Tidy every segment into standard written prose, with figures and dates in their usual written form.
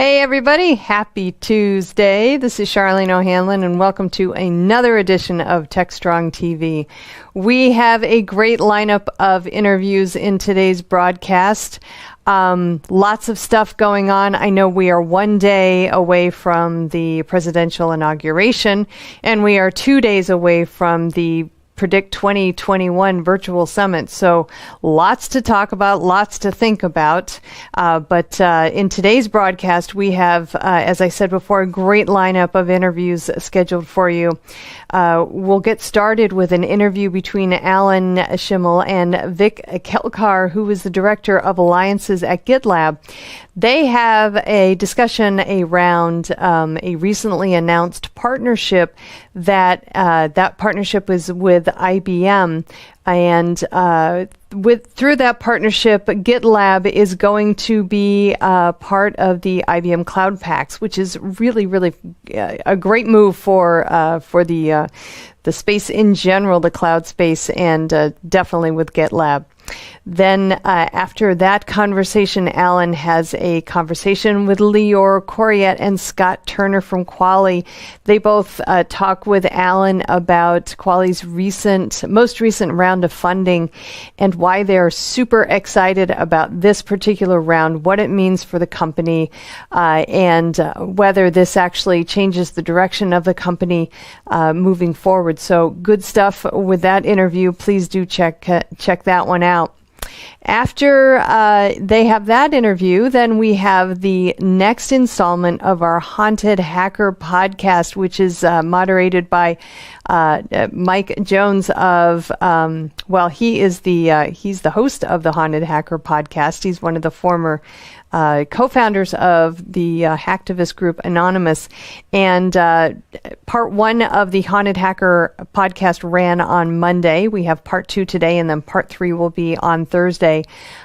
Hey everybody, happy Tuesday. This is Charlene O'Hanlon and welcome to another edition of TechStrong TV. We have a great lineup of interviews in today's broadcast. Lots of stuff going on. I know we are one day away from the presidential inauguration and we are 2 days away from the Predict 2021 virtual summit. So lots to talk about, lots to think about. But in today's broadcast, we have, as I said before, a great lineup of interviews scheduled for you. We'll get started with an interview between Alan Schimmel and Vic Kelkar, who is the Director of Alliances at GitLab. They have a discussion around a recently announced partnership that partnership is with IBM, and through that partnership, GitLab is going to be part of the IBM Cloud Packs, which is really a great move for the space in general, the cloud space, and definitely with GitLab. Then after that conversation, Alan has a conversation with Lior Coriat and Scott Turner from Quali. They both talk with Alan about Quali's most recent round of funding and why they're super excited about this particular round, what it means for the company, and whether this actually changes the direction of the company moving forward. So good stuff with that interview. Please do check that one out. After they have that interview, then we have the next installment of our Haunted Hacker podcast, which is moderated by Mike Jones of, he's the host of the Haunted Hacker podcast. He's one of the former co-founders of the hacktivist group Anonymous. And part one of the Haunted Hacker podcast ran on Monday. We have part 2 today, and then part 3 will be on Thursday.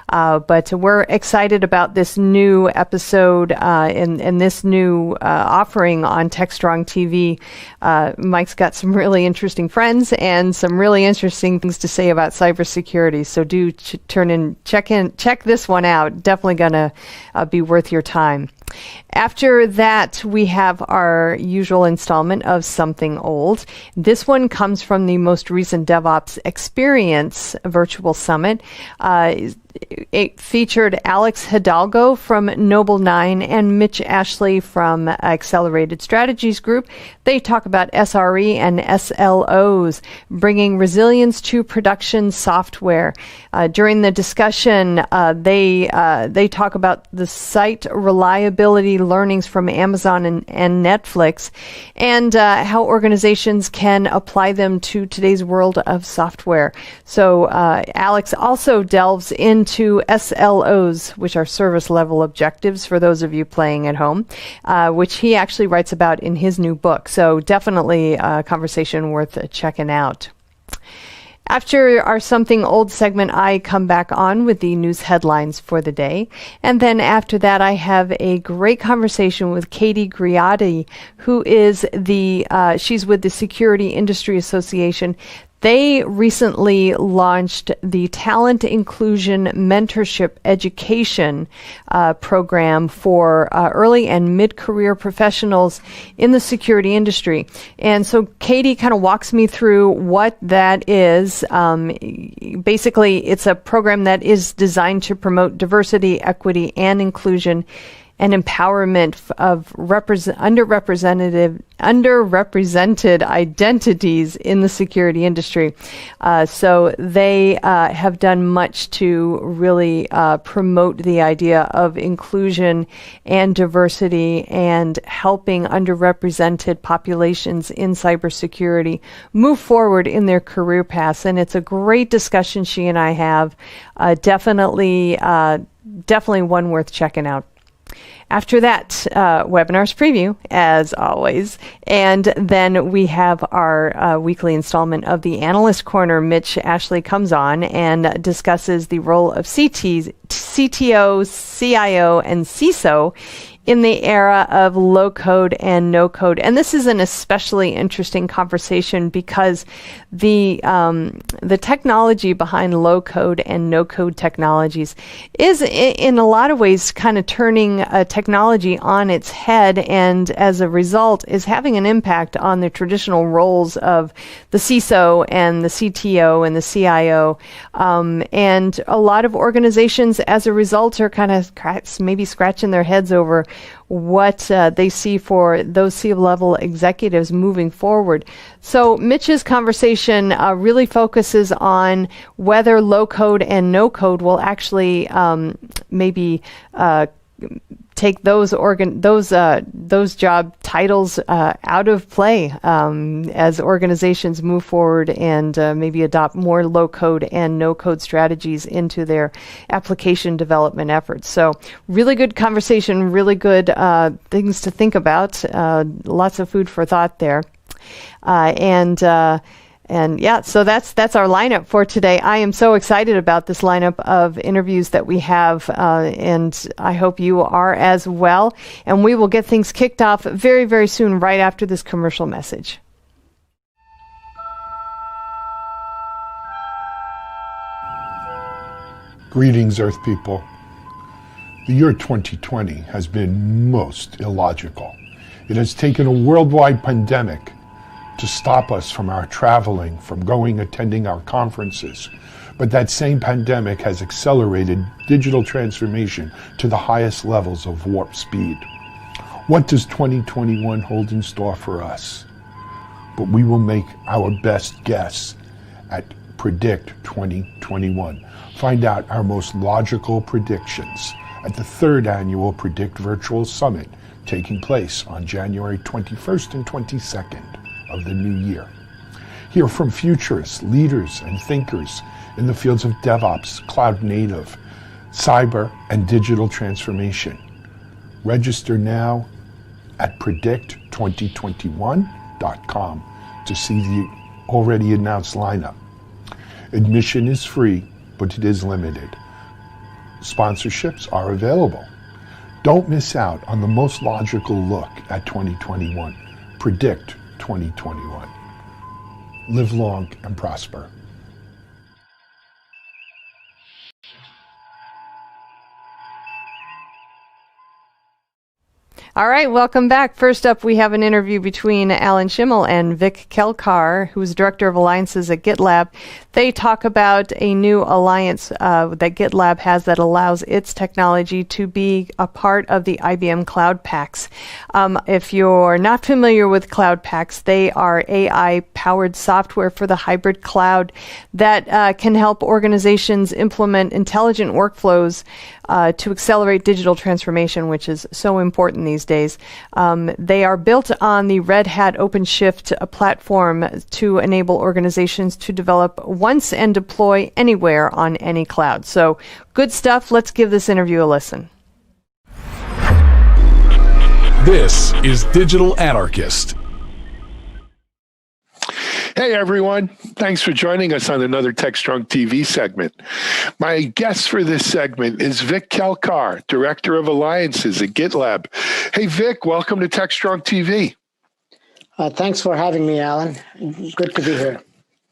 But we're excited about this new episode and this new offering on TechStrong TV. Mike's got some really interesting friends and some really interesting things to say about cybersecurity. So do check this one out. Definitely gonna be worth your time. After that, we have our usual installment of Something Old. This one comes from the most recent DevOps Experience Virtual Summit. It featured Alex Hidalgo from Noble 9 and Mitch Ashley from Accelerated Strategies Group. They talk about SRE and SLOs, bringing resilience to production software. During the discussion, they talk about the site reliability learnings from Amazon and Netflix, and how organizations can apply them to today's world of software. So Alex also delves into SLOs, which are service level objectives for those of you playing at home, which he actually writes about in his new book. So definitely a conversation worth checking out. After our Something Old segment, I come back on with the news headlines for the day. And then after that, I have a great conversation with Katie Griotti, who is she's with the Security Industry Association. They recently launched the Talent Inclusion Mentorship Education program for early and mid-career professionals in the security industry. And so Katie kind of walks me through what that is. Basically, it's a program that is designed to promote diversity, equity, and inclusion and empowerment of underrepresented identities in the security industry. So they have done much to really promote the idea of inclusion and diversity and helping underrepresented populations in cybersecurity move forward in their career paths. And it's a great discussion she and I have. Definitely one worth checking out. After that, webinars preview, as always. And then we have our weekly installment of the Analyst Corner. Mitch Ashley comes on and discusses the role of CTO, CIO, and CISO in the era of low code and no code. And this is an especially interesting conversation because the technology behind low code and no code technologies is in a lot of ways kind of turning technology on its head, and as a result is having an impact on the traditional roles of the CISO and the CTO and the CIO. And a lot of organizations as a result are kind of maybe scratching their heads over what they see for those C-level executives moving forward. So Mitch's conversation really focuses on whether low code and no code will actually maybe take those job titles out of play as organizations move forward and maybe adopt more low code and no code strategies into their application development efforts. So really good conversation, really good things to think about. Lots of food for thought there. And yeah, so that's our lineup for today. I am so excited about this lineup of interviews that we have, and I hope you are as well. And we will get things kicked off very, very soon, right after this commercial message. Greetings, Earth people. The year 2020 has been most illogical. It has taken a worldwide pandemic to stop us from our traveling, from attending our conferences. But that same pandemic has accelerated digital transformation to the highest levels of warp speed. What does 2021 hold in store for us? But we will make our best guess at Predict 2021. Find out our most logical predictions at the 3rd Annual Predict Virtual Summit taking place on January 21st and 22nd. Of the new year. Hear from futurists, leaders, and thinkers in the fields of DevOps, cloud native, cyber, and digital transformation. Register now at predict2021.com to see the already announced lineup. Admission is free, but it is limited. Sponsorships are available. Don't miss out on the most logical look at 2021. Predict 2021. Live long and prosper. All right, welcome back. First up, we have an interview between Alan Schimmel and Vic Kelkar, who's Director of Alliances at GitLab. They talk about a new alliance that GitLab has that allows its technology to be a part of the IBM Cloud Paks. If you're not familiar with Cloud Paks, they are AI-powered software for the hybrid cloud that can help organizations implement intelligent workflows to accelerate digital transformation, which is so important these days. They are built on the Red Hat OpenShift platform to enable organizations to develop once and deploy anywhere on any cloud. So good stuff. Let's give this interview a listen. This is Digital Anarchist. Hey everyone, thanks for joining us on another TechStrong TV segment. My guest for this segment is Vic Kelkar, Director of Alliances at GitLab. Hey Vic, welcome to TechStrong TV. Thanks for having me, Alan. Good to be here.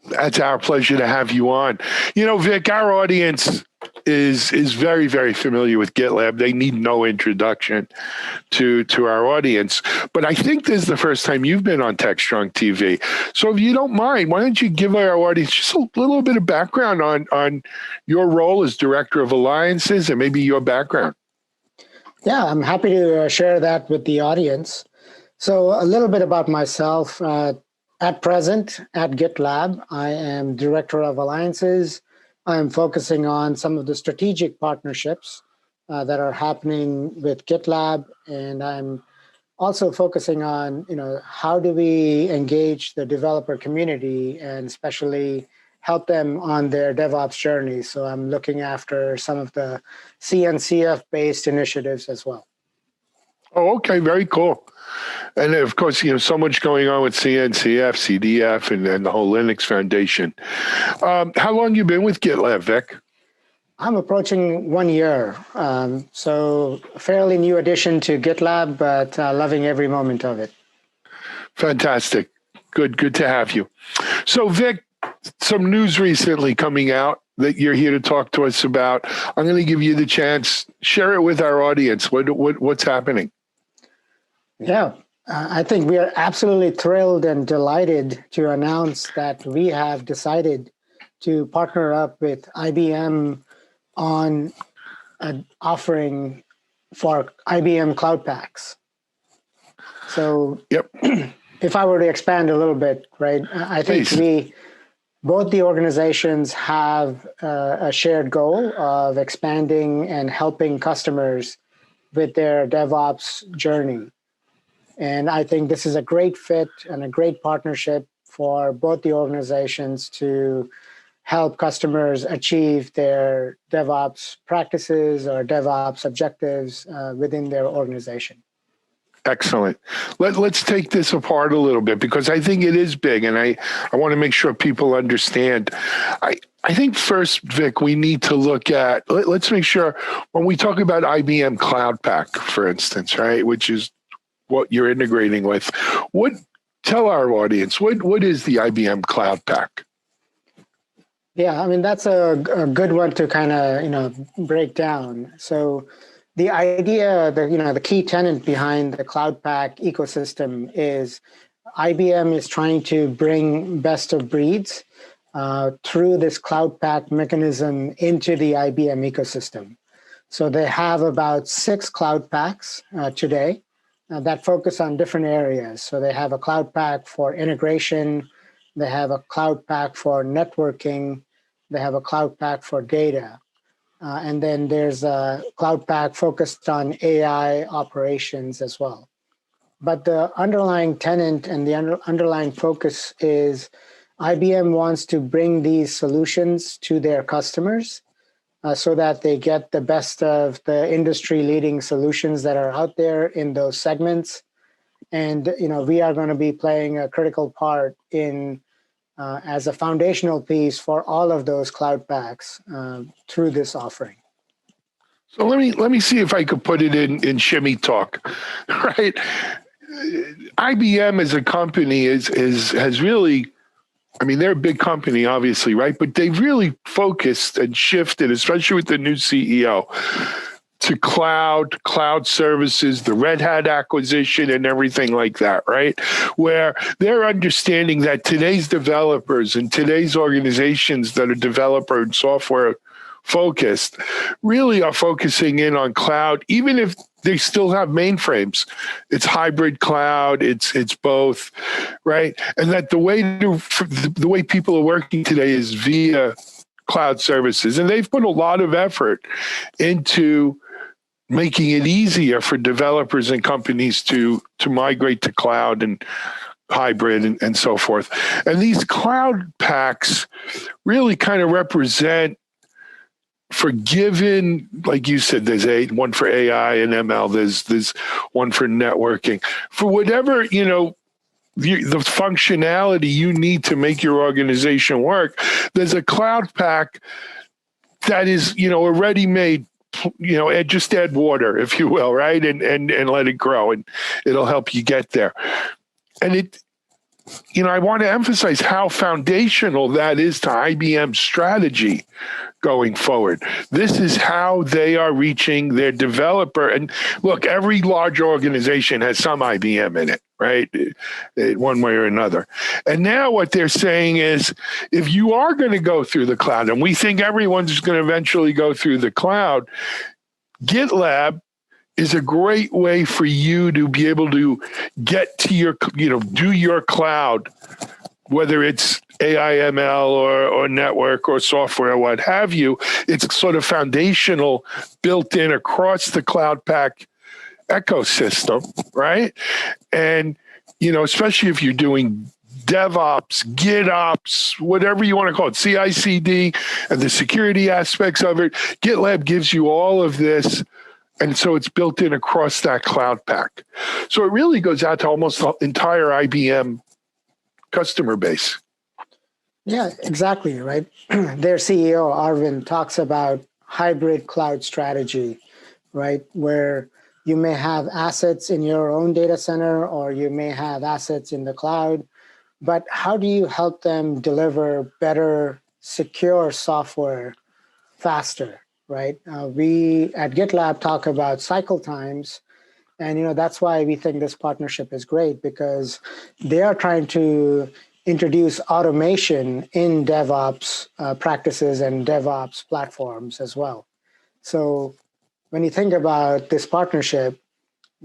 That's our pleasure to have you on. You know, Vic, our audience is very, very familiar with GitLab. They need no introduction to our audience. But I think this is the first time you've been on TechStrong TV. So if you don't mind, why don't you give our audience just a little bit of background on your role as Director of Alliances and maybe your background? Yeah, I'm happy to share that with the audience. So a little bit about myself. At present, at GitLab, I am Director of Alliances. I'm focusing on some of the strategic partnerships that are happening with GitLab, and I'm also focusing on, how do we engage the developer community and especially help them on their DevOps journey. So I'm looking after some of the CNCF-based initiatives as well. Oh, okay, very cool. And of course, so much going on with CNCF, CDF, and the whole Linux Foundation. How long you been with GitLab, Vic? I'm approaching 1 year. So fairly new addition to GitLab, but loving every moment of it. Fantastic. Good to have you. So Vic, some news recently coming out that you're here to talk to us about. I'm going to give you the chance. Share it with our audience. What's happening? Yeah, I think we are absolutely thrilled and delighted to announce that we have decided to partner up with IBM on an offering for IBM Cloud Paks. So Yep. If I were to expand a little bit, right, I think Please. both the organizations have a shared goal of expanding and helping customers with their DevOps journey. And I think this is a great fit and a great partnership for both the organizations to help customers achieve their DevOps practices or DevOps objectives within their organization. Excellent. Let's take this apart a little bit because I think it is big, and I want to make sure people understand. I think first, Vic, we need to look at, let's make sure when we talk about IBM Cloud Pak, for instance, right, which is what you're integrating with, tell our audience, what is the IBM Cloud Pak? Yeah, I mean, that's a good one to kind of, break down. So the idea, the key tenet behind the Cloud Pak ecosystem is IBM is trying to bring best of breeds through this Cloud Pak mechanism into the IBM ecosystem. So they have about 6 Cloud Paks today that focus on different areas. So they have a Cloud Pak for integration, they have a Cloud Pak for networking, they have a Cloud Pak for data. And then there's a Cloud Pak focused on AI operations as well. But the underlying tenet and the underlying focus is IBM wants to bring these solutions to their customers so that they get the best of the industry-leading solutions that are out there in those segments. And we are going to be playing a critical part in as a foundational piece for all of those Cloud Paks through this offering. So let me see if I could put it in shimmy talk, right? IBM as a company has really, I mean, they're a big company, obviously, right? But they've really focused and shifted, especially with the new CEO, to cloud services, the Red Hat acquisition and everything like that, right? Where they're understanding that today's developers and today's organizations that are developer and software focused really are focusing in on cloud, even if they still have mainframes. It's hybrid cloud, it's both, right? And that the way people are working today is via cloud services. And they've put a lot of effort into making it easier for developers and companies to migrate to cloud and hybrid and so forth. And these Cloud Paks really kind of represent, for given, like you said, there's one for AI and ML, there's one for networking. For whatever, the functionality you need to make your organization work, there's a Cloud Pak that is, already made, just add water, if you will, right? And let it grow and it'll help you get there. And I want to emphasize how foundational that is to IBM's strategy going forward. This is how they are reaching their developer. And look, every large organization has some IBM in it, right? One way or another. And now what they're saying is, if you are going to go through the cloud, and we think everyone's going to eventually go through the cloud, GitLab is a great way for you to be able to get to your, do your cloud, whether it's AI, ML or network or software, what have you. It's sort of foundational, built in across the Cloud Pak ecosystem, right? And, especially if you're doing DevOps, GitOps, whatever you want to call it, CI/CD, and the security aspects of it, GitLab gives you all of this. And so it's built in across that Cloud Pak. So it really goes out to almost the entire IBM customer base. Yeah, exactly, right? Their CEO, Arvind, talks about hybrid cloud strategy, right? Where you may have assets in your own data center or you may have assets in the cloud, but how do you help them deliver better, secure software faster, right? We at GitLab talk about cycle times, and that's why we think this partnership is great, because they are trying to introduce automation in DevOps practices and DevOps platforms as well. So when you think about this partnership,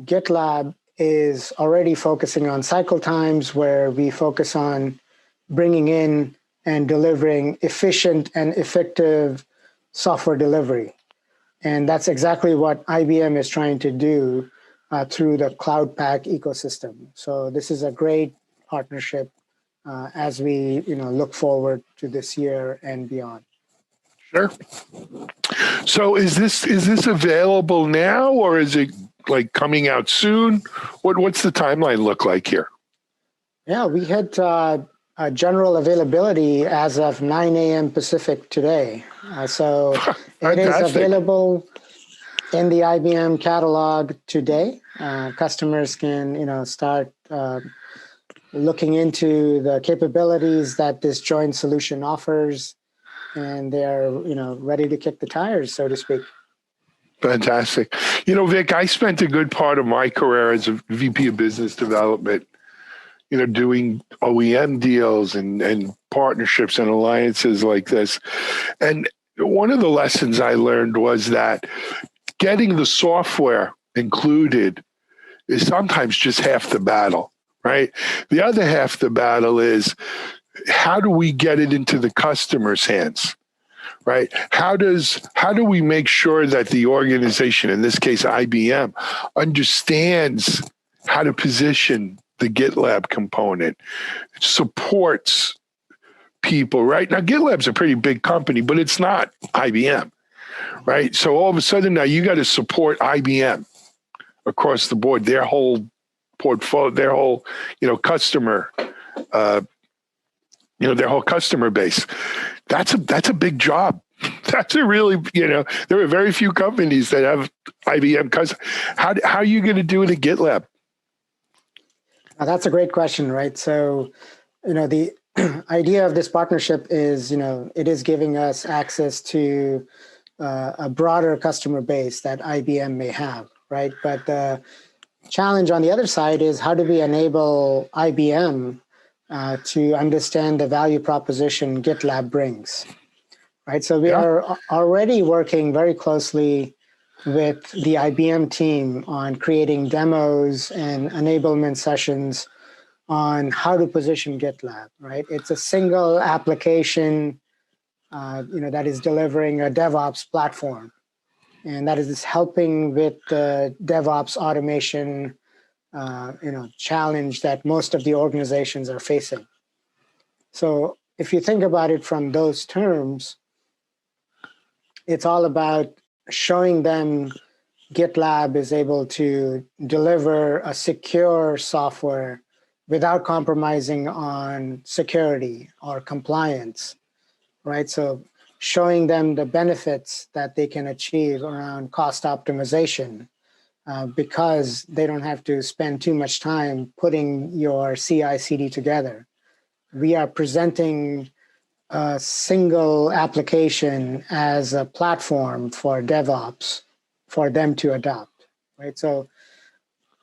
GitLab is already focusing on cycle times, where we focus on bringing in and delivering efficient and effective software delivery. And that's exactly what IBM is trying to do through the Cloud Pak ecosystem. So this is a great partnership as we look forward to this year and beyond. Sure. So is this available now, or is it like coming out soon? What's the timeline look like here? Yeah, we hit general availability as of 9 a.m. Pacific today. So it is available in the IBM catalog today. Customers can start looking into the capabilities that this joint solution offers, and they're ready to kick the tires, so to speak. Fantastic. Vic, I spent a good part of my career as a VP of business development, doing OEM deals and partnerships and alliances like this. And one of the lessons I learned was that getting the software included is sometimes just half the battle, right? The other half the battle is, how do we get it into the customer's hands? Right? How do we make sure that the organization, in this case IBM, understands how to position the GitLab component, supports people, right? Now GitLab's a pretty big company, but it's not IBM, right? So all of a sudden now you got to support IBM across the board, their whole portfolio, their whole customer, their whole customer base. That's a big job. That's a really, there are very few companies that have IBM customers. How are you going to do it at GitLab? That's a great question, right? So, the idea of this partnership is, it is giving us access to a broader customer base that IBM may have, right? But the challenge on the other side is, how do we enable IBM to understand the value proposition GitLab brings, right? So we are already working very closely with the IBM team on creating demos and enablement sessions on how to position GitLab, right? It's a single application, that is delivering a DevOps platform, and that is helping with the DevOps automation challenge that most of the organizations are facing. So if you think about it from those terms, it's all about showing them GitLab is able to deliver a secure software without compromising on security or compliance, right? So showing them the benefits that they can achieve around cost optimization, because they don't have to spend too much time putting your CI/CD together. We are presenting a single application as a platform for DevOps for them to adopt, right? So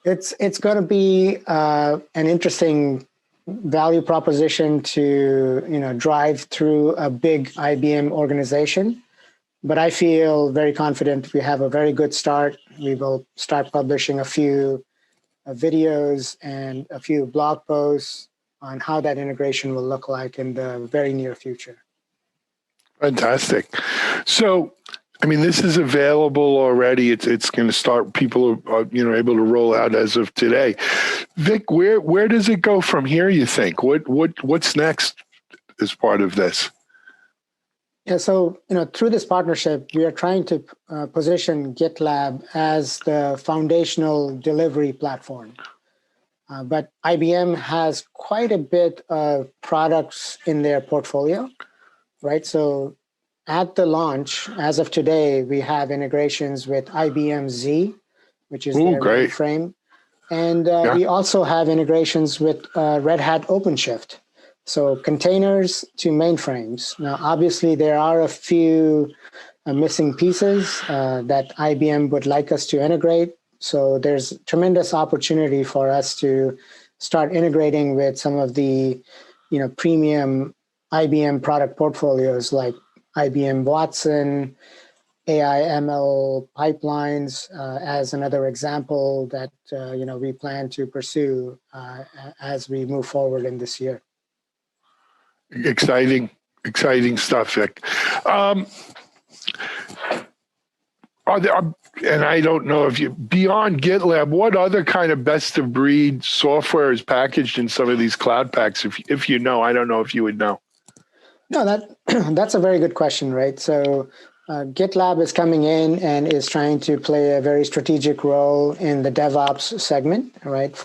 it's going to be an interesting value proposition to drive through a big IBM organization. But I feel very confident we have a very good start. We will start publishing a few videos and a few blog posts on how that integration will look like in the very near future. Fantastic. So, this is available already. It's going to start. People are able to roll out as of today. Vic, where does it go from here, you think? What's next as part of this? Yeah, so through this partnership, we are trying to position GitLab as the foundational delivery platform. But IBM has quite a bit of products in their portfolio, right? So at the launch, as of today, we have integrations with IBM Z, which is their mainframe. And we also have integrations with Red Hat OpenShift. So containers to mainframes. Now, obviously, there are a few missing pieces that IBM would like us to integrate. So there's tremendous opportunity for us to start integrating with some of the, premium IBM product portfolios like IBM Watson, AI ML pipelines as another example that we plan to pursue as we move forward in this year. Exciting stuff, Vic. And I don't know if beyond GitLab, what other kind of best of breed software is packaged in some of these cloud packs? If you know, I don't know if you would know. No, that's a very good question, right? So GitLab is coming in and is trying to play a very strategic role in the DevOps segment, right,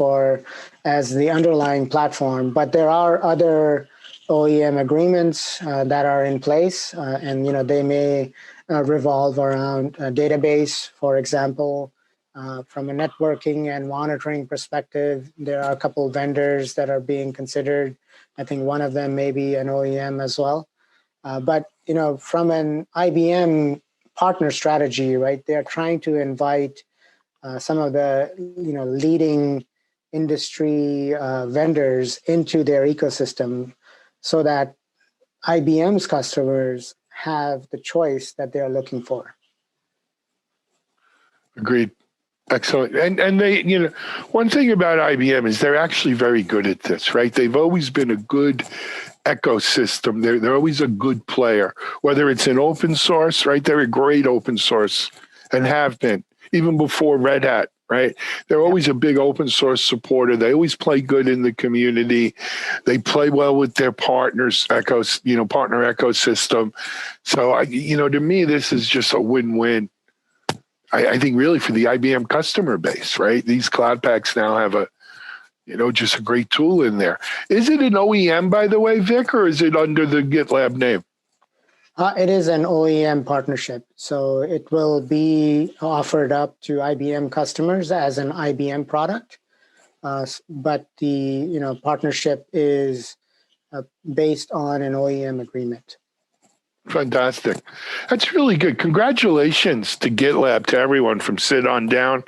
as the underlying platform. But there are other OEM agreements that are in place, and they may revolve around a database, for example. From a networking and monitoring perspective, there are a couple of vendors that are being considered. I think one of them may be an OEM as well. But from an IBM partner strategy, right, they're trying to invite some of the leading industry vendors into their ecosystem so that IBM's customers have the choice that they're looking for. Agreed. Excellent. And they, one thing about IBM is they're actually very good at this, right? They've always been a good ecosystem. They're always a good player, whether it's in open source, right? They're a great open source and have been even before Red Hat, right? They're always a big open source supporter. They always play good in the community. They play well with their partners, partner ecosystem. So, to me, this is just a win-win. I think really for the IBM customer base, right? These cloud packs now have just a great tool in there. Is it an OEM, by the way, Vic, or is it under the GitLab name? It is an OEM partnership. So it will be offered up to IBM customers as an IBM product. But the partnership is based on an OEM agreement. Fantastic. That's really good. Congratulations to GitLab, to everyone from Sid on down.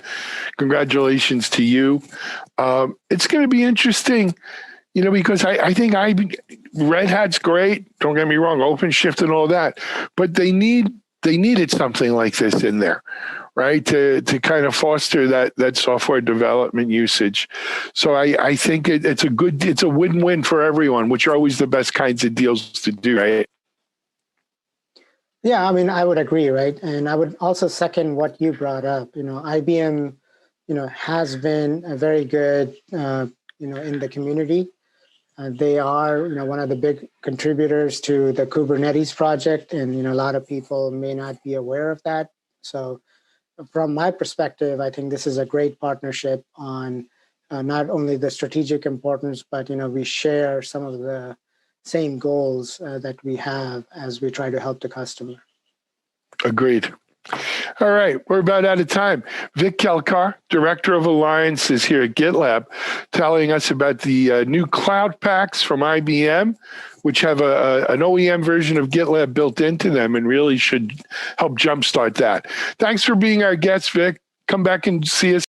Congratulations to you. It's going to be interesting, because I think Red Hat's great. Don't get me wrong, OpenShift and all that, but they needed something like this in there, right? To kind of foster that software development usage. So I think it's a win-win for everyone, which are always the best kinds of deals to do, right? Yeah, I would agree, right? And I would also second what you brought up. IBM, has been a very good, in the community. They are, one of the big contributors to the Kubernetes project, and a lot of people may not be aware of that. So, from my perspective, I think this is a great partnership on not only the strategic importance, but we share some of the same goals that we have as we try to help the customer. Agreed. All right, we're about out of time. Vic Kelkar, Director of Alliances here at GitLab, telling us about the new cloud packs from IBM, which have an OEM version of GitLab built into them and really should help jumpstart that. Thanks for being our guest, Vic. Come back and see us.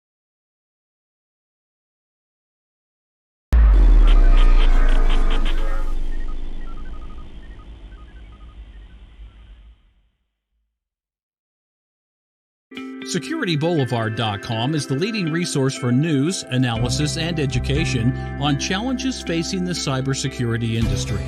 SecurityBoulevard.com is the leading resource for news, analysis, and education on challenges facing the cybersecurity industry.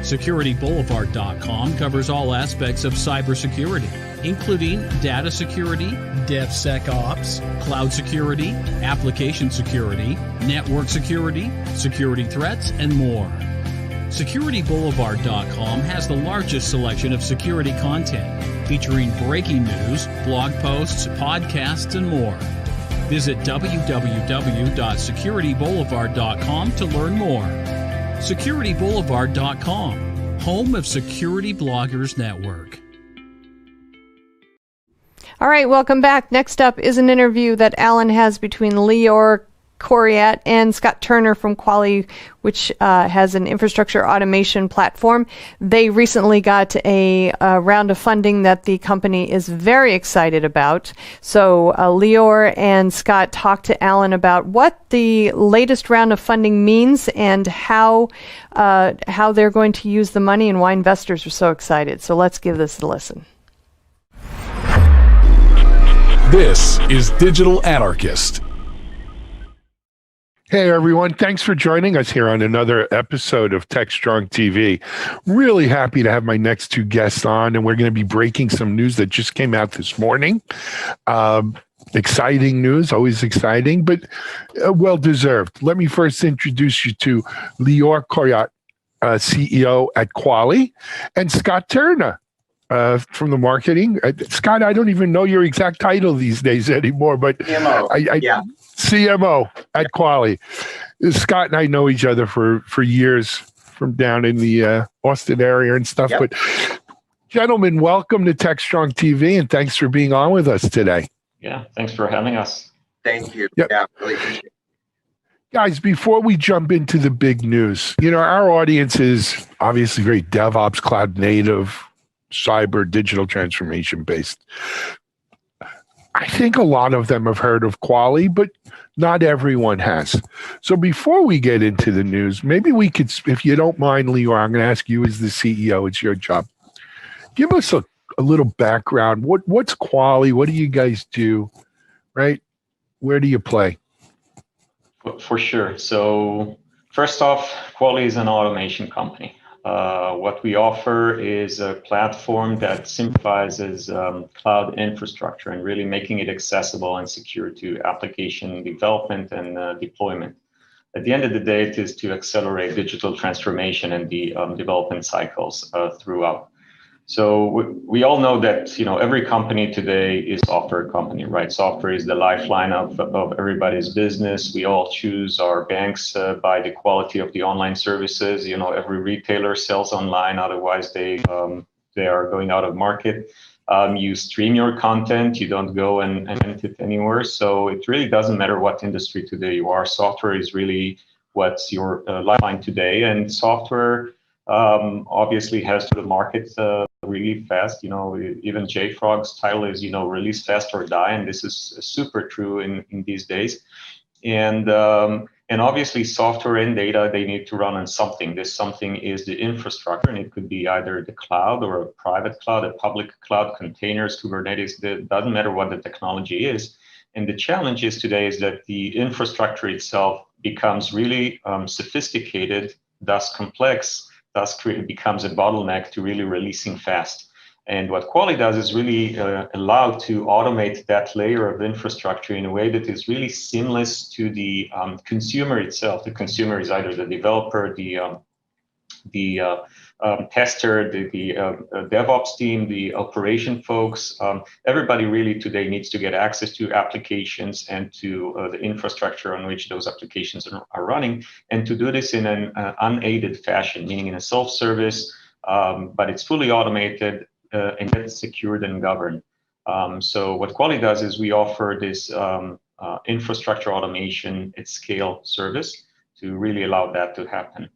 SecurityBoulevard.com covers all aspects of cybersecurity, including data security, DevSecOps, cloud security, application security, network security, security threats, and more. SecurityBoulevard.com has the largest selection of security content, featuring breaking news, blog posts, podcasts, and more. Visit www.securityboulevard.com to learn more. SecurityBoulevard.com, home of Security Bloggers Network. All right, welcome back. Next up is an interview that Alan has between Lior Coriat and Scott Turner from Quali, which has an infrastructure automation platform. They recently got a round of funding that the company is very excited about. So Lior and Scott talked to Alan about what the latest round of funding means and how they're going to use the money and why investors are so excited. So let's give this a listen. This is Digital Anarchist. Hey everyone, thanks for joining us here on another episode of TechStrong TV. Really happy to have my next two guests on, and we're going to be breaking some news that just came out this morning. Exciting news, always exciting, but well-deserved. Let me first introduce you to Lior Coriat, CEO at Quali, and Scott Turner, from the marketing. Scott, I don't even know your exact title these days anymore, but CMO. CMO at Quali. Scott and I know each other for years from down in the Austin area and stuff. Yep. But gentlemen, welcome to TechStrong TV, and thanks for being on with us today. Yeah, thanks for having us. Thank you. Yep. Yeah, really appreciate it. Guys, before we jump into the big news, our audience is obviously very DevOps, cloud native, cyber, digital transformation based. I think a lot of them have heard of Quali, but not everyone has. So before we get into the news, maybe we could, if you don't mind, Lior, I'm going to ask you as the CEO, it's your job. Give us a little background. What's Quali? What do you guys do, right? Where do you play? For sure. So first off, Quali is an automation company. What we offer is a platform that simplifies cloud infrastructure and really making it accessible and secure to application development and deployment. At the end of the day, it is to accelerate digital transformation and the development cycles throughout. So we all know that every company today is software company, right? Software is the lifeline of everybody's business. We all choose our banks by the quality of the online services. Every retailer sells online, otherwise they are going out of market. You stream your content, you don't go and rent it anywhere. So it really doesn't matter what industry today you are. Software is really what's your lifeline today, and software obviously has to the market really fast. Even JFrog's title is release fast or die, and this is super true in these days. And obviously software and data, they need to run on something. This something is the infrastructure, and it could be either the cloud or a private cloud, a public cloud, containers, Kubernetes. It doesn't matter what the technology is. And the challenge is today is that the infrastructure itself becomes really sophisticated, thus complex, thus becomes a bottleneck to really releasing fast. And what Quali does is really allow to automate that layer of infrastructure in a way that is really seamless to the consumer itself. The consumer is either the developer, the tester, the DevOps team, the operation folks. Everybody really today needs to get access to applications and to the infrastructure on which those applications are running, and to do this in an unaided fashion, meaning in a self-service, but it's fully automated and it's secured and governed. So what Quali does is we offer this infrastructure automation at scale service to really allow that to happen.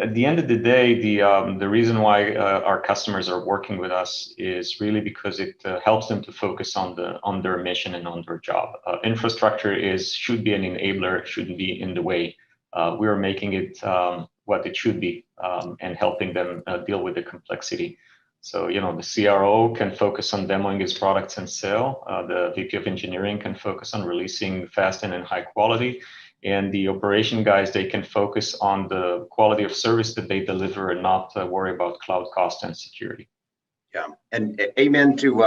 At the end of the day, the reason why our customers are working with us is really because it helps them to focus on their mission and on their job. Infrastructure should be an enabler, shouldn't be in the way. We're making it what it should be and helping them deal with the complexity. So, the CRO can focus on demoing his products and sell. The VP of engineering can focus on releasing fast and in high quality. And the operation guys, they can focus on the quality of service that they deliver and not worry about cloud cost and security. Yeah, and amen to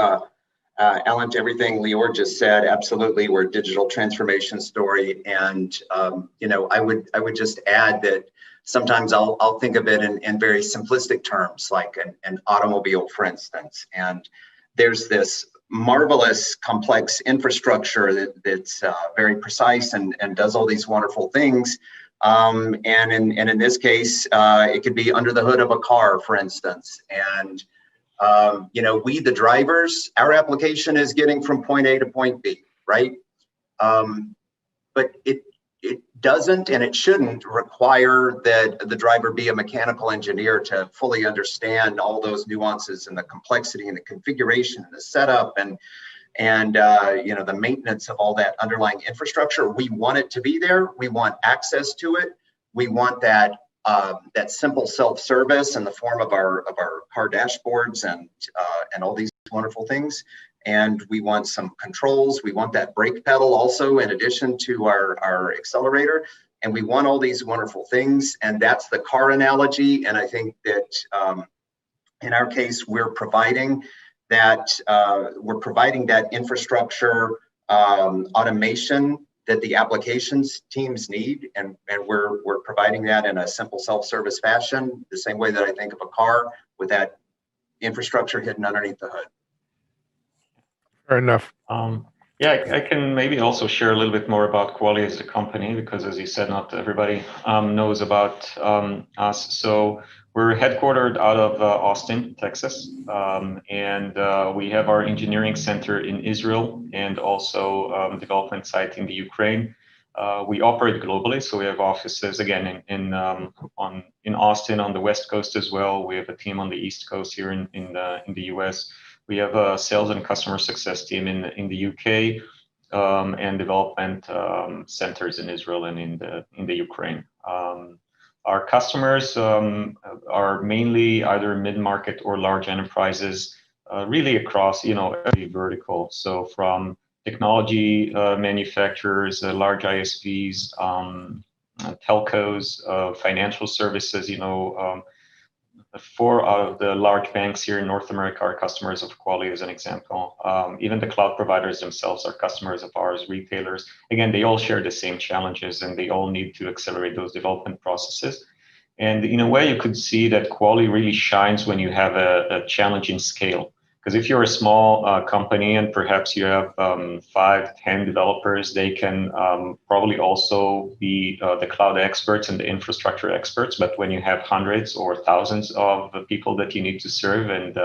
Alan, to everything Lior just said. Absolutely, we're a digital transformation story, and I would just add that sometimes I'll think of it in very simplistic terms, like an automobile, for instance. And there's this marvelous, complex infrastructure that's very precise and does all these wonderful things. And in this case, it could be under the hood of a car, for instance. And We, the drivers, our application is getting from point A to point B, right? But it doesn't and it shouldn't require that the driver be a mechanical engineer to fully understand all those nuances and the complexity and the configuration and the setup and the maintenance of all that underlying infrastructure. We want it to be there. We want access to it. We want that simple self-service in the form of our car dashboards and all these wonderful things. And we want some controls. We want that brake pedal also in addition to our accelerator. And we want all these wonderful things. And that's the car analogy. And I think that in our case, we're providing that infrastructure automation that the applications teams need, and we're providing that in a simple self-service fashion, the same way that I think of a car with that infrastructure hidden underneath the hood. Fair enough. I can maybe also share a little bit more about Quali as a company, because as you said, not everybody knows about us. So we're headquartered out of Austin, Texas, and we have our engineering center in Israel and also development site in the Ukraine. We operate globally, so we have offices again in Austin on the West Coast as well. We have a team on the East Coast here in the US. We have a sales and customer success team in the UK and development centers in Israel and in the Ukraine. Our customers are mainly either mid-market or large enterprises, really across every vertical. So from technology manufacturers, large ISPs, telcos, financial services. 4 out of the large banks here in North America are customers of Quali, as an example. Even the cloud providers themselves are customers of ours, retailers. Again, they all share the same challenges and they all need to accelerate those development processes. And in a way, you could see that Quali really shines when you have a challenge in scale. Because if you're a small company and perhaps you have 5, 10 developers, they can probably also be the cloud experts and the infrastructure experts. But when you have hundreds or thousands of people that you need to serve, and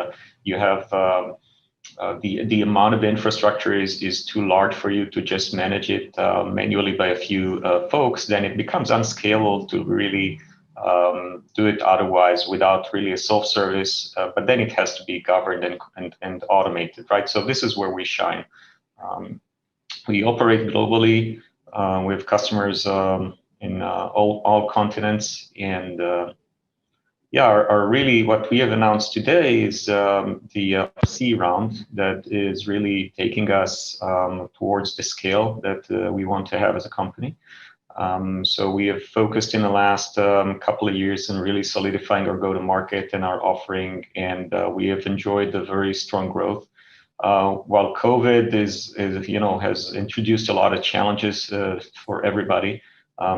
you have the amount of infrastructure is too large for you to just manage it manually by a few folks, then it becomes unscalable to really do it otherwise without really a self-service, but then it has to be governed and automated, right? So this is where we shine. We operate globally. We have customers in all continents, and are really what we have announced today is the C round that is really taking us towards the scale that we want to have as a company. So we have focused in the last couple of years in really solidifying our go-to-market and our offering, and we have enjoyed a very strong growth. While COVID has introduced a lot of challenges for everybody,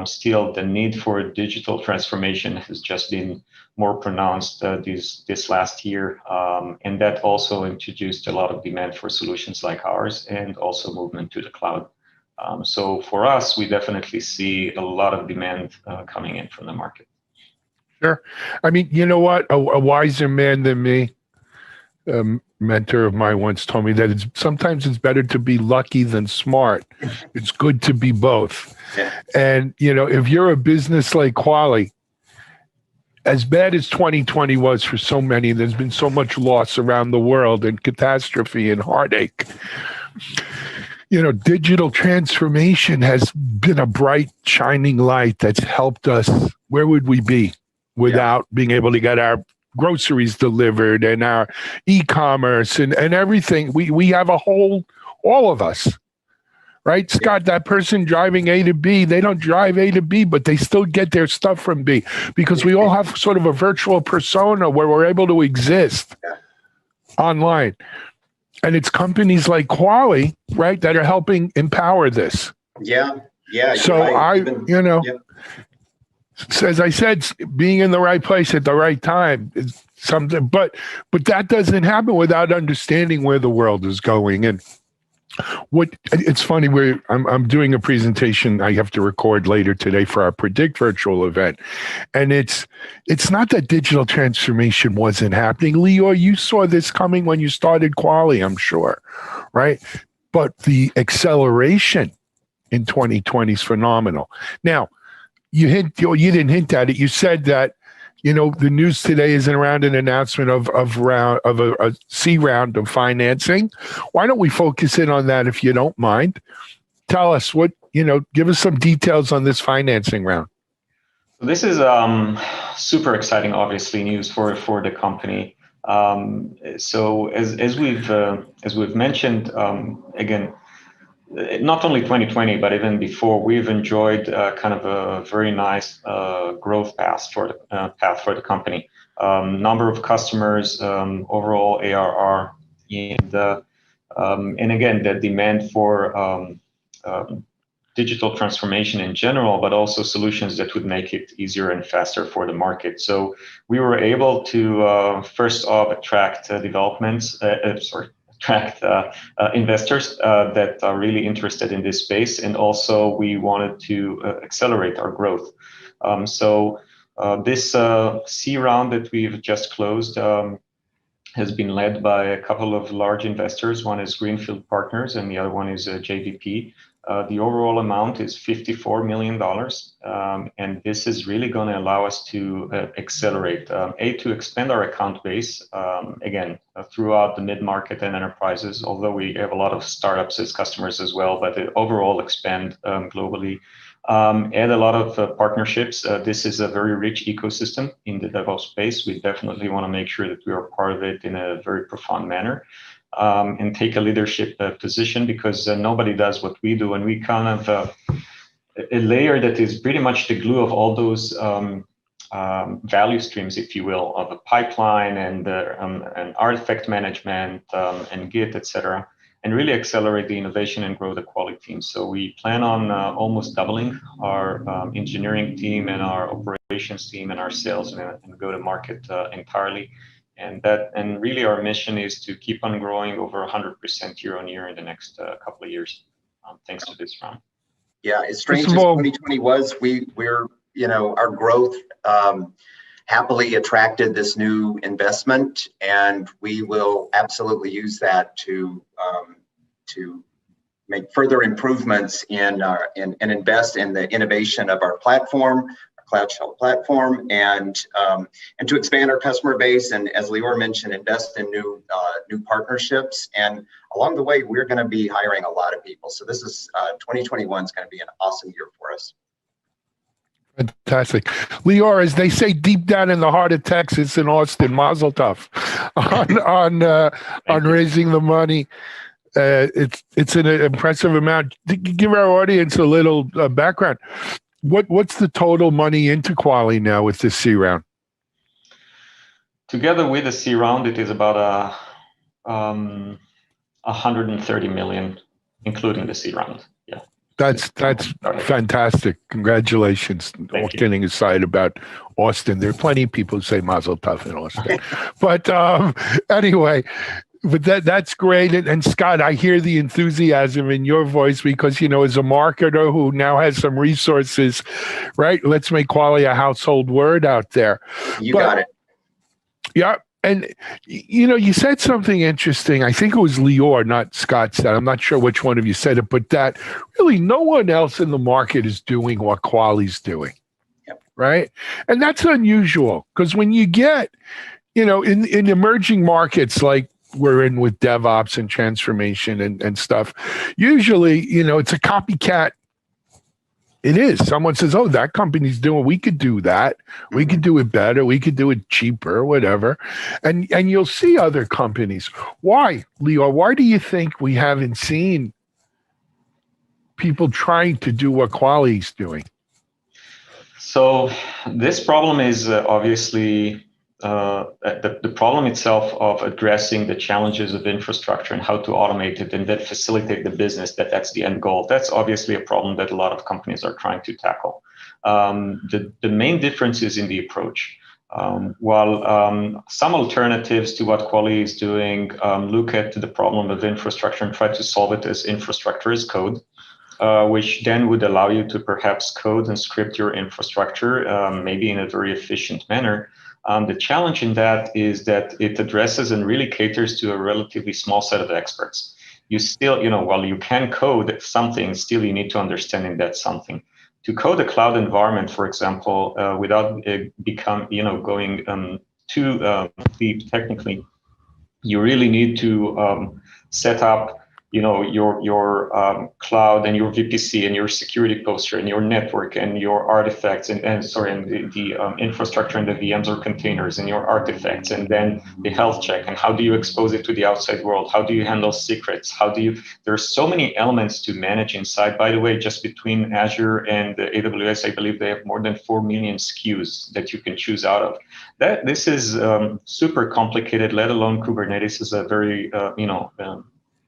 still the need for digital transformation has just been more pronounced this last year, and that also introduced a lot of demand for solutions like ours, and also movement to the cloud. So for us, we definitely see a lot of demand coming in from the market. Sure. I mean, you know what? A wiser man than me, mentor of mine once told me that sometimes it's better to be lucky than smart. It's good to be both. Yeah. And, if you're a business like Quali, as bad as 2020 was for so many, there's been so much loss around the world and catastrophe and heartache. Digital transformation has been a bright, shining light that's helped us. Where would we be without being able to get our groceries delivered and our e-commerce and everything? We have all of us, right? Scott, that person driving A to B, they don't drive A to B, but they still get their stuff from B, because we all have sort of a virtual persona where we're able to exist online. And it's companies like Quali, right, that are helping empower this. Yeah. So as I said, being in the right place at the right time is something, but that doesn't happen without understanding where the world is going. And It's funny, I'm doing a presentation I have to record later today for our Predict virtual event, and it's not that digital transformation wasn't happening. Lior, you saw this coming when you started Quali, I'm sure, right? But the acceleration in 2020 is phenomenal. Now, you didn't hint at it. You said that, the news today is around an announcement of a C round of financing. Why don't we focus in on that if you don't mind? Tell us give us some details on this financing round. This is super exciting, obviously, news for the company. So as we've mentioned, again, not only 2020, but even before, we've enjoyed kind of a very nice growth path for the company. Number of customers, overall ARR, and again, the demand for digital transformation in general, but also solutions that would make it easier and faster for the market. So we were able to first off attract investors that are really interested in this space, and also we wanted to accelerate our growth. So this C round that we've just closed has been led by a couple of large investors. One is Greenfield Partners, and the other one is JVP. The overall amount is $54 million, and this is really going to allow us to accelerate, to expand our account base, again, throughout the mid-market and enterprises, although we have a lot of startups as customers as well, but overall expand globally. Add a lot of partnerships. This is a very rich ecosystem in the DevOps space. We definitely want to make sure that we are part of it in a very profound manner. And take a leadership position, because nobody does what we do, and we kind of a layer that is pretty much the glue of all those value streams, if you will, of a pipeline and artifact management and Git, etc., and really accelerate the innovation and grow the quality team. So we plan on almost doubling our engineering team and our operations team and our sales and go to market entirely. And really our mission is to keep on growing over 100% year on year in the next couple of years, thanks to this round. Yeah, as strange as 2020 was, we're our growth happily attracted this new investment, and we will absolutely use that to make further improvements and invest in the innovation of our platform, Cloud Shell platform, and to expand our customer base, and as Lior mentioned, invest in new partnerships. And along the way, we're going to be hiring a lot of people. So this is 2021 is going to be an awesome year for us. Fantastic. Lior, as they say deep down in the heart of Texas in Austin, Mazel Tov on raising the money. It's an impressive amount. To give our audience a little background, what's the total money into Quali now with this C round? Together with the C round, it is about 130 million, including the C round. Yeah. That's fantastic. Congratulations. All kidding aside about Austin, there are plenty of people who say Mazel Tov in Austin. But anyway, but that's great. And Scott, I hear the enthusiasm in your voice because, as a marketer who now has some resources, right? Let's make Quali a household word out there. You got it. Yeah. And, you said something interesting. I think it was Lior, not Scott said. I'm not sure which one of you said it, but that really no one else in the market is doing what Quali's doing. Yep. Right? And that's unusual because when you get, in emerging markets like we're in with DevOps and transformation and stuff, usually, it's a copycat. It is. Someone says, oh, that company's doing, we could do that. We could do it better. We could do it cheaper, whatever. And you'll see other companies. Why, Lior? Why do you think we haven't seen people trying to do what Quali's doing? So this problem is obviously the problem itself of addressing the challenges of infrastructure and how to automate it and then facilitate the business, that's the end goal. That's obviously a problem that a lot of companies are trying to tackle. The main difference is in the approach. While some alternatives to what Quali is doing look at the problem of infrastructure and try to solve it as infrastructure as code, which then would allow you to perhaps code and script your infrastructure, maybe in a very efficient manner. The challenge in that is that it addresses and really caters to a relatively small set of experts. You still, while you can code something, still you need to understand in that something. To code a cloud environment, for example, without going too deep technically, you really need to set up your cloud and your VPC and your security posture and your network and your artifacts and the infrastructure and the VMs or containers and your artifacts, and then the health check and how do you expose it to the outside world? How do you handle secrets? There's so many elements to manage inside. By the way, just between Azure and the AWS, I believe they have more than 4 million SKUs that you can choose out of. This is super complicated, let alone Kubernetes is a very,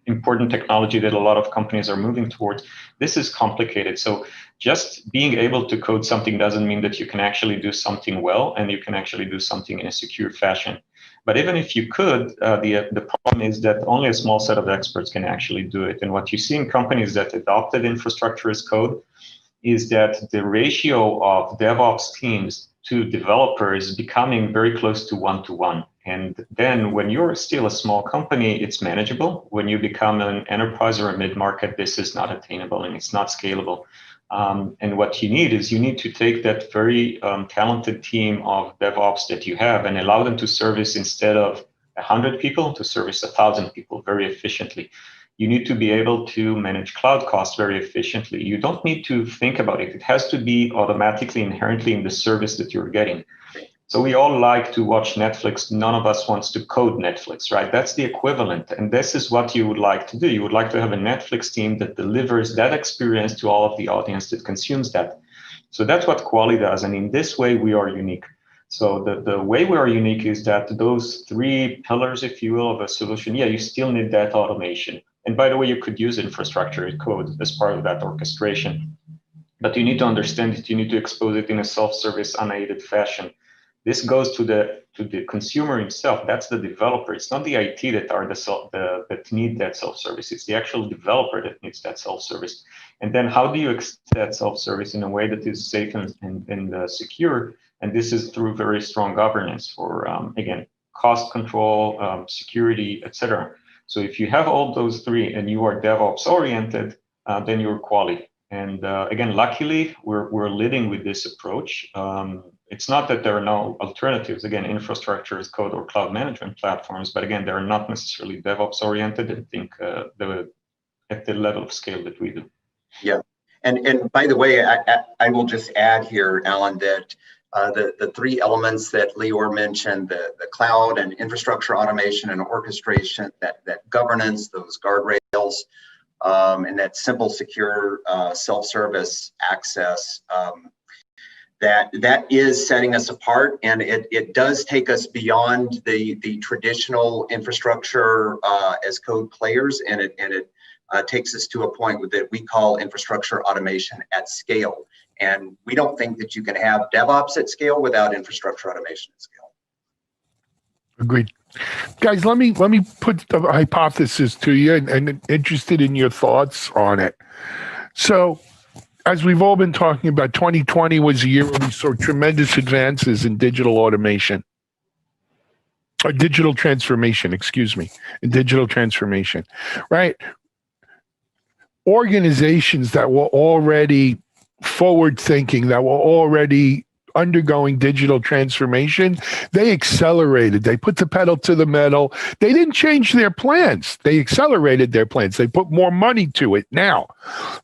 important technology that a lot of companies are moving towards. This is complicated. So just being able to code something doesn't mean that you can actually do something well and you can actually do something in a secure fashion. But even if you could, the problem is that only a small set of experts can actually do it. And what you see in companies that adopted infrastructure as code is that the ratio of DevOps teams to developers is becoming very close to 1-to-1. And then when you're still a small company, it's manageable. When you become an enterprise or a mid-market, this is not attainable and it's not scalable. And what you need to take that very talented team of DevOps that you have and allow them to service, instead of 100 people, to service 1,000 people very efficiently. You need to be able to manage cloud costs very efficiently. You don't need to think about it. It has to be automatically, inherently in the service that you're getting. So we all like to watch Netflix. None of us wants to code Netflix, right? That's the equivalent. And this is what you would like to do. You would like to have a Netflix team that delivers that experience to all of the audience that consumes that. So that's what Quali does. And in this way, we are unique. So the way we are unique is that those 3 pillars, if you will, of a solution, you still need that automation. And by the way, you could use infrastructure as code as part of that orchestration. But you need to understand it. You need to expose it in a self-service, unaided fashion. This goes to the consumer himself. That's the developer. It's not the IT that need that self-service. It's the actual developer that needs that self-service. And then how do you extend that self-service in a way that is safe and secure? And this is through very strong governance for, again, cost control, security, etc. So if you have all those 3 and you are DevOps oriented, then you're Quali. And again, luckily, we're leading with this approach. It's not that there are no alternatives. Again, infrastructure as code or cloud management platforms, but again, they're not necessarily DevOps oriented. I think at the level of scale that we do. Yeah, and by the way, I will just add here, Alan, that the 3 elements that Lior mentioned, the cloud and infrastructure automation and orchestration, that governance, those guardrails, and that simple, secure self-service access, that is setting us apart, and it does take us beyond the traditional infrastructure as code players, and it takes us to a point that we call infrastructure automation at scale. And we don't think that you can have DevOps at scale without infrastructure automation at scale. Agreed. Guys, let me put the hypothesis to you and interested in your thoughts on it. So, as we've all been talking about, 2020 was a year where we saw tremendous advances in digital automation. Or digital transformation, in digital transformation, right? Organizations that were already forward-thinking, that were already undergoing digital transformation, they accelerated. They put the pedal to the metal. They didn't change their plans. They accelerated their plans. They put more money to it now,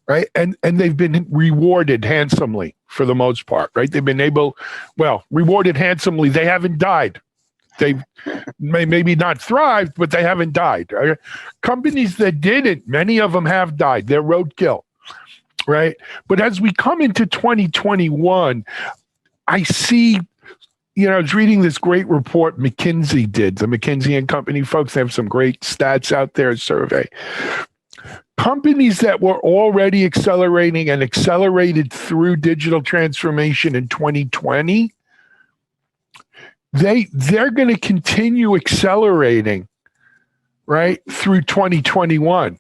right? And they've been rewarded handsomely for the most part, right? They've been rewarded handsomely. They haven't died. They've maybe not thrived, but they haven't died. Companies that didn't, many of them have died. They're roadkill, right? But as we come into 2021, I see, I was reading this great report McKinsey did. The McKinsey & Company folks have some great stats out there, survey. Companies that were already accelerating and accelerated through digital transformation in 2020 they're going to continue accelerating, right, through 2021.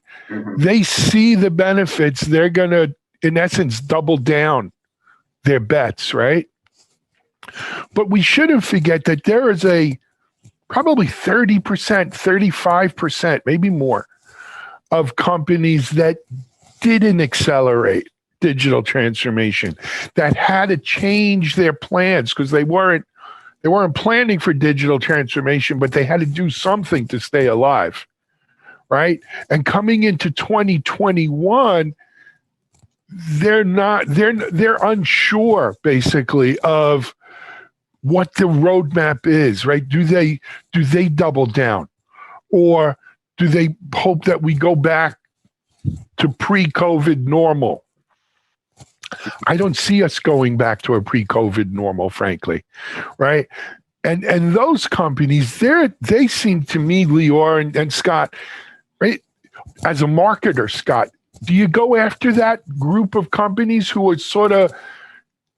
They see the benefits. They're going to, in essence, double down their bets, right? But we shouldn't forget that there is probably 30%, 35%, maybe more, of companies that didn't accelerate digital transformation, that had to change their plans because they weren't planning for digital transformation, but they had to do something to stay alive, right? And coming into 2021, they're unsure basically of what the roadmap is, right? Do they double down, or do they hope that we go back to pre-COVID normal? I don't see us going back to a pre-COVID normal, frankly, right? And those companies, they seem to me, Lior and Scott, right? As a marketer, Scott, do you go after that group of companies who are sort of,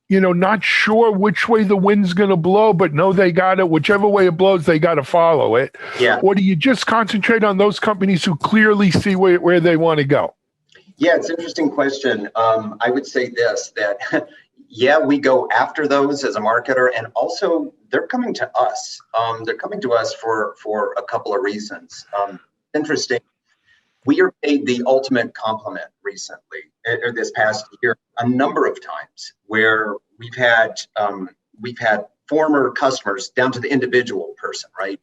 not sure which way the wind's going to blow, but know they got it, whichever way it blows, they got to follow it? Yeah. Or do you just concentrate on those companies who clearly see where they want to go? Yeah, it's an interesting question. I would say this, that yeah, we go after those as a marketer, and also they're coming to us. They're coming to us for a couple of reasons. Interesting. We are paid the ultimate compliment recently, or this past year, a number of times where we've had former customers down to the individual person, right?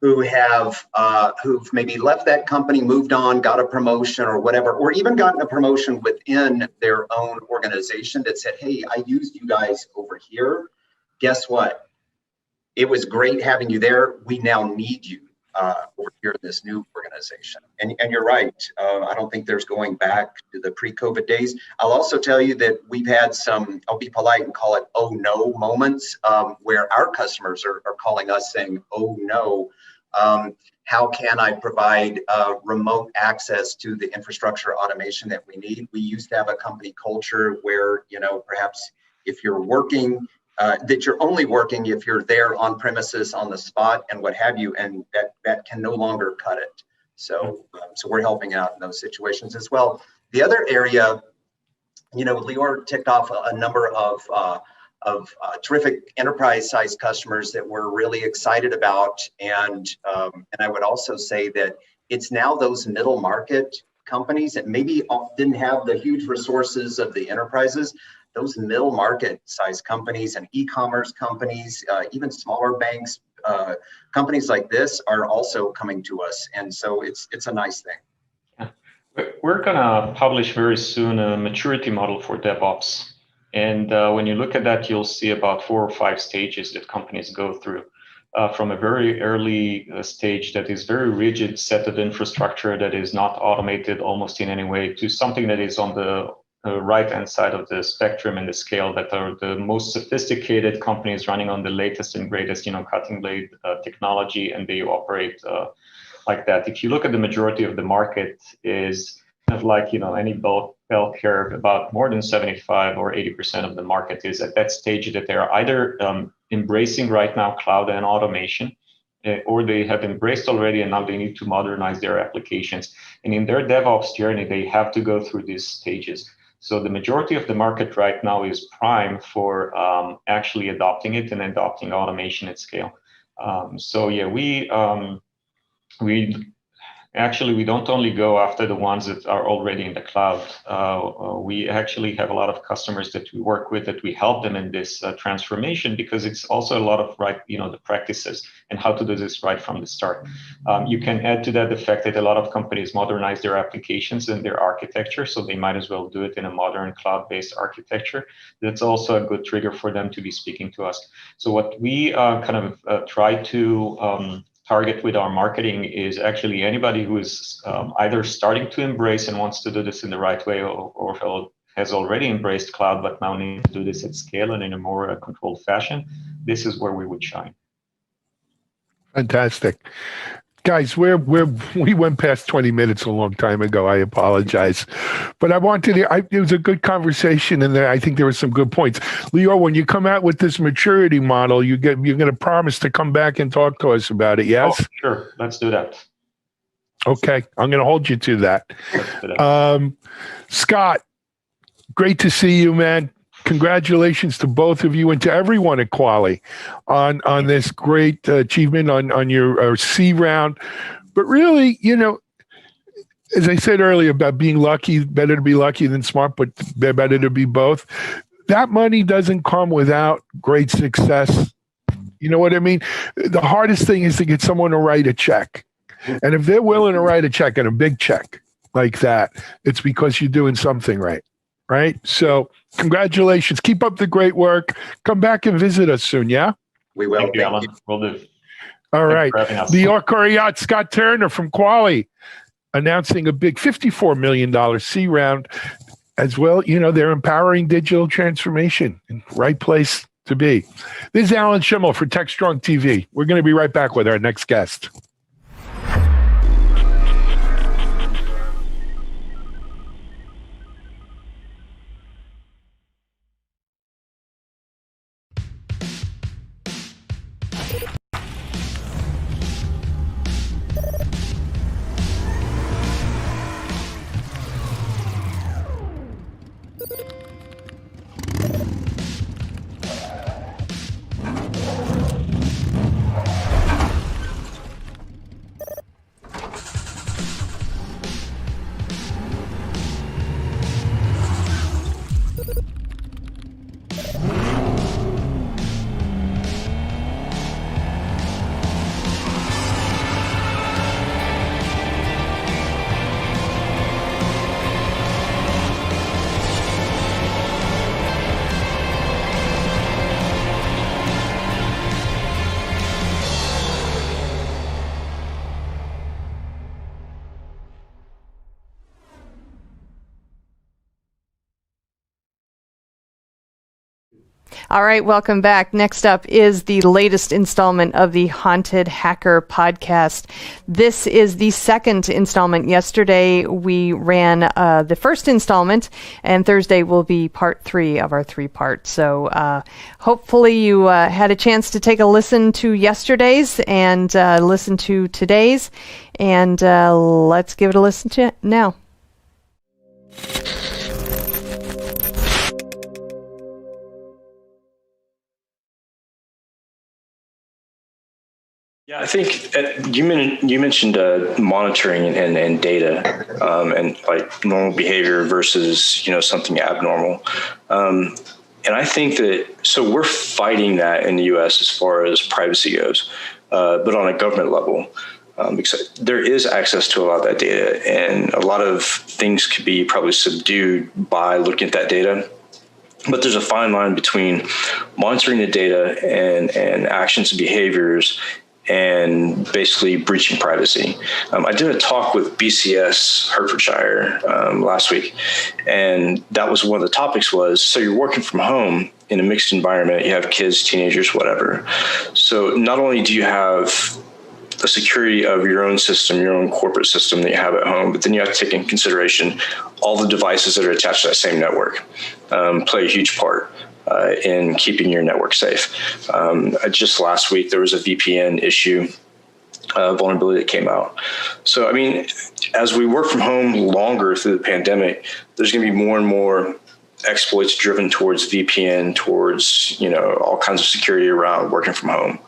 Who've maybe left that company, moved on, got a promotion or whatever, or even gotten a promotion within their own organization that said, hey, I used you guys over here. Guess what? It was great having you there. We now need you over here in this new organization. And you're right. I don't think there's going back to the pre-COVID days. I'll also tell you that we've had some, I'll be polite and call it oh no moments, where our customers are calling us saying, oh no, how can I provide remote access to the infrastructure automation that we need? We used to have a company culture where, perhaps if you're working, that you're only working if you're there on premises, on the spot, and what have you, and that can no longer cut it. So we're helping out in those situations as well. The other area, Lior ticked off a number of terrific enterprise-sized customers that we're really excited about, and I would also say that it's now those middle market companies that maybe didn't have the huge resources of the enterprises. Those middle market size companies and e-commerce companies, even smaller banks, companies like this are also coming to us. And so it's a nice thing. Yeah. We're going to publish very soon a maturity model for DevOps. And when you look at that, you'll see about 4 or 5 stages that companies go through. From a very early stage that is very rigid set of infrastructure that is not automated almost in any way, to something that is on the right-hand side of the spectrum and the scale, that are the most sophisticated companies running on the latest and greatest, cutting blade technology, and they operate like that. If you look at the majority of the market is kind of like, any bell curve, about more than 75 or 80% of the market is at that stage that they're either embracing right now cloud and automation, or they have embraced already and now they need to modernize their applications. And in their DevOps journey, they have to go through these stages. So the majority of the market right now is prime for actually adopting it and adopting automation at scale. So yeah, we don't only go after the ones that are already in the cloud. We actually have a lot of customers that we work with, that we help them in this transformation, because it's also a lot of the practices and how to do this right from the start. You can add to that the fact that a lot of companies modernize their applications and their architecture, so they might as well do it in a modern cloud-based architecture. That's also a good trigger for them to be speaking to us. So what we try to target with our marketing is actually anybody who is either starting to embrace and wants to do this in the right way, or has already embraced cloud but now needs to do this at scale and in a more controlled fashion. This is where we would shine. Fantastic. Guys, we went past 20 minutes a long time ago. I apologize, but it was a good conversation, and I think there were some good points. Leo, when you come out with this maturity model, you're going to promise to come back and talk to us about it. Yes. Oh, sure. Let's do that. Okay, I'm going to hold you to that. Scott, great to see you, man. Congratulations to both of you and to everyone at Quali on this great achievement on your C round. But really, as I said earlier about being lucky, better to be lucky than smart, but better to be both. That money doesn't come without great success. You know what I mean? The hardest thing is to get someone to write a check. And if they're willing to write a check, and a big check like that, it's because you're doing something right. Right? So congratulations. Keep up the great work. Come back and visit us soon, yeah? We will. Thank you, Alan. We'll do. All right. The Orcoriat Scott Turner from Quali announcing a big $54 million C round as well. They're empowering digital transformation. Right place to be. This is Alan Schimmel for TechStrong TV. We're going to be right back with our next guest. All right, welcome back. Next up is the latest installment of the Haunted Hacker podcast. This is the second installment. Yesterday, we ran the first installment, and Thursday will be part 3 of our 3-part. So hopefully you had a chance to take a listen to yesterday's and listen to today's, and let's give it a listen to now. Yeah, I think you mentioned monitoring and data and like normal behavior versus something abnormal, and I think that so we're fighting that in the U.S. as far as privacy goes, but on a government level, because there is access to a lot of that data, and a lot of things could be probably subdued by looking at that data. But there's a fine line between monitoring the data and actions and behaviors and basically breaching privacy. I did a talk with BCS Hertfordshire last week, and that was one of the topics was, so you're working from home in a mixed environment, you have kids, teenagers, whatever. So not only do you have the security of your own system, your own corporate system that you have at home, but then you have to take in consideration all the devices that are attached to that same network, play a huge part in keeping your network safe. Just last week, there was a VPN issue, vulnerability that came out. So, I mean, as we work from home longer through the pandemic, there's going to be more and more exploits driven towards VPN, towards, all kinds of security around working from home.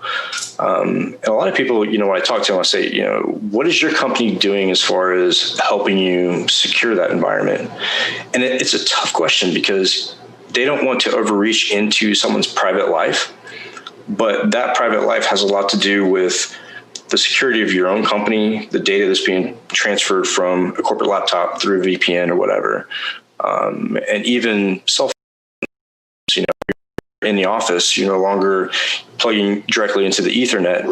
And a lot of people, when I talk to them, I say, what is your company doing as far as helping you secure that environment? And it's a tough question because they don't want to overreach into someone's private life, but that private life has a lot to do with the security of your own company, the data that's being transferred from a corporate laptop through a VPN or whatever. And even cell phones, you're in the office, you're no longer plugging directly into the Ethernet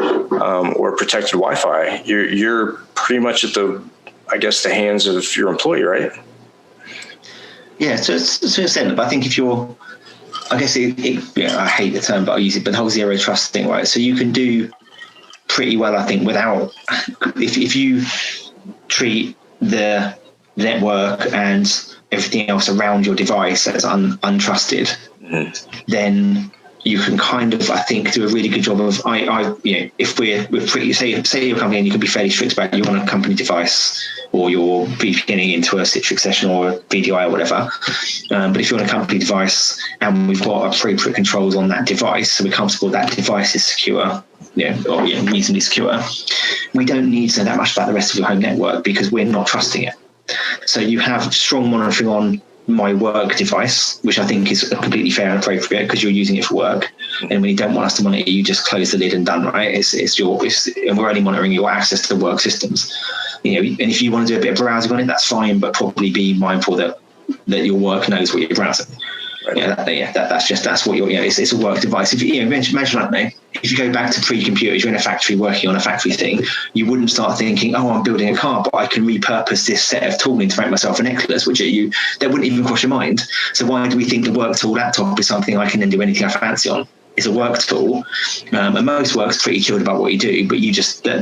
or protected Wi-Fi. You're pretty much at the hands of your employee, right? Yeah, to an extent, but I think if you're, I hate the term, but I'll use it, but the whole zero trust thing, right? So you can do pretty well, I think, without, if you treat the network and everything else around your device as untrusted, then you can kind of, I think, do a really good job of, if we're pretty, say your company, and you can be fairly strict about you on a company device, or you're VPNing into a Citrix session or a VDI or whatever. But if you're on a company device and we've got appropriate controls on that device, so we're comfortable that device is secure, or reasonably secure, we don't need to know that much about the rest of your home network because we're not trusting it. So you have strong monitoring on my work device, which I think is completely fair and appropriate because you're using it for work. And when you don't want us to monitor, you just close the lid and done, right? And we're only monitoring your access to the work systems. And if you want to do a bit of browsing on it, that's fine, but probably be mindful that your work knows what you're browsing. Right. That's what you're. It's a work device. If you imagine, I don't know, if you go back to pre-computers, you're in a factory working on a factory thing, you wouldn't start thinking, oh, I'm building a car, but I can repurpose this set of tooling to make myself a necklace, that wouldn't even cross your mind. So why do we think the work tool laptop is something I can then do anything I fancy on? It's a work tool, and most work's pretty chilled about what you do, but you just you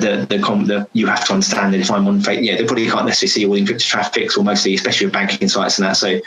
have to understand that if I'm on, they probably can't necessarily see all the encrypted traffic, or mostly, especially with banking sites and that. So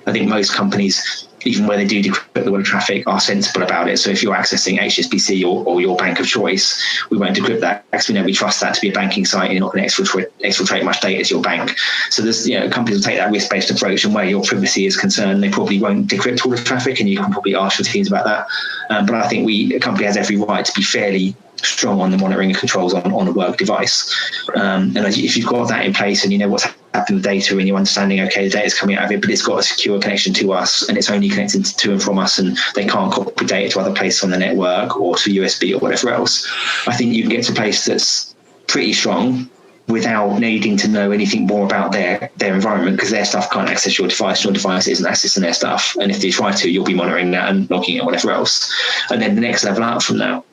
I think most companies, even where they do decrypt the web traffic, are sensible about it. So if you're accessing HSBC or your bank of choice, we won't decrypt that because we trust that to be a banking site and you're not going to exfiltrate much data to your bank. So there's, companies will take that risk-based approach, and where your privacy is concerned, they probably won't decrypt all the traffic, and you can probably ask your teams about that. But I think a company has every right to be fairly strong on the monitoring and controls on a work device. And if you've got that in place and you know what's happening with data and you're understanding, okay, the data's coming out of it, but it's got a secure connection to us and it's only connected to and from us, and they can't copy data to other places on the network or to USB or whatever else, I think you can get to a place that's pretty strong without needing to know anything more about their environment, because their stuff can't access your device, your device isn't accessing their stuff. And if they try to, you'll be monitoring that and logging it or whatever else. And then the next level up from that,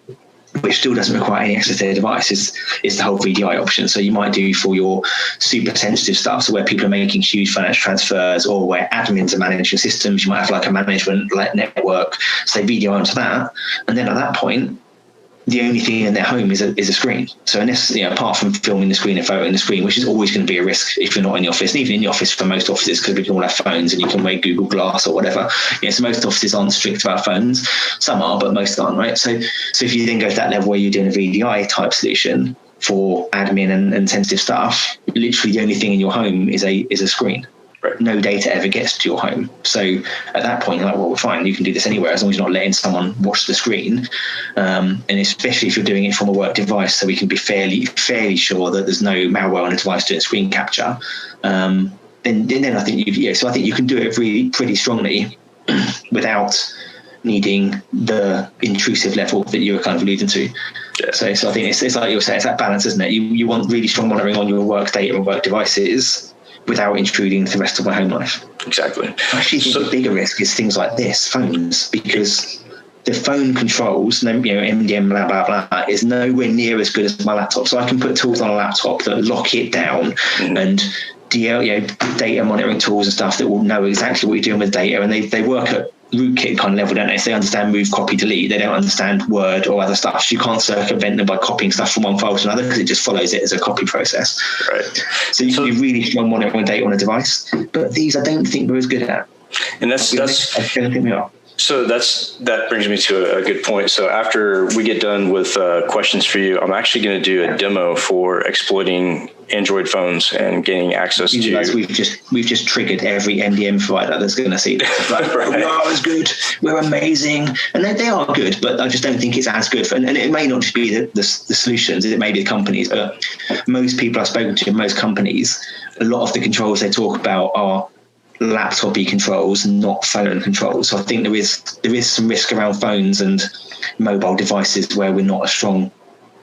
which still doesn't require any access to their device, is the whole VDI option. So you might do for your super sensitive stuff, so where people are making huge financial transfers or where admins are managing systems, you might have like a management network, say VDI onto that. And then at that point, the only thing in their home is a screen. So unless, apart from filming the screen and photoing the screen, which is always going to be a risk if you're not in the office, and even in the office for most offices, because we can all have phones and you can wear Google Glass or whatever. So most offices aren't strict about phones. Some are, but most aren't, right? So if you then go to that level where you're doing a VDI type solution for admin and sensitive stuff, literally the only thing in your home is a screen. No data ever gets to your home. So at that point, you're like, well, fine, you can do this anywhere as long as you're not letting someone watch the screen. And especially if you're doing it from a work device, so we can be fairly sure that there's no malware on a device doing screen capture. Then I think so I think you can do it really pretty strongly without needing the intrusive level that you were kind of alluding to. Yeah. So I think it's like you were saying, it's that balance, isn't it? You want really strong monitoring on your work data and work devices without intruding the rest of my home life. Exactly. I actually think the bigger risk is things like this, phones, because the phone controls, MDM, blah, blah, blah, is nowhere near as good as my laptop. So I can put tools on a laptop that lock it down and data monitoring tools and stuff that will know exactly what you're doing with data. And they work at rootkit kind of level, don't they? So they understand move, copy, delete. They don't understand Word or other stuff. So you can't circumvent them by copying stuff from one file to another because it just follows it as a copy process. Right. So you can be really strong monitoring data on a device, but these I don't think we're as good at. And I don't think we are. So that brings me to a good point. So after we get done with questions for you, I'm actually going to do a demo for exploiting Android phones and gaining access to. We've just triggered every MDM provider that's going to see this. Like, right. We are as good. We're amazing, and they are good, but I just don't think it's as good. And it may not just be the solutions; it may be the companies. But most people I've spoken to, most companies, a lot of the controls they talk about are laptop-y controls, not phone controls. So I think there is some risk around phones and mobile devices where we're not as strong.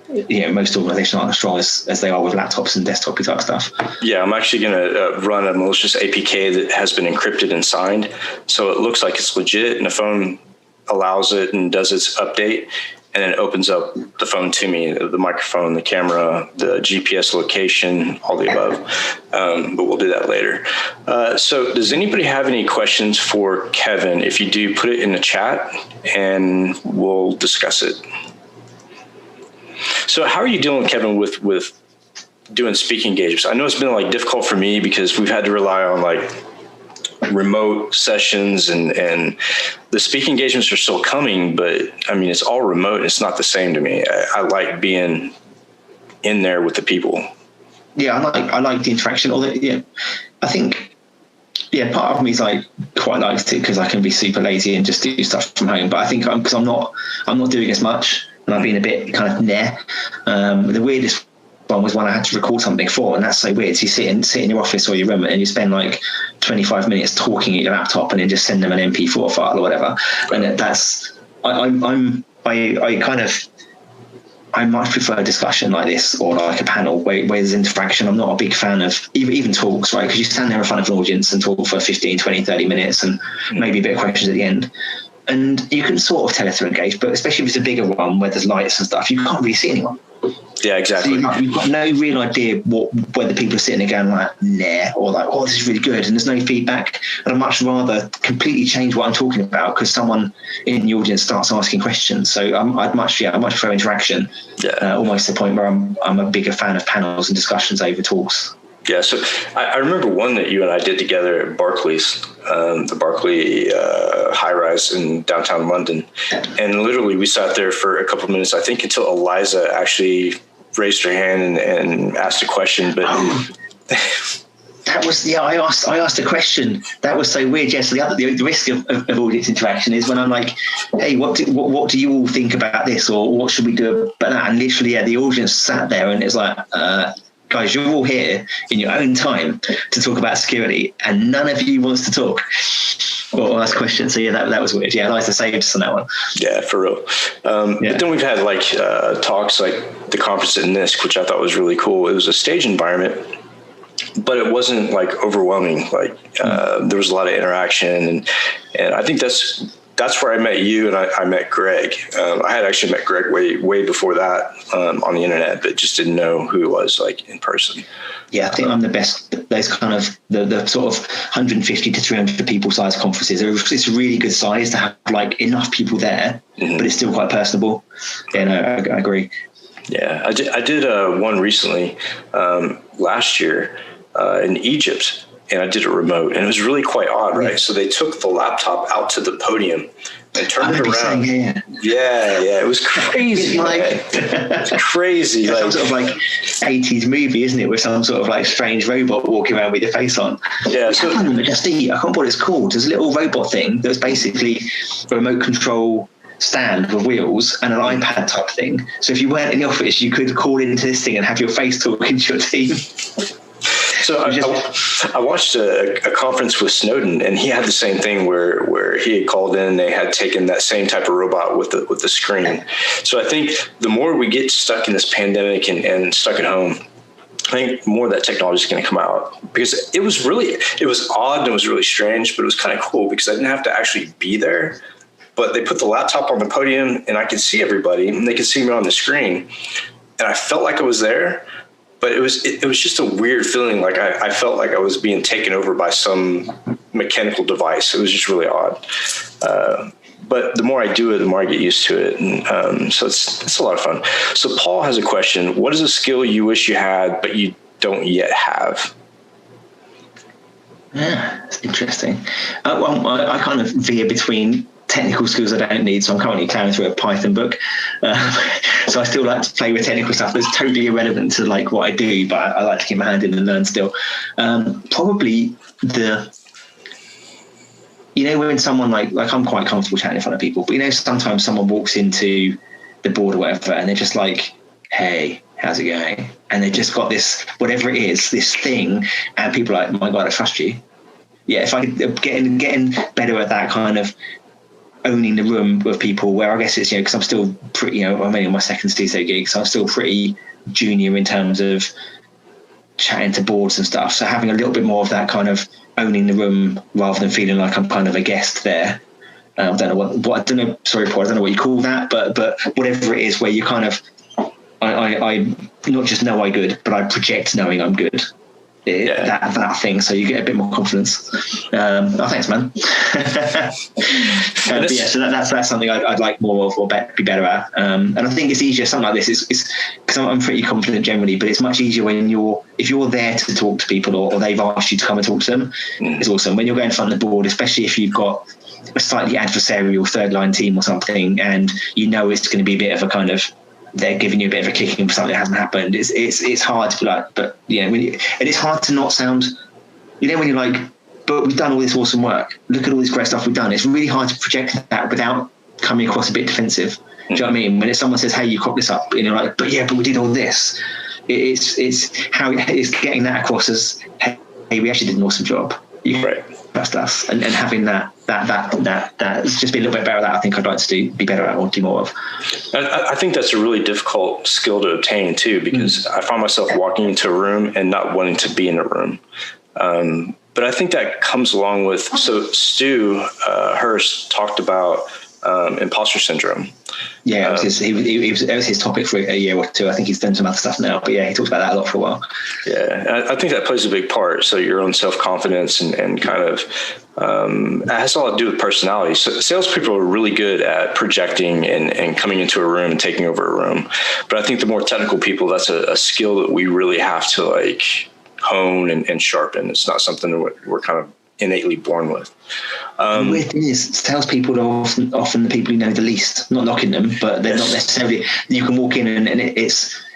Most organizations aren't as strong as they are with laptops and desktop type stuff. Yeah, I'm actually going to run a malicious APK that has been encrypted and signed. So it looks like it's legit, and the phone allows it and does its update. And then it opens up the phone to me, the microphone, the camera, the GPS location, all the above. But we'll do that later. So does anybody have any questions for Kevin? If you do, put it in the chat and we'll discuss it. So how are you dealing, Kevin, with doing speaking engagements? I know it's been like difficult for me because we've had to rely on like remote sessions, and the speaking engagements are still coming, but I mean, it's all remote. It's not the same to me. I like being in there with the people. Yeah, I like the interaction. Although, yeah, I think, yeah, part of me is like quite likes it because I can be super lazy and just do stuff from home. But I think because I'm not doing as much, and I've been a bit kind of the weirdest one was when I had to record something for, and that's so weird. So you sit in your office or your room and you spend like 25 minutes talking at your laptop and then just send them an MP4 file or whatever. And that's I much prefer a discussion like this or like a panel where there's interaction. I'm not a big fan of even talks, right? Because you stand there in front of an audience and talk for 15, 20, 30 minutes and maybe a bit of questions at the end. And you can sort of tell if they're engaged, but especially if it's a bigger one where there's lights and stuff, you can't really see anyone. Yeah, exactly. So you've got no real idea whether people are sitting there going like, nah, or like, oh, this is really good, and there's no feedback. And I'd much rather completely change what I'm talking about because someone in the audience starts asking questions. So I'd much prefer interaction. Yeah. Almost to the point where I'm a bigger fan of panels and discussions over talks. Yeah, so I remember one that you and I did together at Barclays, the Barclay high-rise in downtown London. And literally we sat there for a couple of minutes, I think until Eliza actually raised her hand and asked a question. But that was, yeah, I asked a question. That was so weird. Yes, yeah, so the risk of audience interaction is when I'm like, hey, what do you all think about this? Or what should we do about that? And literally, yeah, the audience sat there and it's like, guys, you're all here in your own time to talk about security, and none of you wants to talk or ask questions. So yeah, that was weird. Yeah, Eliza saved us on that one. Yeah, for real. But then we've had like talks like the conference at NIST, which I thought was really cool. It was a stage environment, but it wasn't like overwhelming. Like there was a lot of interaction, and I think that's where I met you, and I met Greg. I had actually met Greg way before that on the internet, but just didn't know who he was like in person. Yeah, I think I'm the best. Those kind of the sort of 150 to 300 people size conferences. It's a really good size to have like enough people there, but it's still quite personable. Yeah, no, I agree. Yeah, I did one recently last year in Egypt. And I did it remote, and it was really quite odd, right? So they took the laptop out to the podium and turned it around. Yeah, it was crazy. It's crazy. It's some sort of like 80s movie, isn't it? With some sort of like strange robot walking around with your face on. Yeah. So I can't remember what it's called. There's a little robot thing that's basically a remote control stand with wheels and an iPad type thing. So if you weren't in the office, you could call into this thing and have your face talking to your team. So I watched a conference with Snowden, and he had the same thing where he had called in. They had taken that same type of robot with the screen. So I think the more we get stuck in this pandemic and stuck at home, I think more of that technology is going to come out, because it was odd and it was really strange, but it was kind of cool because I didn't have to actually be there. But they put the laptop on the podium and I could see everybody and they could see me on the screen, and I felt like I was there. But it was just a weird feeling. Like I felt like I was being taken over by some mechanical device. It was just really odd. But the more I do it, the more I get used to it. And so it's a lot of fun. So Paul has a question. What is a skill you wish you had, but you don't yet have? Yeah, that's interesting. Well, I kind of veer between technical skills I don't need, so I'm currently plowing through a Python book. So I still like to play with technical stuff that's totally irrelevant to like what I do, but I like to keep my hand in and learn still. Probably when someone like I'm quite comfortable chatting in front of people, but sometimes someone walks into the board or whatever and they're just like, hey, how's it going? And they've just got this, whatever it is, this thing, and people are like, my God, I trust you. Yeah, if I could getting better at that kind of owning the room with people, where I guess it's, because I'm still pretty, I'm only on my second CISO gig, so I'm still pretty junior in terms of chatting to boards and stuff. So having a little bit more of that kind of owning the room rather than feeling like I'm kind of a guest there. I don't know what I don't know. Sorry, Paul, I don't know what you call that, but whatever it is, where you kind of, I not just know I'm good, but I project knowing I'm good. that thing, so you get a bit more confidence. Thanks, man. So that's something I'd like more of, or be better at. And I think it's easier something like this. It's because I'm pretty confident generally, but it's much easier when if you're there to talk to people, or they've asked you to come and talk to them. It's awesome when you're going in front of the board, especially if you've got a slightly adversarial third line team or something, and you know it's going to be a bit of a kind of, they're giving you a bit of a kicking for something that hasn't happened. It's hard to be like, but and it's hard to not sound, when you're like, but we've done all this awesome work. Look at all this great stuff we've done. It's really hard to project that without coming across a bit defensive. Do you know what I mean? When someone says, "Hey, you copped this up," and you're like, "But we did all this." It's how it's getting that across as, "Hey, we actually did an awesome job." That stuff, and having that's just be a little bit better at that. I think I'd like to be better at, or do more of. I think that's a really difficult skill to obtain too, because I find myself walking into a room and not wanting to be in a room. But I think that comes along with, so Stu Hurst talked about imposter syndrome. Yeah, it was his topic for a year or two. I think he's done some other stuff now, but yeah, he talks about that a lot for a while. Yeah, I think that plays a big part. So your own self-confidence and kind of, it has a lot to do with personality. So salespeople are really good at projecting and coming into a room and taking over a room. But I think the more technical people, that's a skill that we really have to like hone and sharpen. It's not something that we're kind of innately born with. The weird thing is, salespeople are often the people you know the least. Not knocking them, but they're not necessarily. You can walk in and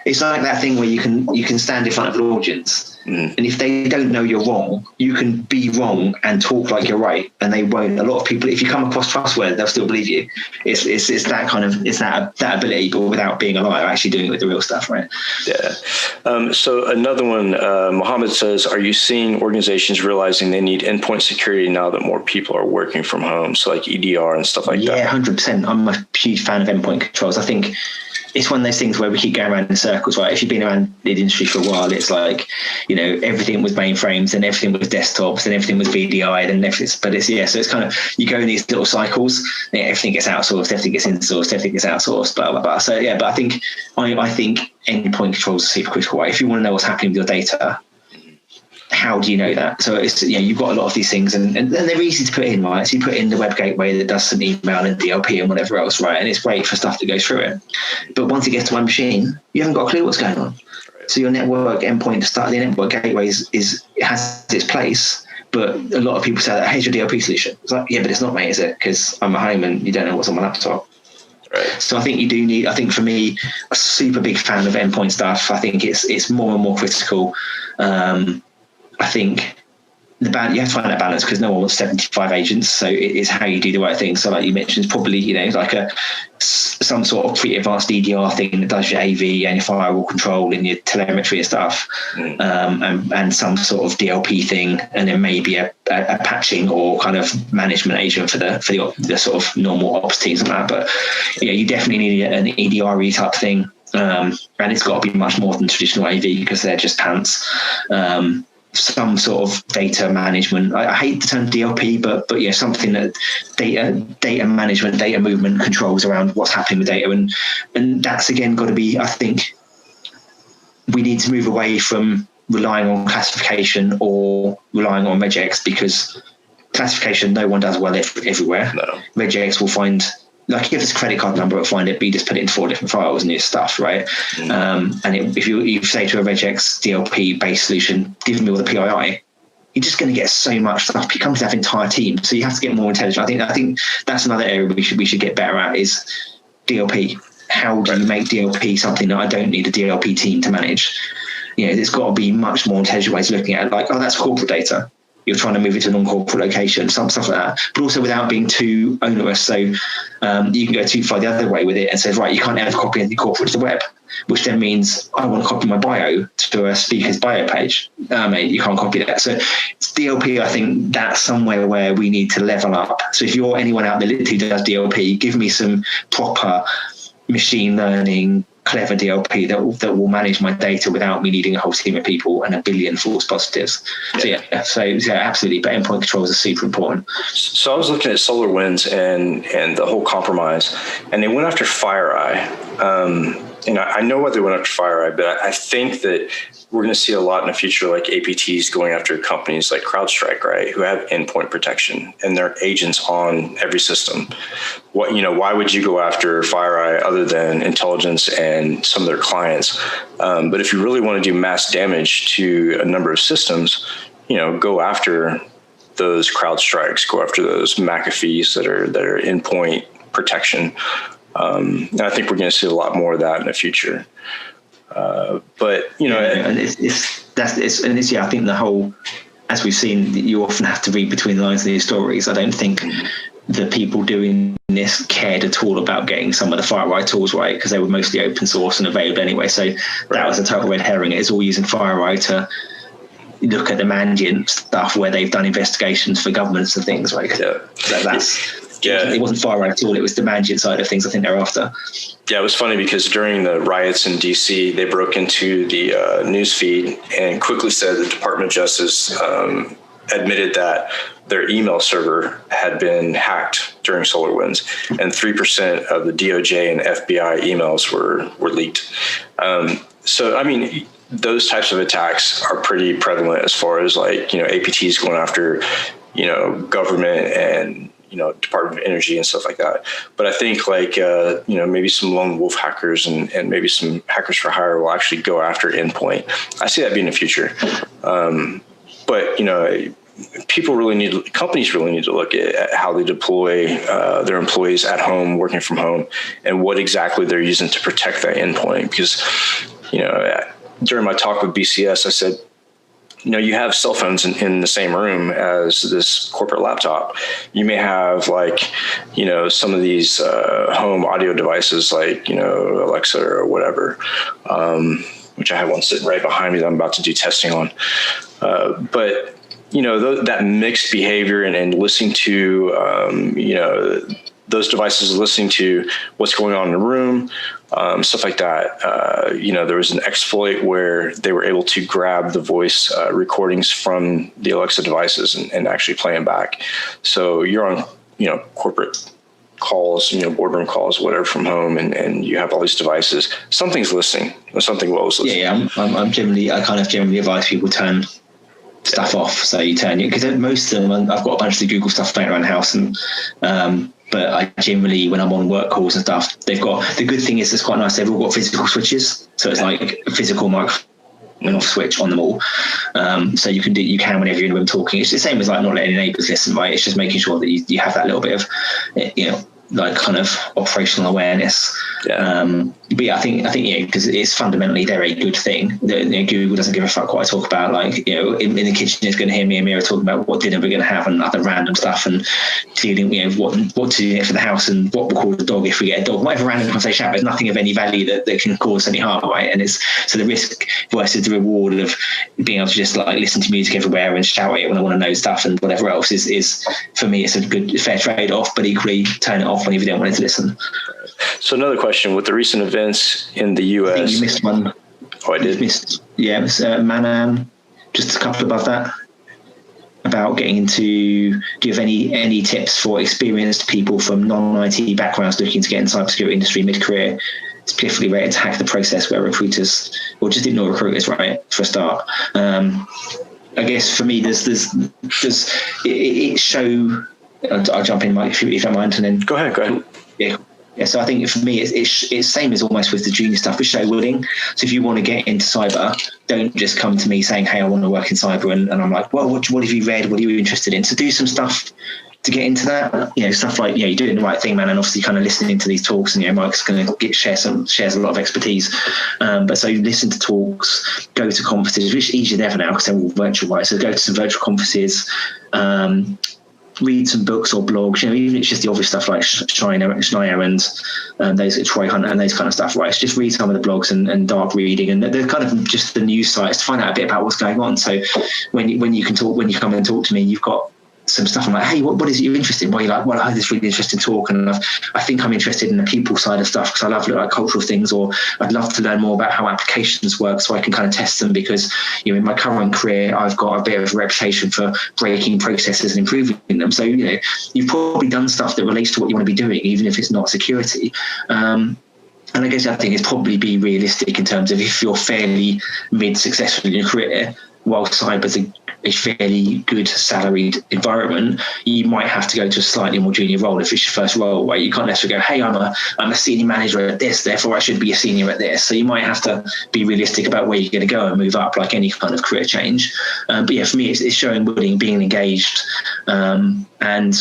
it's like that thing where you can stand in front of an audience, and if they don't know you're wrong, you can be wrong and talk like you're right, and they won't. A lot of people, if you come across trustworthy, they'll still believe you. It's that kind of that ability, but without being a liar, actually doing it with the real stuff, right? Yeah. So another one, Mohammed says, are you seeing organizations realizing they need endpoint security now that more people are working from home? So like EDR and stuff like that. Yeah, 100%. I'm a huge fan of endpoint controls. I think it's one of those things where we keep going around in circles, right? If you've been around the industry for a while, it's like, everything was mainframes and everything was desktops and everything was VDI and everything. But so it's kind of, you go in these little cycles, everything gets outsourced, everything gets insourced, everything gets outsourced, blah, blah, blah. So yeah, but I think endpoint controls are super critical, right? If you want to know what's happening with your data, how do you know that? So it's, you've got a lot of these things and they're easy to put in, right? So you put in the web gateway that does some email and DLP and whatever else, right? And it's great for stuff that goes through it. But once it gets to my machine, you haven't got a clue what's going on. So your network endpoint to start the network gateway has its place, but a lot of people say that, hey, it's your DLP solution. It's like, yeah, but it's not, mate, is it? Because I'm at home and you don't know what's on my laptop. Right. So I think you do need, I think for me, a super big fan of endpoint stuff. I think it's more and more critical. I think you have to find that balance because no one wants 75 agents. So it is how you do the right thing. So like you mentioned, it's probably, like some sort of pretty advanced EDR thing that does your AV and your firewall control and your telemetry and stuff, and some sort of DLP thing, and then maybe a patching or kind of management agent for the sort of normal ops teams and that. But you definitely need an EDR type thing, and it's got to be much more than traditional AV because they're just pants. Some sort of data management. I hate the term DLP, but something that data management, data movement controls around what's happening with data, and that's again got to be. I think we need to move away from relying on classification or relying on regex, because classification no one does well everywhere. No. Regex will find. Like if it's a credit card number, it'll find it, but you just put it in 4 different files and your stuff, right? If you say to a regex DLP based solution, give me all the PII, you're just going to get so much stuff. You come to have entire teams, so you have to get more intelligent. I think that's another area we should get better at is DLP. How do you make DLP something that I don't need a DLP team to manage? There's got to be much more intelligent ways of looking at it. Like, that's corporate data. You're trying to move it to a non-corporate location, some stuff like that, but also without being too onerous. So you can go too far the other way with it and say, right, you can't ever copy anything corporate to the web, which then means I want to copy my bio to a speaker's bio page. Mate, you can't copy that. So it's DLP, I think that's somewhere where we need to level up. So if you're anyone out there who does DLP, give me some proper machine learning, clever DLP that will manage my data without me needing a whole team of people and a billion false positives. Yeah. So absolutely. But endpoint controls are super important. So I was looking at SolarWinds and the whole compromise, and they went after FireEye. and I know why they went after FireEye, but I think that we're going to see a lot in the future, like APTs going after companies like CrowdStrike, right, who have endpoint protection and they're agents on every system. Why would you go after FireEye other than intelligence and some of their clients? But if you really want to do mass damage to a number of systems, go after those CrowdStrikes, go after those McAfees that are endpoint protection. And I think we're going to see a lot more of that in the future. But I think the whole, as we've seen, you often have to read between the lines of these stories. I don't think the people doing this cared at all about getting some of the FireEye tools right, because they were mostly open source and available anyway. So that was a total red herring. It's all using FireEye to look at the Mandiant stuff where they've done investigations for governments and things, right? Yeah. It wasn't FireEye at all. It was the Mandiant side of things, I think they're after. Yeah, it was funny because during the riots in DC, they broke into the news feed and quickly said the Department of Justice admitted that their email server had been hacked during SolarWinds, and 3% of the DOJ and FBI emails were leaked. So, I mean, those types of attacks are pretty prevalent as far as APTs going after, government and, Department of Energy and stuff like that. But I think maybe some lone wolf hackers and maybe some hackers for hire will actually go after endpoint. I see that being the future. But companies really need to look at how they deploy their employees at home, working from home, and what exactly they're using to protect that endpoint. Because, during my talk with BCS, I said, you have cell phones in the same room as this corporate laptop. You may have some of these home audio devices like, Alexa or whatever, which I have one sitting right behind me that I'm about to do testing on. But, that mixed behavior and listening to, those devices, listening to what's going on in the room, stuff like that. There was an exploit where they were able to grab the voice recordings from the Alexa devices and actually play them back. So you're on, corporate calls, boardroom calls, whatever, from home, and you have all these devices. Something's listening, or something was listening. Yeah, I kind of generally advise people turn stuff off. So you turn it, because most of them, I've got a bunch of the Google stuff playing around the house, and but I generally, when I'm on work calls and stuff, they've got, the good thing is it's quite nice, they've all got physical switches, so it's like a physical microphone off switch on them all. So you can whenever you're in the room talking. It's the same as not letting your neighbours listen, right? It's just making sure that you have that little bit of kind of operational awareness. But yeah, I think because it's fundamentally, they're a good thing. Google doesn't give a fuck what I talk about. In the kitchen, it's going to hear me and Mira talking about what dinner we're going to have and other random stuff, and dealing what to do next for the house and what we'll call the dog if we get a dog. Whatever random conversation happens, nothing of any value that can cause any harm, right? And it's so the risk versus the reward of being able to just listen to music everywhere and shout at it when I want to know stuff and whatever else is for me, it's a good fair trade off. But equally, turn it off when you don't want it to listen. So another question, with the recent events in the US. I think you missed one. Oh, I did? It was Manan, just a couple above that, about getting into, do you have any tips for experienced people from non-IT backgrounds looking to get in the cybersecurity industry mid-career? It's pitifully rated to hack the process where recruiters, or just ignore recruiters, right, for a start. I guess for me, it show, I'll jump in, Mike, if you don't mind, and then go ahead. Yeah, so I think for me, it's same as almost with the junior stuff, it's show willing. So if you want to get into cyber, don't just come to me saying, hey, I want to work in cyber, and I'm like, well, what have you read? What are you interested in? So do some stuff to get into that. Stuff like, you're doing the right thing, man, and obviously kind of listening to these talks, and Mike's going to shares a lot of expertise. But so listen to talks, go to conferences, which is easier than ever now because they're all virtual, right? So go to some virtual conferences, read some books or blogs, even if it's just the obvious stuff like Schneier and those Troy Hunt and those kind of stuff, right? It's just read some of the blogs and dark reading, and they're kind of just the news sites to find out a bit about what's going on. So when you come and talk to me, you've got some stuff. I'm like, hey, what is it you're interested in? Well, you're like, well, I had this really interesting talk, and I think I'm interested in the people side of stuff because I love cultural things, or I'd love to learn more about how applications work so I can kind of test them, because in my current career I've got a bit of a reputation for breaking processes and improving them. So you've probably done stuff that relates to what you want to be doing, even if it's not security. And I guess I think it's probably be realistic in terms of if you're fairly mid-successful in your career, while cyber's a fairly good salaried environment, you might have to go to a slightly more junior role if it's your first role, where you can't necessarily go, hey, I'm a senior manager at this, therefore I should be a senior at this. So you might have to be realistic about where you're going to go and move up, like any kind of career change. But yeah, for me, it's showing willing, being engaged, and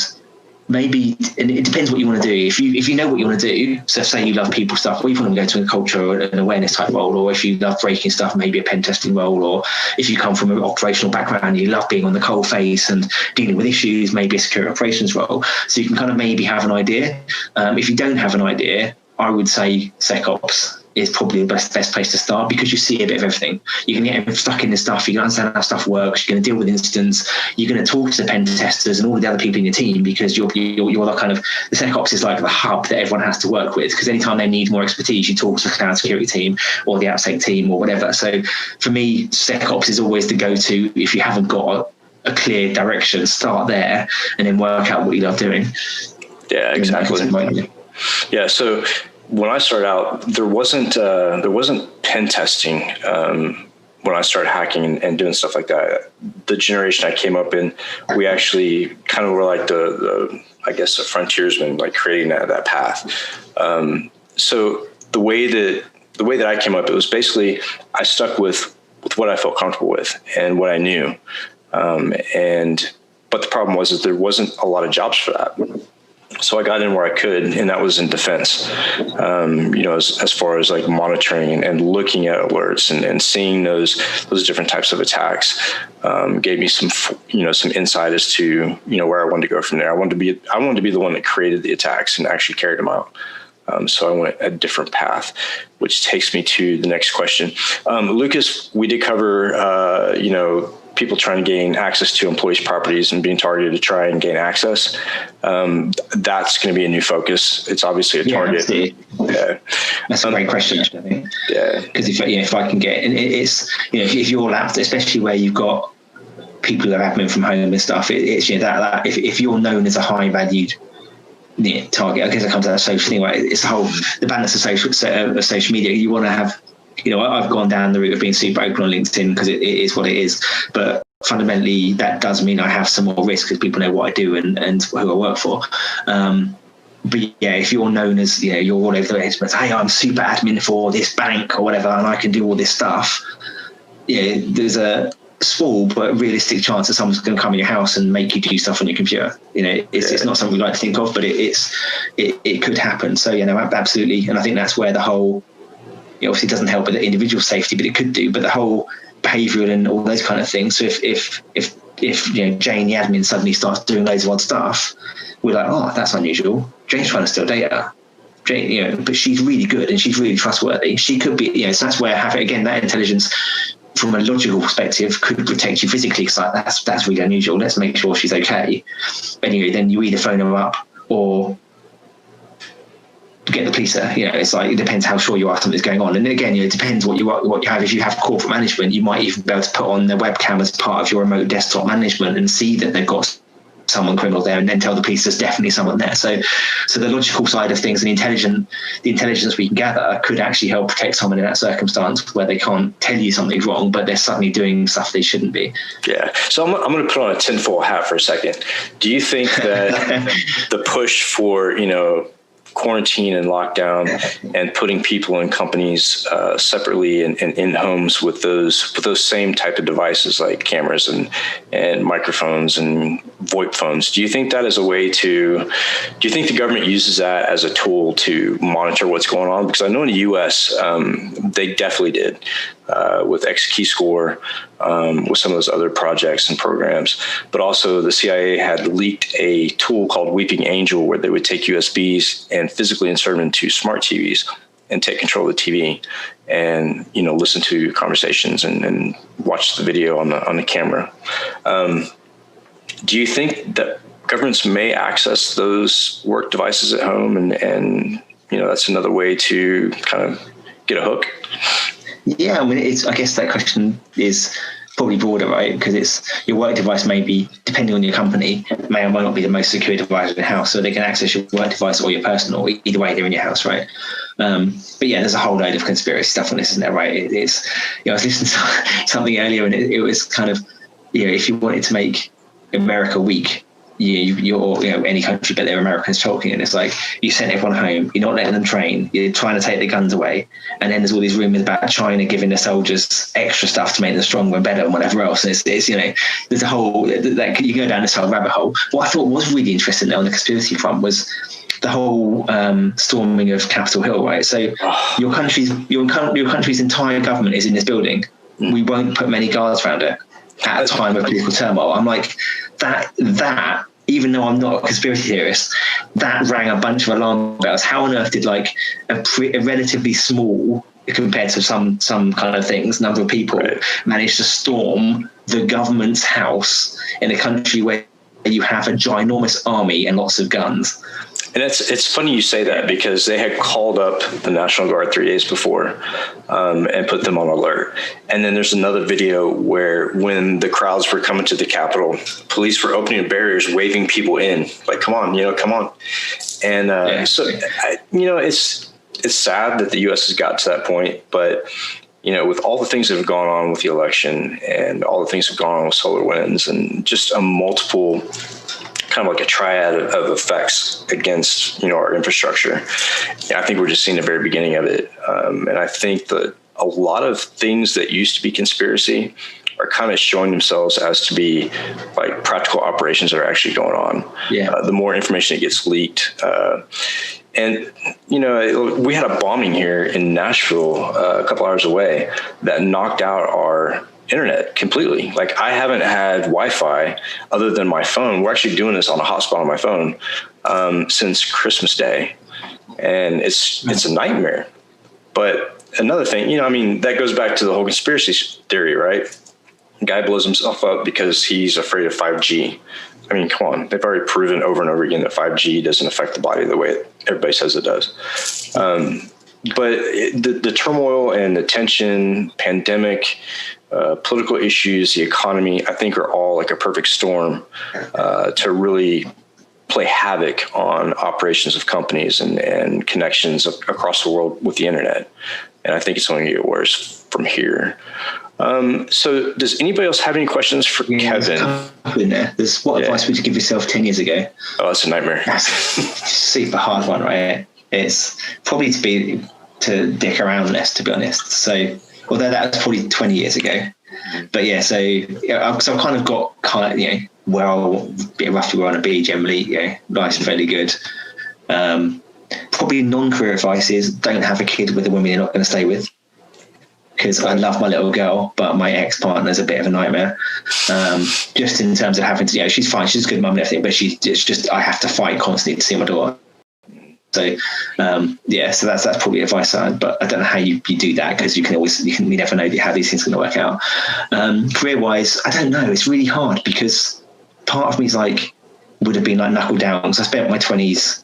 maybe, and it depends what you want to do. If you know what you want to do, so say you love people stuff, or you want to go to a culture or an awareness type role, or if you love breaking stuff, maybe a pen testing role, or if you come from an operational background and you love being on the coal face and dealing with issues, maybe a security operations role. So you can kind of maybe have an idea. If you don't have an idea, I would say SecOps is probably the best place to start, because you see a bit of everything. You can get stuck in the stuff, you can understand how stuff works, you're going to deal with incidents, you're going to talk to the pen testers and all the other people in your team, because you're the kind of, the SecOps is like the hub that everyone has to work with, because anytime they need more expertise, you talk to the cloud security team or the AppSec team or whatever. So for me, SecOps is always the go-to. If you haven't got a clear direction, start there and then work out what you love doing. Yeah, exactly. Yeah, so when I started out, there wasn't pen testing when I started hacking and doing stuff like that. The generation I came up in, we actually kind of were like the I guess, a frontiersman, like creating that path. So the way that I came up, it was basically I stuck with what I felt comfortable with and what I knew. But the problem was that there wasn't a lot of jobs for that. So I got in where I could, and that was in defense. As far as like monitoring and looking at alerts and seeing those different types of attacks, gave me some insight as to where I wanted to go from there. I wanted to be the one that created the attacks and actually carried them out. So I went a different path, which takes me to the next question. Lucas, we did cover people trying to gain access to employees' properties and being targeted to try and gain access. That's going to be a new focus. It's obviously a target. Yeah, that's a great question, actually. Yeah, because if I can get, and it's if you're lapped, especially where you've got people that are admin from home and stuff, it's that if you're known as a high valued target, I guess it comes out of social thing. Right? It's the balance of social media. You want to have. I've gone down the route of being super open on LinkedIn because it is what it is. But fundamentally, that does mean I have some more risk because people know what I do and who I work for. But yeah, if you're known as, you're all over the place, but hey, I'm super admin for this bank or whatever, and I can do all this stuff. Yeah, there's a small but realistic chance that someone's going to come in your house and make you do stuff on your computer. It's not something we like to think of, but it could happen. So absolutely. And I think that's where the whole, obviously doesn't help with the individual safety, but it could do. But the whole behavioural and all those kind of things. So if Jane, the admin, suddenly starts doing loads of odd stuff, we're like, oh, that's unusual. Jane's trying to steal data. Jane, but she's really good and she's really trustworthy. She could be, so that's where that intelligence from a logical perspective could protect you physically. Because that's really unusual. Let's make sure she's okay. Anyway, then you either phone her up or get the police there. It's like, it depends how sure you are something's going on. And again, it depends what you have. If you have corporate management, you might even be able to put on their webcam as part of your remote desktop management and see that they've got someone criminal there, and then tell the police there's definitely someone there. So the logical side of things and the intelligence we can gather could actually help protect someone in that circumstance where they can't tell you something's wrong, but they're suddenly doing stuff they shouldn't be. Yeah. So I'm going to put on a tinfoil hat for a second. Do you think that the push for, quarantine and lockdown and putting people in companies separately and in homes with those same type of devices like cameras and microphones and VoIP phones, do you think that is a way do you think the government uses that as a tool to monitor what's going on? Because I know in the US, they definitely did with XKeyscore, with some of those other projects and programs. But also the CIA had leaked a tool called Weeping Angel, where they would take USBs and physically insert them into smart TVs and take control of the TV and, listen to conversations and watch the video on the camera. Do you think that governments may access those work devices at home and that's another way to kind of get a hook? Yeah, I guess that question is probably broader, right? Because it's your work device may be, depending on your company, may or may not be the most secure device in the house. So they can access your work device or your personal. Either way, they're in your house, right? But yeah, there's a whole load of conspiracy stuff on this, isn't there? Right? It's I was listening to something earlier, and it was kind of if you wanted to make America weak, you're any country, but they're Americans talking, and it's like you sent everyone home, you're not letting them train, you're trying to take their guns away, and then there's all these rumors about China giving the soldiers extra stuff to make them stronger and better and whatever else. And it's there's a whole that you go down this whole rabbit hole. What I thought was really interesting on the conspiracy front was the whole storming of Capitol Hill, right? So your country's entire government is in this building. We won't put many guards around it at a time of political turmoil. I'm like, that even though I'm not a conspiracy theorist, that rang a bunch of alarm bells. How on earth did like a relatively small, compared to some kind of things, number of people manage to storm the government's house in a country where you have a ginormous army and lots of guns? And it's funny you say that, because they had called up the National Guard 3 days before and put them on alert. And then there's another video where when the crowds were coming to the Capitol, police were opening barriers, waving people in, like, come on, come on. And it's sad that the U.S. has got to that point. But, with all the things that have gone on with the election and all the things that have gone on with SolarWinds and just a multiple kind of like a triad of effects against, our infrastructure. I think we're just seeing the very beginning of it. And I think that a lot of things that used to be conspiracy are kind of showing themselves as to be like practical operations that are actually going on. Yeah. The more information that gets leaked. And, we had a bombing here in Nashville a couple hours away that knocked out our internet completely. Like, I haven't had Wi-Fi other than my phone. We're actually doing this on a hotspot on my phone since Christmas Day, and it's a nightmare. But another thing, that goes back to the whole conspiracy theory, right? The guy blows himself up because he's afraid of 5G. Come on, they've already proven over and over again that 5G doesn't affect the body the way everybody says it does. But the turmoil and the tension, pandemic, political issues, the economy, I think are all like a perfect storm to really play havoc on operations of companies and connections across the world with the internet. And I think it's only going to get worse from here. So does anybody else have any questions for Kevin? What advice would you give yourself 10 years ago? Oh, that's a nightmare. That's a super hard one, right? It's probably to dick around less, to be honest. So, although that was probably 20 years ago. But yeah, so I've kind of got roughly where I want to be generally, nice and fairly good. Probably non-career advice is don't have a kid with a woman you're not going to stay with. Because I love my little girl, but my ex-partner's a bit of a nightmare. Just in terms of having to, she's fine, she's a good mum and everything, but it's just I have to fight constantly to see my daughter. So so that's probably advice. But I don't know how you do that, because you never know how these things are going to work out. Career-wise, I don't know. It's really hard, because part of me is like would have been like knuckle down. Because I spent my 20s.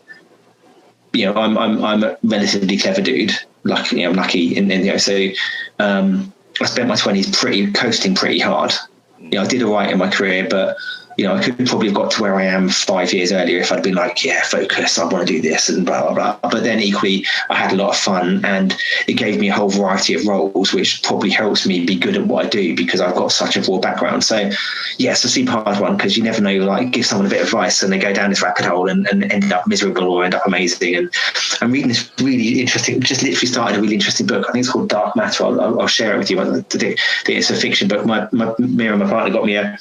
I'm a relatively clever dude. Lucky, I'm lucky, so I spent my 20s coasting pretty hard. I did all right in my career, but I could probably have got to where I am 5 years earlier if I'd been like, focus, I want to do this and blah, blah, blah. But then equally, I had a lot of fun, and it gave me a whole variety of roles, which probably helps me be good at what I do, because I've got such a broad background. So yeah, it's a super hard one, because you never know, like, give someone a bit of advice and they go down this rabbit hole and end up miserable or end up amazing. And I'm reading this really interesting, just literally started a really interesting book. I think it's called Dark Matter. I'll share it with you. It's a fiction book. Mira, my partner, got me a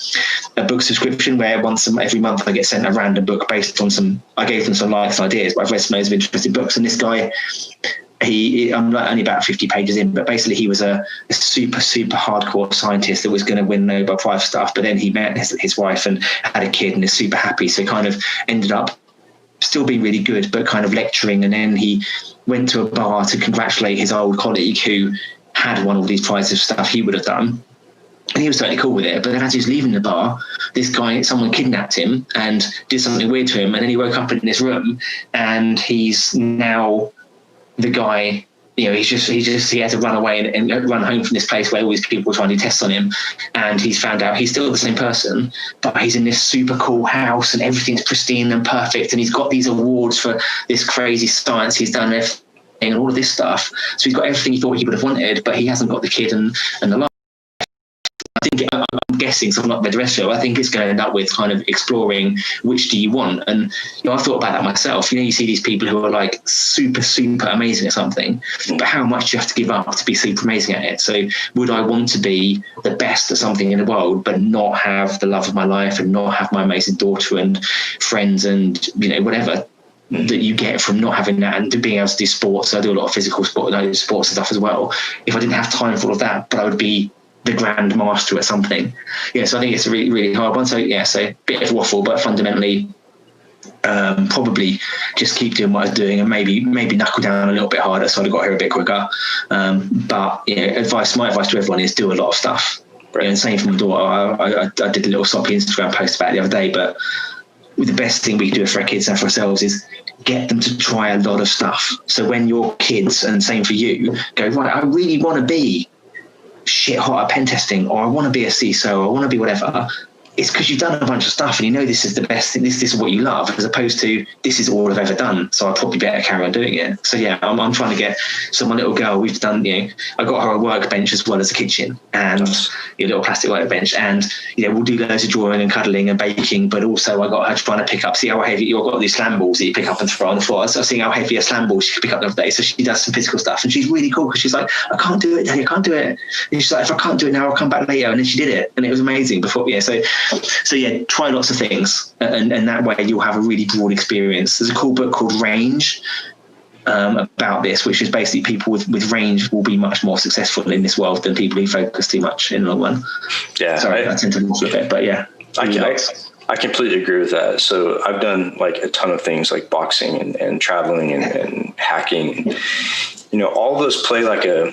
book subscription where every month I get sent a random book based on I gave them some likes and ideas, but I've read some loads of interesting books. And this guy, I'm like only about 50 pages in, but basically he was a super, super hardcore scientist that was going to win Nobel Prize stuff. But then he met his wife and had a kid and is super happy. So kind of ended up still being really good, but kind of lecturing. And then he went to a bar to congratulate his old colleague who had won all these prizes, stuff he would have done. And he was totally cool with it. But then as he was leaving the bar, someone kidnapped him and did something weird to him. And then he woke up in this room, and he's now the guy he had to run away and run home from this place where all these people were trying to do tests on him, and he's found out he's still the same person, but he's in this super cool house and everything's pristine and perfect, and he's got these awards for this crazy science he's done and all of this stuff. So he's got everything he thought he would have wanted, but he hasn't got the kid and the life. I'm guessing, so I'm not read the rest of it, I think it's going to end up with kind of exploring which do you want. And I've thought about that myself. You see these people who are like super, super amazing at something, but how much do you have to give up to be super amazing at it? So would I want to be the best at something in the world, but not have the love of my life and not have my amazing daughter and friends and, whatever that you get from not having that and being able to do sports? So I do a lot of physical sports and stuff as well. If I didn't have time for all of that, but I would be the grand master at something. So I think it's a really, really hard one. So a bit of waffle, but fundamentally probably just keep doing what I was doing and maybe knuckle down a little bit harder so I got here a bit quicker. But my advice to everyone is do a lot of stuff. And same for my daughter. I did a little soppy Instagram post about it the other day, but the best thing we can do for our kids and for ourselves is get them to try a lot of stuff. So when your kids, and same for you, go, right, I really want to be shit hot at pen testing, or I want to be a CISO, or I want to be whatever, it's because you've done a bunch of stuff and this is the best thing, this is what you love, as opposed to this is all I've ever done, so I'd probably better carry on doing it. So I'm trying to get, so my little girl, we've done, I got her a workbench as well as a kitchen and a little plastic workbench, and we'll do loads of drawing and cuddling and baking, but also I got her trying to pick up, see how heavy, you've got these slam balls that you pick up and throw on the floor, so seeing how heavy a slam ball she could pick up the other day, so she does some physical stuff, and she's really cool because she's like, I can't do it, Daddy, I can't do it, and she's like, if I can't do it now, I'll come back later, and then she did it, and it was amazing before. So try lots of things, and that way you'll have a really broad experience. There's a cool book called Range about this, which is basically people with range will be much more successful in this world than people who focus too much in the long run. Yeah, sorry, I tend to waffle a bit, but I completely agree with that. So I've done like a ton of things like boxing and traveling and hacking. All those play like a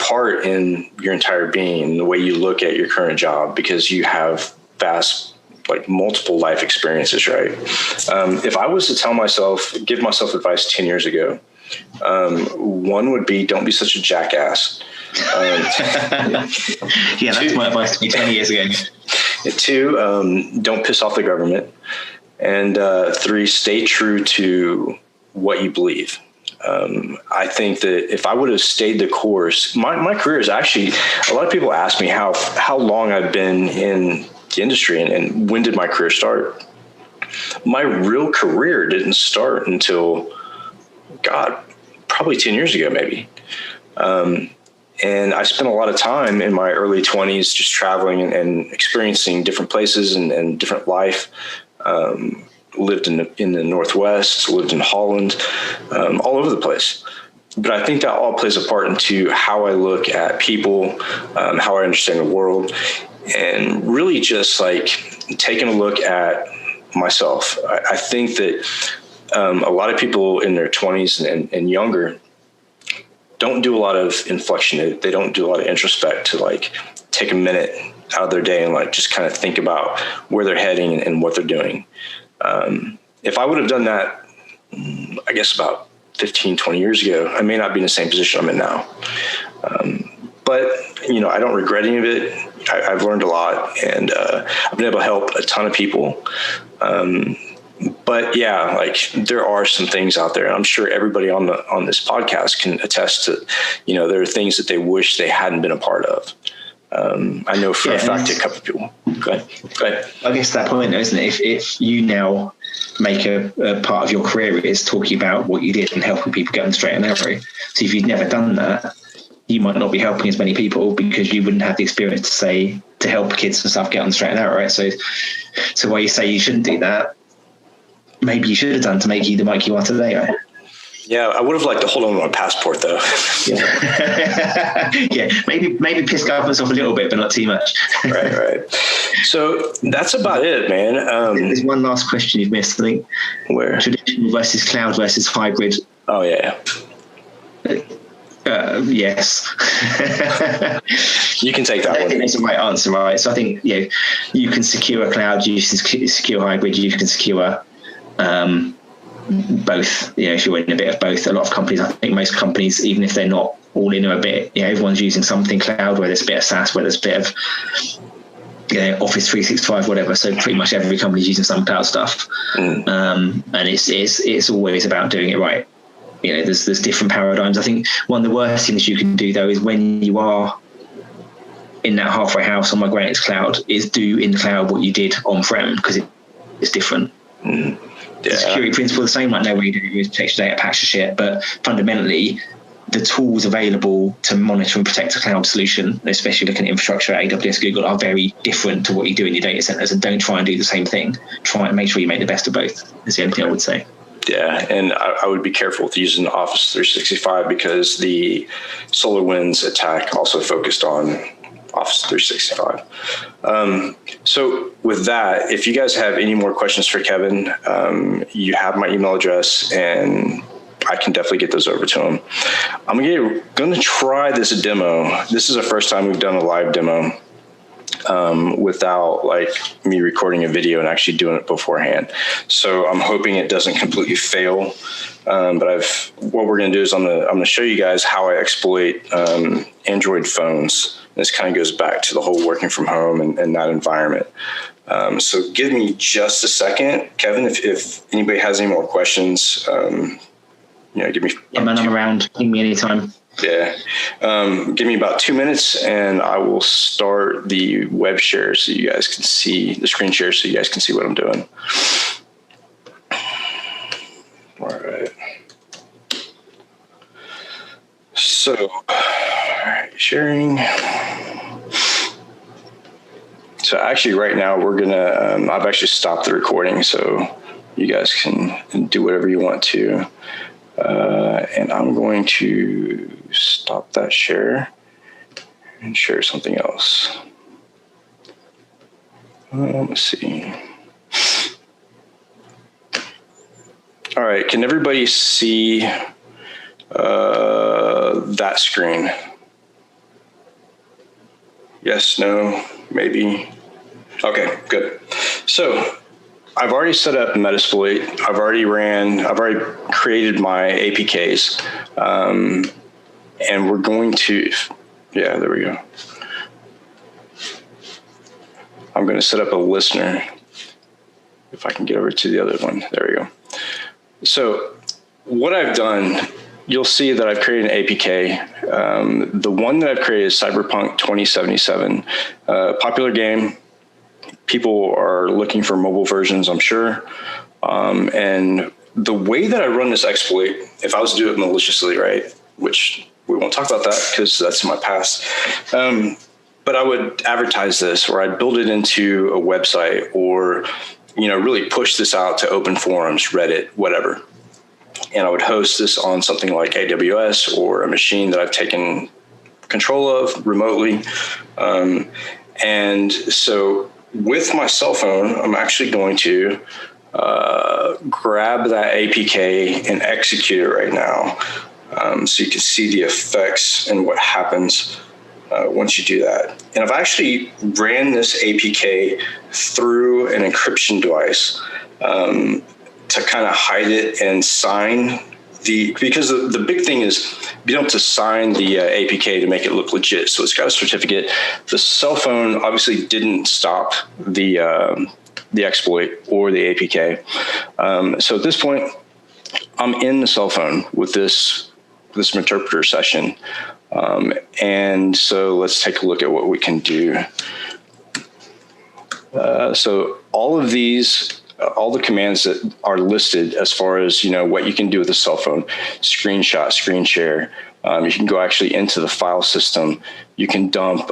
part in your entire being, the way you look at your current job, because you have vast, like multiple life experiences, right? If I was to give myself advice 10 years ago, one would be, don't be such a jackass. That's my advice to me 10 years ago. 2, don't piss off the government. And 3, stay true to what you believe. I think that if I would have stayed the course, my career is actually, a lot of people ask me how long I've been in the industry and when did my career start. My real career didn't start until, probably 10 years ago, maybe. And I spent a lot of time in my early 20s just traveling and experiencing different places and different life. Lived in the Northwest, lived in Holland, all over the place. But I think that all plays a part into how I look at people, how I understand the world, and really just like taking a look at myself. I think that a lot of people in their 20s and younger don't do a lot of inflection. They don't do a lot of introspect to like take a minute out of their day and like just kind of think about where they're heading and what they're doing. If I would have done that, I guess about 15, 20 years ago, I may not be in the same position I'm in now. But, I don't regret any of it. I've learned a lot, and I've been able to help a ton of people. But yeah, like there are some things out there, and I'm sure everybody on this podcast can attest to, there are things that they wish they hadn't been a part of. I know for a fact a couple of people. Go ahead. I guess that point, though, isn't it? If you now make a part of your career is talking about what you did and helping people get on the straight and narrow. So if you'd never done that, you might not be helping as many people because you wouldn't have the experience to help kids and stuff get on the straight and narrow, right? So while you say you shouldn't do that, maybe you should have done to make you the Mike you are today, right? Yeah, I would have liked to hold on to my passport, though. Yeah, maybe piss governments off a little bit, but not too much. Right. So that's about it, man. There's one last question you've missed, I think. Where? Traditional versus cloud versus hybrid. Oh, yeah. Yes. You can take that one. I don't think there's the right answer, right? So I think you can secure cloud, you can secure hybrid, you can secure both. If you're in a bit of both, a lot of companies, I think most companies, even if they're not all in a bit, everyone's using something cloud, whether it's a bit of SaaS, whether it's a bit of Office 365, whatever. So pretty much every company's using some cloud stuff, and it's always about doing it right. There's different paradigms. I think one of the worst things you can do though is when you are in that halfway house on migrating to cloud, is do in the cloud what you did on-prem, because it's different. The security principle the same, like no way you do it with protect your data, patch your shit, but fundamentally the tools available to monitor and protect a cloud solution, especially looking at infrastructure, AWS, Google, are very different to what you do in your data centers, and don't try and do the same thing. Try and make sure you make the best of both, is the only thing I would say. Yeah, and I would be careful with using Office 365 because the SolarWinds attack also focused on Office 365. So with that, if you guys have any more questions for Kevin, you have my email address, and I can definitely get those over to him. I'm going to try this demo. This is the first time we've done a live demo without me recording a video and actually doing it beforehand. So I'm hoping it doesn't completely fail. But what we're going to do is I'm going to show you guys how I exploit Android phones. This kind of goes back to the whole working from home and that environment. So give me just a second, Kevin. If anybody has any more questions, give me. Yeah, man, I'm around. Ping me anytime. Yeah. Give me about 2 minutes and I will start the web share so you guys can see the screen share so you guys can see what I'm doing. All right. So, sharing. So actually right now we're gonna, I've actually stopped the recording so you guys can do whatever you want to. And I'm going to stop that share and share something else. Let's see. All right, can everybody see that screen? Yes, no, maybe. Okay, good. So I've already set up Metasploit. I've already created my APKs. And we're going to, yeah, there we go. I'm going to set up a listener. If I can get over to the other one, there we go. So what I've done, you'll see that I've created an APK. The one that I've created is Cyberpunk 2077, popular game. People are looking for mobile versions, I'm sure. And the way that I run this exploit, if I was to do it maliciously, right, which we won't talk about that because that's in my past. But I would advertise this, or I'd build it into a website, or really push this out to open forums, Reddit, whatever. And I would host this on something like AWS or a machine that I've taken control of remotely. And so with my cell phone, I'm actually going to grab that APK and execute it right now. So you can see the effects and what happens once you do that. And I've actually ran this APK through an encryption device to kind of hide it and sign because the big thing is being able to sign the APK to make it look legit. So it's got a certificate. The cell phone obviously didn't stop the exploit or the APK. So at this point, I'm in the cell phone with this interpreter session. And so let's take a look at what we can do. So all of these, all the commands that are listed as far as, what you can do with a cell phone, screenshot, screen share. You can go actually into the file system. You can dump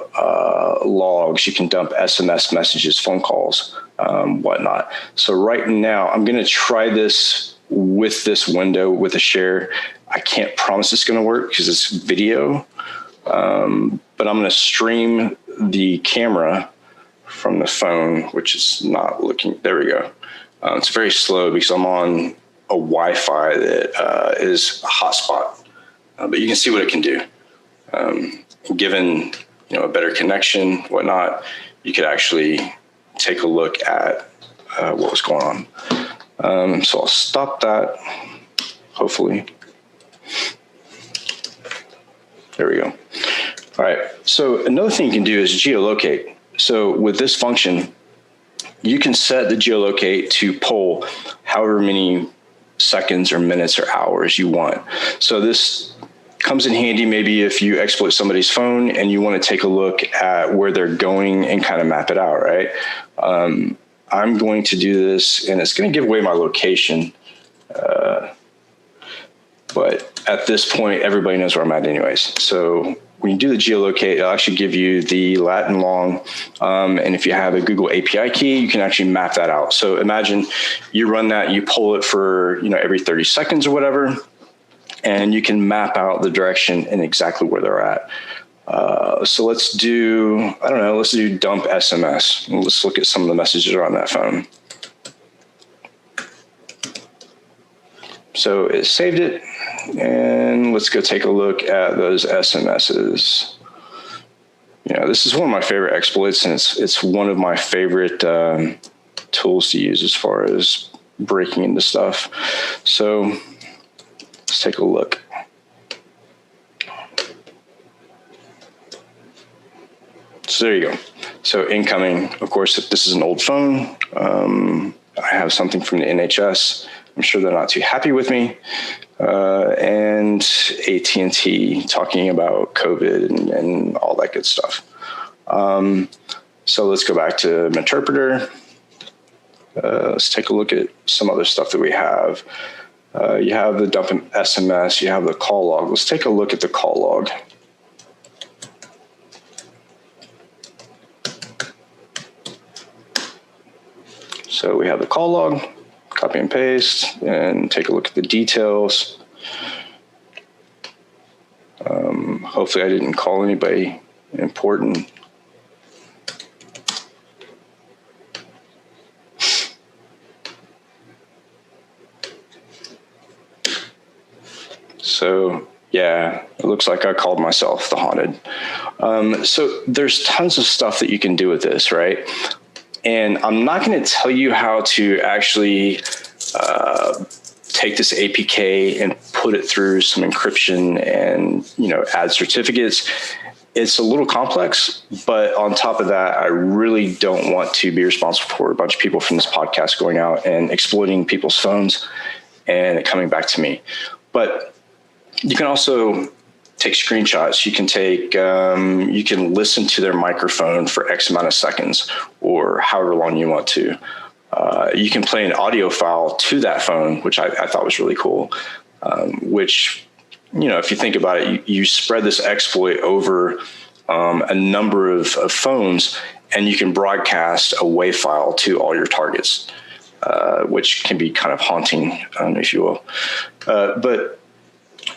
logs. You can dump SMS messages, phone calls, whatnot. So right now I'm going to try this with this window with a share. I can't promise it's going to work because it's video, but I'm going to stream the camera from the phone, which is not looking, there we go. It's very slow because I'm on a Wi-Fi that is a hotspot, but you can see what it can do. Given a better connection, whatnot, you could actually take a look at what was going on. So I'll stop that, hopefully. There we go. All right, so another thing you can do is geolocate. So with this function, you can set the geolocate to pull however many seconds or minutes or hours you want. So this comes in handy maybe if you exploit somebody's phone and you want to take a look at where they're going and kind of map it out, right? I'm going to do this, and it's going to give away my location. But at this point, everybody knows where I'm at anyways. So when you do the geolocate, it'll actually give you the lat and long. And if you have a Google API key, you can actually map that out. So imagine you run that, you pull it for every 30 seconds or whatever, and you can map out the direction and exactly where they're at. So let's do, let's do dump SMS. Let's look at some of the messages that are on that phone. So it saved it, and let's go take a look at those SMSs. This is one of my favorite exploits, and it's one of my favorite tools to use as far as breaking into stuff. So let's take a look. So there you go. So incoming, of course, if this is an old phone, I have something from the NHS. I'm sure they're not too happy with me. And AT&T talking about COVID and all that good stuff. So let's go back to Interpreter. Let's take a look at some other stuff that we have. You have the dump SMS, you have the call log. Let's take a look at the call log. So we have the call log, copy and paste, and take a look at the details. Hopefully I didn't call anybody important. So yeah, it looks like I called myself the haunted. So there's tons of stuff that you can do with this, right? And I'm not going to tell you how to actually take this APK and put it through some encryption and add certificates. It's a little complex, but on top of that, I really don't want to be responsible for a bunch of people from this podcast going out and exploiting people's phones and it coming back to me. But you can also take screenshots. You can take, you can listen to their microphone for X amount of seconds or however long you want to. You can play an audio file to that phone, which I thought was really cool, which, if you think about it, you spread this exploit over a number of phones, and you can broadcast a WAV file to all your targets, which can be kind of haunting, if you will. But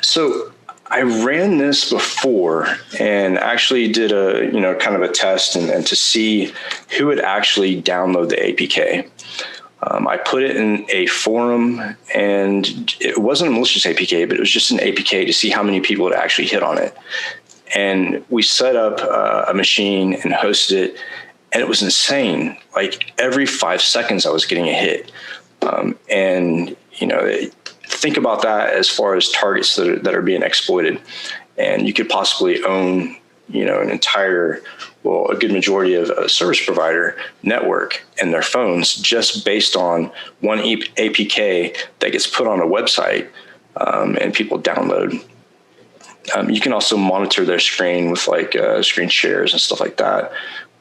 so I ran this before and actually did a, kind of a test and to see who would actually download the APK. I put it in a forum, and it wasn't a malicious APK, but it was just an APK to see how many people would actually hit on it. And we set up a machine and hosted it, and it was insane. Like every 5 seconds I was getting a hit. And, think about that as far as targets that are being exploited. And you could possibly own, an entire, a good majority of a service provider network and their phones just based on one APK that gets put on a website and people download. You can also monitor their screen with screen shares and stuff like that.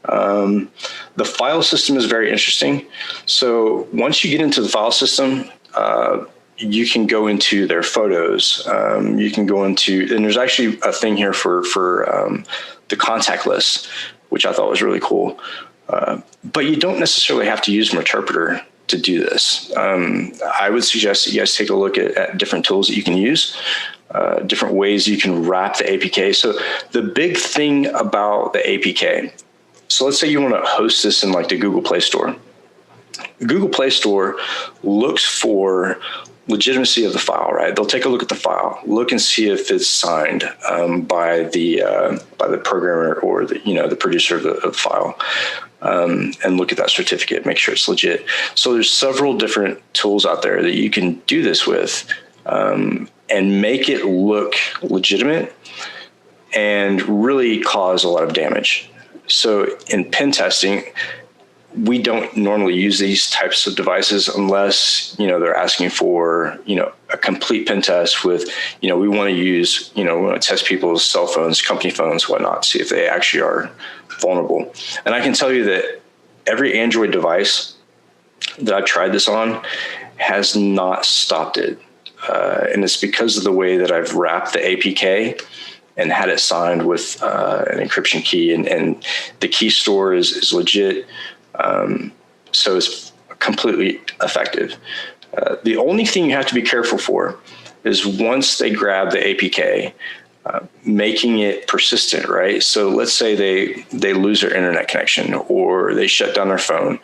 The file system is very interesting. So once you get into the file system, you can go into their photos. You can go into, and there's actually a thing here for the contact list, which I thought was really cool. But you don't necessarily have to use an interpreter to do this. I would suggest that you guys take a look at different tools that you can use, different ways you can wrap the APK. So the big thing about the APK, so let's say you want to host this in the Google Play Store. The Google Play Store looks for legitimacy of the file, right? They'll take a look at the file, look and see if it's signed by the programmer or the producer of the file, and look at that certificate, make sure it's legit. So there's several different tools out there that you can do this with, and make it look legitimate and really cause a lot of damage. So in pen testing, we don't normally use these types of devices unless, they're asking for, a complete pen test with, we want to test people's cell phones, company phones, whatnot, see if they actually are vulnerable. And I can tell you that every Android device that I've tried this on has not stopped it. And it's because of the way that I've wrapped the APK and had it signed with an encryption key, and the key store is legit. So it's completely effective. The only thing you have to be careful for is once they grab the APK, making it persistent, right? So let's say they lose their internet connection or they shut down their phone.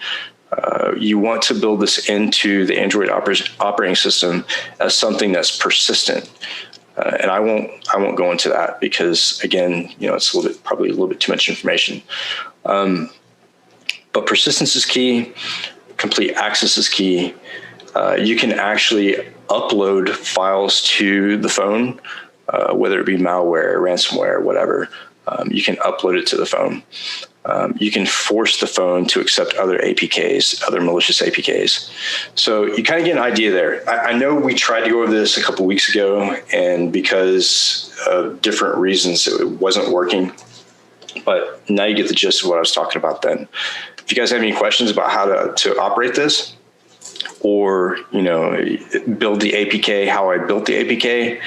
You want to build this into the Android operating system as something that's persistent. And I won't go into that because, again, it's probably a little bit too much information. But persistence is key. Complete access is key. You can actually upload files to the phone, whether it be malware, ransomware, whatever. You can upload it to the phone. You can force the phone to accept other APKs, other malicious APKs. So you kind of get an idea there. I know we tried to go over this a couple of weeks ago, and because of different reasons, it wasn't working. But now you get the gist of what I was talking about then. If you guys have any questions about how to operate this, or build the APK, how I built the APK,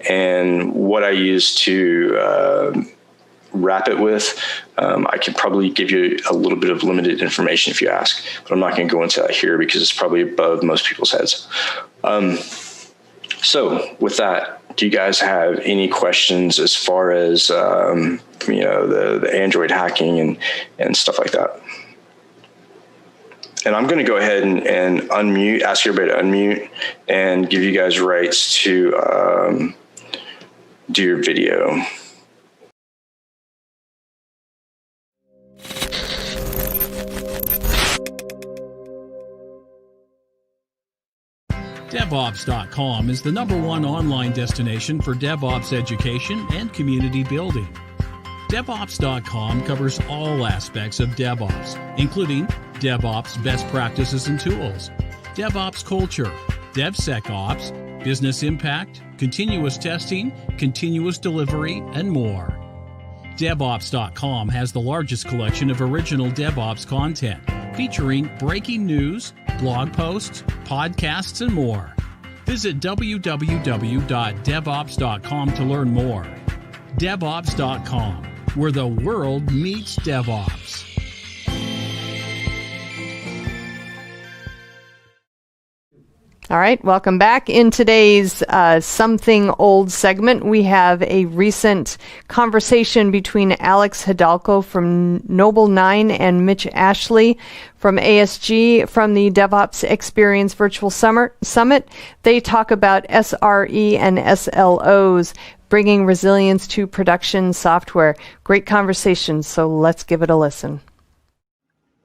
and what I used to wrap it with, I can probably give you a little bit of limited information if you ask, but I'm not going to go into that here because it's probably above most people's heads. So with that, do you guys have any questions as far as the Android hacking and stuff like that? And I'm going to go ahead and unmute, ask everybody to unmute and give you guys rights to do your video. DevOps.com is the #1 online destination for DevOps education and community building. DevOps.com covers all aspects of DevOps, including DevOps best practices and tools, DevOps culture, DevSecOps, business impact, continuous testing, continuous delivery, and more. DevOps.com has the largest collection of original DevOps content, featuring breaking news, blog posts, podcasts, and more. Visit www.devops.com to learn more. DevOps.com, where the world meets DevOps. All right, welcome back. In today's Something Old segment, we have a recent conversation between Alex Hidalgo from Noble9 and Mitch Ashley from ASG from the DevOps Experience Virtual Summit. They talk about SRE and SLOs, bringing resilience to production software. Great conversation, so let's give it a listen.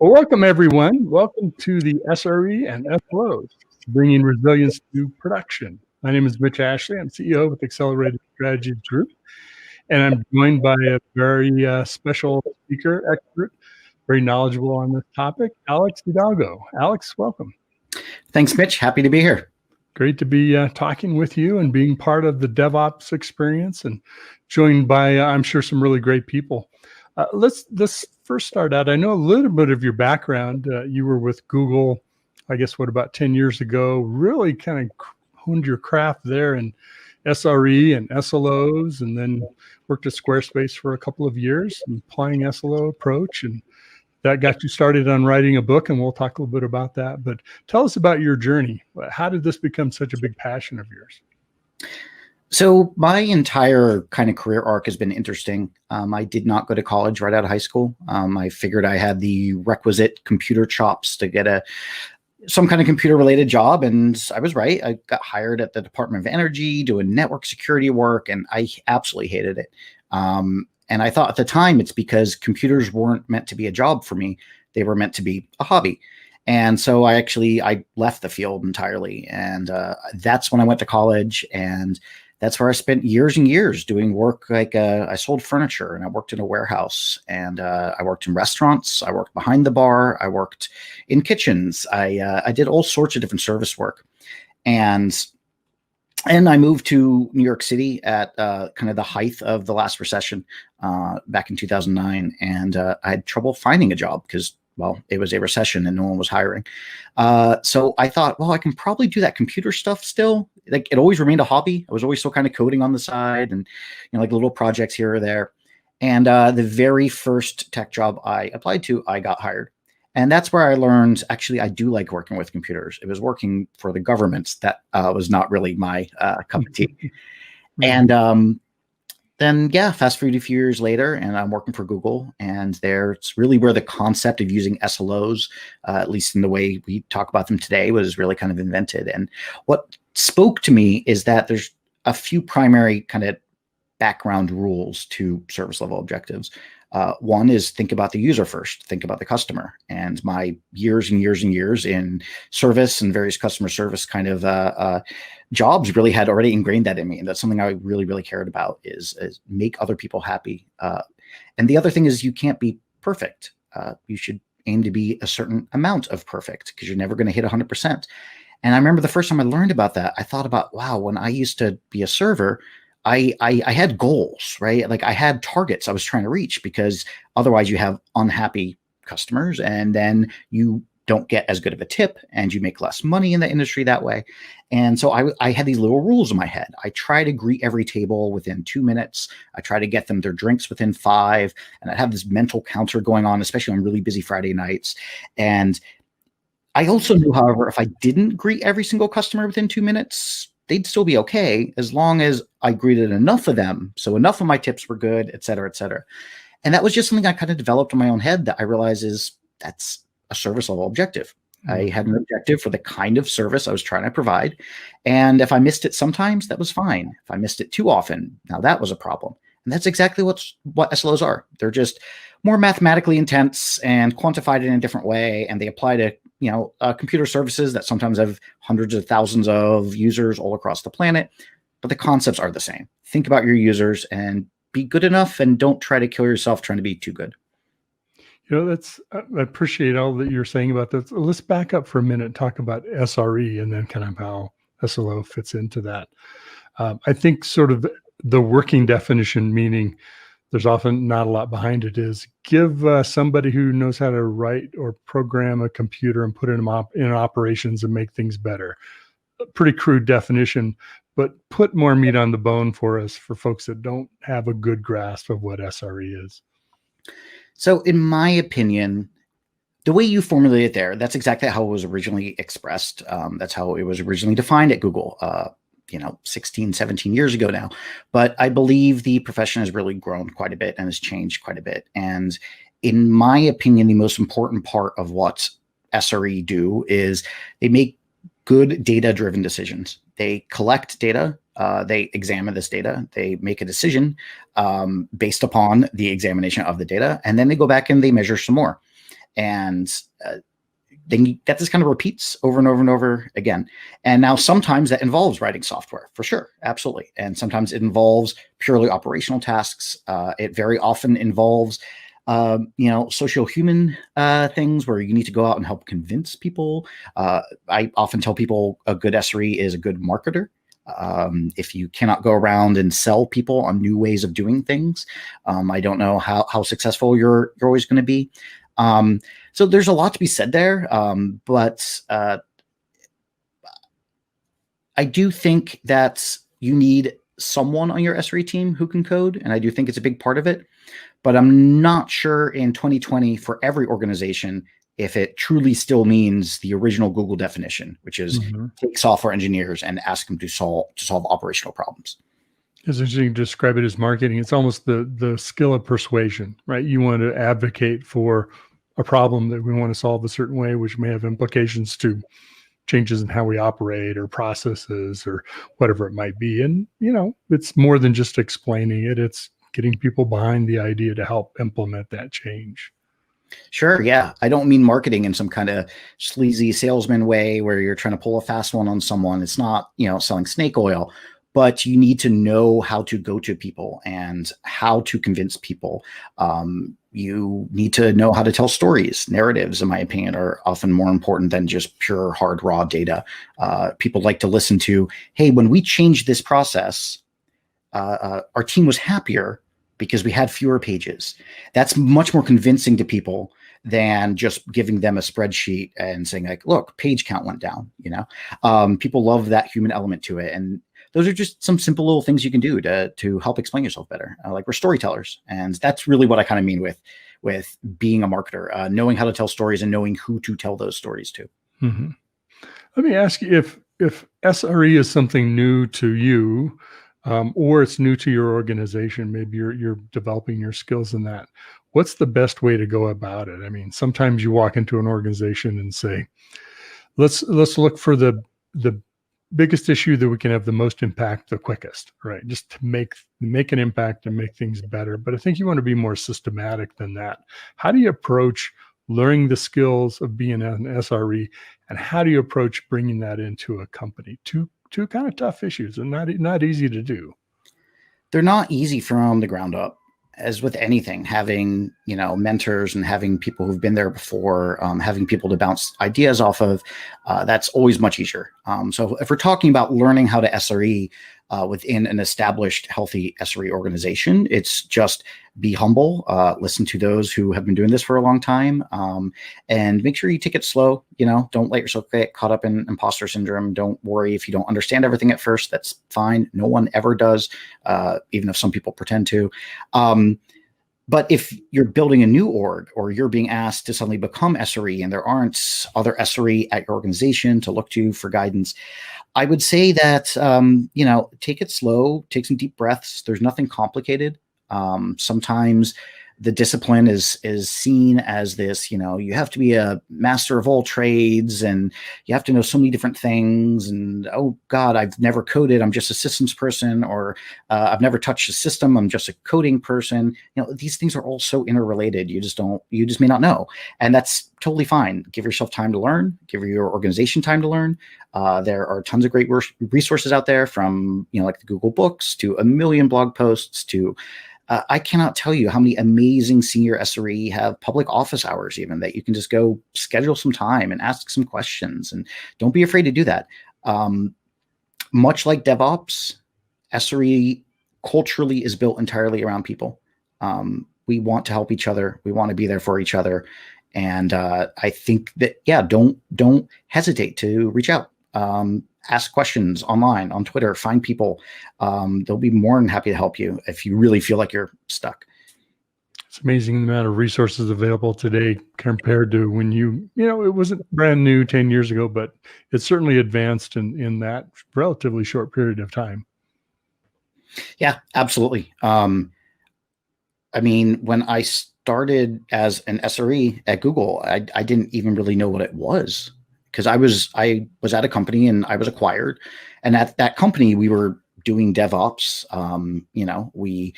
Well, welcome, everyone. Welcome to the SRE and SLOs. Bringing resilience to production. My name is Mitch Ashley. I'm CEO with Accelerated Strategies Group, and I'm joined by a very special speaker, expert, very knowledgeable on this topic, Alex Hidalgo. Alex, welcome. Thanks, Mitch. Happy to be here. Great to be talking with you and being part of the DevOps experience, and joined by, I'm sure, some really great people. Let's first start out. I know a little bit of your background. You were with Google, I guess, about 10 years ago, really kind of honed your craft there in SRE and SLOs, and then worked at Squarespace for a couple of years, applying SLO approach, and that got you started on writing a book, and we'll talk a little bit about that. But tell us about your journey. How did this become such a big passion of yours? So my entire kind of career arc has been interesting. I did not go to college right out of high school. I figured I had the requisite computer chops to get a some kind of computer related job. And I was right. I got hired at the Department of Energy doing network security work, and I absolutely hated it. And I thought at the time it's because computers weren't meant to be a job for me. They were meant to be a hobby. And so I left the field entirely. And that's when I went to college, and that's where I spent years and years doing work. Like I sold furniture, and I worked in a warehouse, and I worked in restaurants. I worked behind the bar. I worked in kitchens. I did all sorts of different service work. And I moved to New York City at kind of the height of the last recession back in 2009. And I had trouble finding a job because, well, it was a recession and no one was hiring. So I thought, well, I can probably do that computer stuff still. Like, it always remained a hobby. I was always still kind of coding on the side and, like little projects here or there. And the very first tech job I applied to, I got hired. And that's where I learned, actually, I do like working with computers. It was working for the government that was not really my cup of tea. And then, fast forward a few years later, and I'm working for Google. And it's really where the concept of using SLOs, at least in the way we talk about them today, was really kind of invented. And what spoke to me is that there's a few primary kind of background rules to service level objectives. One is think about the user first, think about the customer. And my years and years and years in service and various customer service kind of jobs really had already ingrained that in me. And that's something I really, really cared about is make other people happy. And the other thing is you can't be perfect. You should aim to be a certain amount of perfect because you're never going to hit 100%. And I remember the first time I learned about that, I thought about, wow, when I used to be a server, I had goals, right? Like I had targets I was trying to reach because otherwise you have unhappy customers and then you don't get as good of a tip and you make less money in the industry that way. And so I had these little rules in my head. I try to greet every table within 2 minutes. I try to get them their drinks within 5. And I have this mental counter going on, especially on really busy Friday nights. And I also knew, however, if I didn't greet every single customer within 2 minutes, they'd still be okay as long as I greeted enough of them. So enough of my tips were good, et cetera, et cetera. And that was just something I kind of developed in my own head that I realized that's a service level objective. I had an objective for the kind of service I was trying to provide. And if I missed it sometimes, that was fine. If I missed it too often, now that was a problem. And that's exactly what SLOs are. They're just more mathematically intense and quantified in a different way. And they apply to computer services that sometimes have hundreds of thousands of users all across the planet, but the concepts are the same. Think about your users and be good enough, and don't try to kill yourself trying to be too good. I appreciate all that you're saying about this. Let's back up for a minute and talk about SRE and then kind of how SLO fits into that. I think sort of the working definition, meaning there's often not a lot behind it, is give somebody who knows how to write or program a computer and put it in operations and make things better. A pretty crude definition, but put more meat on the bone for us, for folks that don't have a good grasp of what SRE is. So in my opinion, the way you formulate it there, that's exactly how it was originally expressed. That's how it was originally defined at Google. 16, 17 years ago now. But I believe the profession has really grown quite a bit and has changed quite a bit. And in my opinion, the most important part of what SRE do is they make good data-driven decisions. They collect data, they examine this data, they make a decision based upon the examination of the data, and then they go back and they measure some more. And then that just kind of repeats over and over and over again. And now sometimes that involves writing software, for sure, absolutely. And sometimes it involves purely operational tasks. It very often involves, social-human things where you need to go out and help convince people. I often tell people a good SRE is a good marketer. If you cannot go around and sell people on new ways of doing things, I don't know how successful you're always going to be. So there's a lot to be said there, but I do think that you need someone on your SRE team who can code, and I do think it's a big part of it. But I'm not sure in 2020 for every organization if it truly still means the original Google definition, which is take software engineers and ask them to solve operational problems. It's interesting to describe it as marketing. It's almost the skill of persuasion, right? You want to advocate for a problem that we want to solve a certain way, which may have implications to changes in how we operate or processes or whatever it might be. And, it's more than just explaining it. It's getting people behind the idea to help implement that change. Sure. Yeah. I don't mean marketing in some kind of sleazy salesman way where you're trying to pull a fast one on someone. It's not, selling snake oil, but you need to know how to go to people and how to convince people. You need to know how to tell stories. Narratives, in my opinion, are often more important than just pure hard raw data. People like to listen to, hey, when we changed this process, our team was happier because we had fewer pages. That's much more convincing to people than just giving them a spreadsheet and saying like, look, page count went down. People love that human element to it. And those are just some simple little things you can do to help explain yourself better. Like we're storytellers. And that's really what I kind of mean with being a marketer, knowing how to tell stories and knowing who to tell those stories to. Mm-hmm. Let me ask you if SRE is something new to you, or it's new to your organization, maybe you're developing your skills in that. What's the best way to go about it? I mean, sometimes you walk into an organization and say, let's look for the biggest issue that we can have the most impact the quickest, right? Just to make an impact and make things better. But I think you want to be more systematic than that. How do you approach learning the skills of being an SRE, and how do you approach bringing that into a company? Two kind of tough issues and not easy to do. They're not easy from the ground up. As with anything, having mentors and having people who've been there before, having people to bounce ideas off of, that's always much easier. So if we're talking about learning how to SRE within an established, healthy SRE organization, it's just be humble, listen to those who have been doing this for a long time, and make sure you take it slow. Don't let yourself get caught up in imposter syndrome. Don't worry if you don't understand everything at first. That's fine. No one ever does, even if some people pretend to. But if you're building a new org or you're being asked to suddenly become SRE and there aren't other SRE at your organization to look to for guidance, I would say that, take it slow, take some deep breaths. There's nothing complicated. Sometimes the discipline is seen as this, you have to be a master of all trades and you have to know so many different things. And, oh God, I've never coded. I'm just a systems person, or I've never touched a system. I'm just a coding person. These things are all so interrelated. You just may not know. And that's totally fine. Give yourself time to learn, give your organization time to learn. There are tons of great resources out there, from, like the Google Books to a million blog posts to, I cannot tell you how many amazing senior SRE have public office hours, even, that you can just go schedule some time and ask some questions, and don't be afraid to do that. Much like DevOps, SRE culturally is built entirely around people. We want to help each other. We want to be there for each other. And I think that, don't hesitate to reach out. Ask questions online, on Twitter, find people. They'll be more than happy to help you if you really feel like you're stuck. It's amazing the amount of resources available today compared to when it wasn't brand new 10 years ago, but it's certainly advanced in that relatively short period of time. Yeah, absolutely. When I started as an SRE at Google, I didn't even really know what it was. Because I was at a company and I was acquired, and at that company we were doing DevOps. We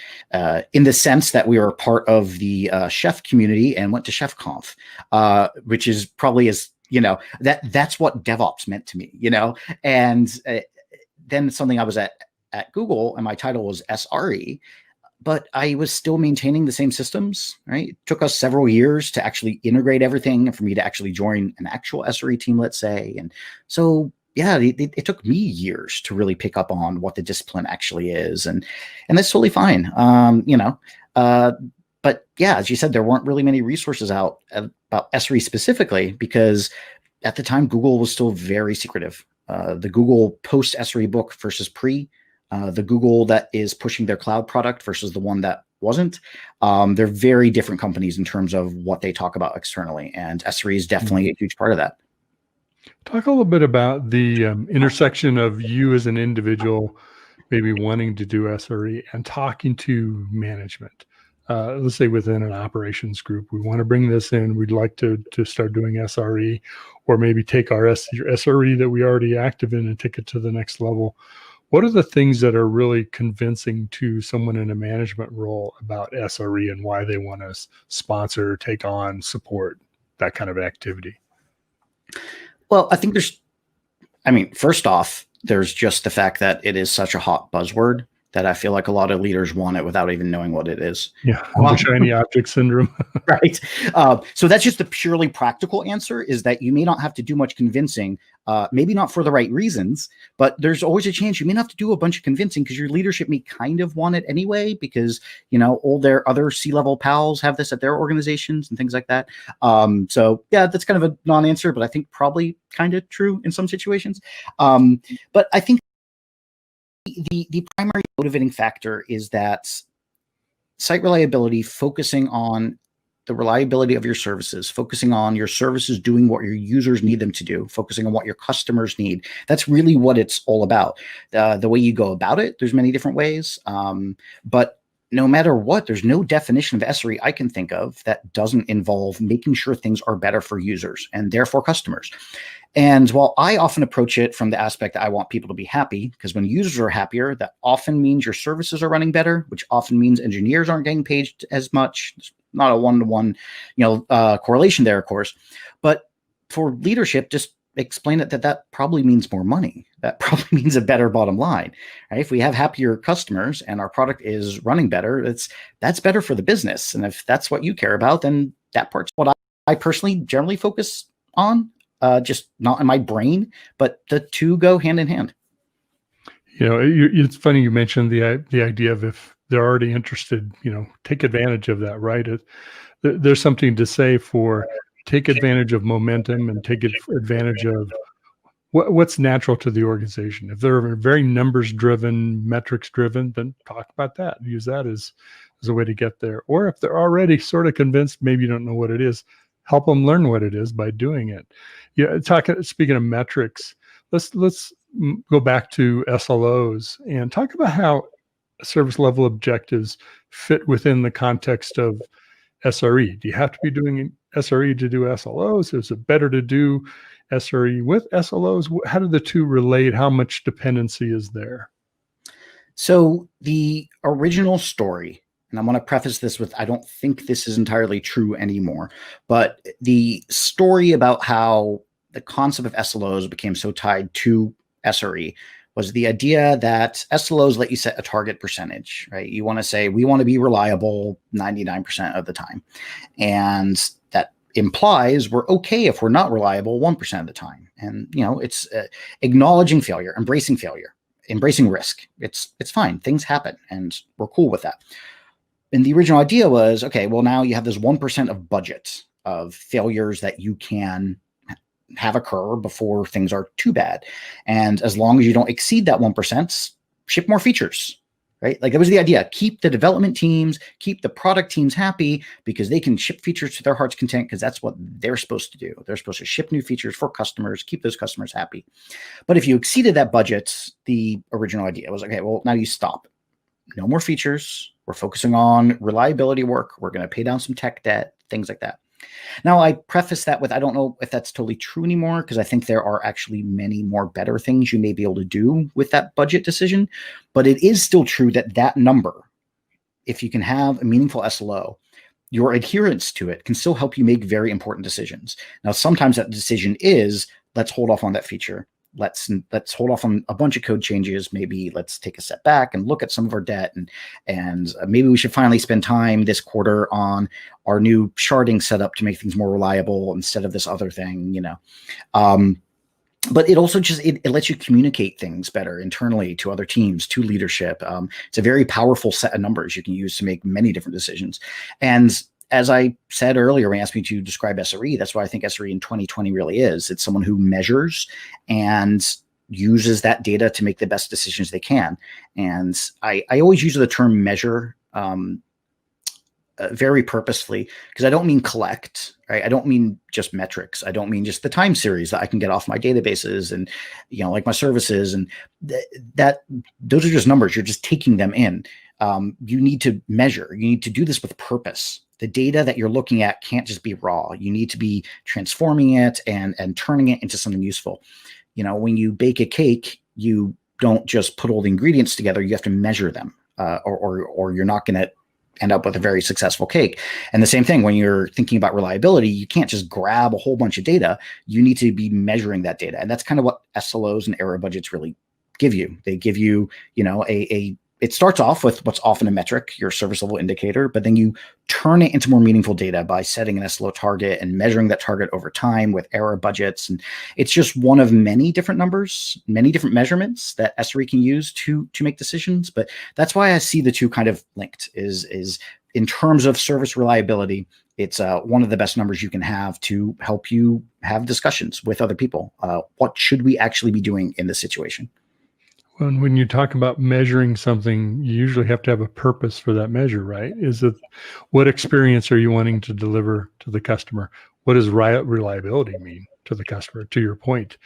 in the sense that we were part of the chef community and went to ChefConf, which is probably that's what DevOps meant to me. And then something I was at Google and my title was SRE. But I was still maintaining the same systems, right? It took us several years to actually integrate everything for me to actually join an actual SRE team, let's say. And so, it took me years to really pick up on what the discipline actually is. And that's totally fine. But as you said, there weren't really many resources out about SRE specifically, because at the time, Google was still very secretive. The Google post SRE book versus pre, the Google that is pushing their cloud product versus the one that wasn't. They're very different companies in terms of what they talk about externally, and SRE is definitely a huge part of that. Talk a little bit about the intersection of you as an individual, maybe wanting to do SRE, and talking to management. let's say within an operations group, we want to bring this in. We'd like to start doing SRE, or maybe take our SRE that we already active in and take it to the next level. What are the things that are really convincing to someone in a management role about SRE and why they want to sponsor, take on, support that kind of activity? Well, I think first off, there's just the fact that it is such a hot buzzword that I feel like a lot of leaders want it without even knowing what it is. Yeah, the shiny object syndrome. Right. So that's just the purely practical answer, is that you may not have to do much convincing, maybe not for the right reasons, but there's always a chance you may not have to do a bunch of convincing because your leadership may kind of want it anyway, because, all their other C-level pals have this at their organizations and things like that. So yeah, that's kind of a non-answer, but I think probably kind of true in some situations. But I think the primary motivating factor is that site reliability, focusing on the reliability of your services, focusing on your services doing what your users need them to do, focusing on what your customers need. That's really what it's all about. The way you go about it, there's many different ways, but no matter what, there's no definition of SRE I can think of that doesn't involve making sure things are better for users and therefore customers. And while I often approach it from the aspect that I want people to be happy, because when users are happier, that often means your services are running better, which often means engineers aren't getting paid as much. It's not a one-to-one, correlation there, of course. But for leadership, just explain it that probably means more money. That probably means a better bottom line. Right? If we have happier customers and our product is running better, that's better for the business. And if that's what you care about, then that part's what I personally generally focus on. Just not in my brain, but the two go hand in hand. It's funny you mentioned the idea of if they're already interested, take advantage of that, right? There's something to say for take advantage of momentum and take advantage of what's natural to the organization. If they're very numbers driven, metrics driven, then talk about that. Use that as a way to get there. Or if they're already sort of convinced, maybe you don't know what it is, help them learn what it is by doing it. Speaking of metrics, let's go back to SLOs and talk about how service level objectives fit within the context of SRE. Do you have to be doing SRE to do SLOs? Is it better to do SRE with SLOs? How do the two relate? How much dependency is there? So the original story, and I'm going to preface this with, I don't think this is entirely true anymore, but the story about how the concept of SLOs became so tied to SRE was the idea that SLOs let you set a target percentage, right? You want to say, we want to be reliable 99% of the time. And that implies we're okay if we're not reliable 1% of the time. And, it's acknowledging failure, embracing risk. It's fine. Things happen and we're cool with that. And the original idea was, okay, well, now you have this 1% of budget of failures that you can have occur before things are too bad. And as long as you don't exceed that 1%, ship more features, right? Like that was the idea. Keep the development teams, keep the product teams happy because they can ship features to their heart's content because that's what they're supposed to do. They're supposed to ship new features for customers, keep those customers happy. But if you exceeded that budget, the original idea was, okay, well, now you stop. No more features. We're focusing on reliability work. We're going to pay down some tech debt, things like that. Now, I preface that with, I don't know if that's totally true anymore, because I think there are actually many more better things you may be able to do with that budget decision. But it is still true that number, if you can have a meaningful SLO, your adherence to it can still help you make very important decisions. Now, sometimes that decision is, let's hold off on that feature. Let's hold off on a bunch of code changes. Maybe let's take a step back and look at some of our debt, and maybe we should finally spend time this quarter on our new sharding setup to make things more reliable instead of this other thing, But it also it lets you communicate things better internally to other teams, to leadership. It's a very powerful set of numbers you can use to make many different decisions. And as I said earlier, when you asked me to describe SRE, that's what I think SRE in 2020 really is. It's someone who measures and uses that data to make the best decisions they can. And I always use the term measure very purposefully, because I don't mean collect, right? I don't mean just metrics. I don't mean just the time series that I can get off my databases and, like my services, and that those are just numbers. You're just taking them in. you need to measure. You need to do this with purpose. The data that you're looking at can't just be raw. You need to be transforming it and turning it into something useful. When you bake a cake, you don't just put all the ingredients together. You have to measure them, or you're not going to end up with a very successful cake. And the same thing when you're thinking about reliability, you can't just grab a whole bunch of data. You need to be measuring that data. And that's kind of what SLOs and error budgets really give you. They give you, it starts off with what's often a metric, your service level indicator, but then you turn it into more meaningful data by setting an SLO target and measuring that target over time with error budgets. And it's just one of many different numbers, many different measurements that SRE can use to make decisions. But that's why I see the two kind of linked is in terms of service reliability, it's one of the best numbers you can have to help you have discussions with other people. What should we actually be doing in this situation? When you talk about measuring something, you usually have to have a purpose for that measure, right? Is it what experience are you wanting to deliver to the customer? What does reliability mean to the customer? To your point,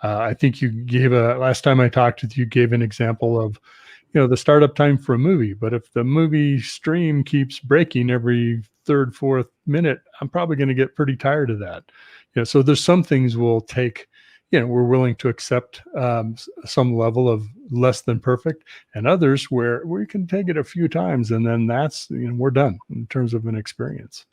I think you gave last time I talked with you, gave an example of, the startup time for a movie. But if the movie stream keeps breaking every third, fourth minute, I'm probably going to get pretty tired of that. So there's some things we'll take. We're willing to accept some level of less than perfect, and others where we can take it a few times and then that's, we're done in terms of an experience.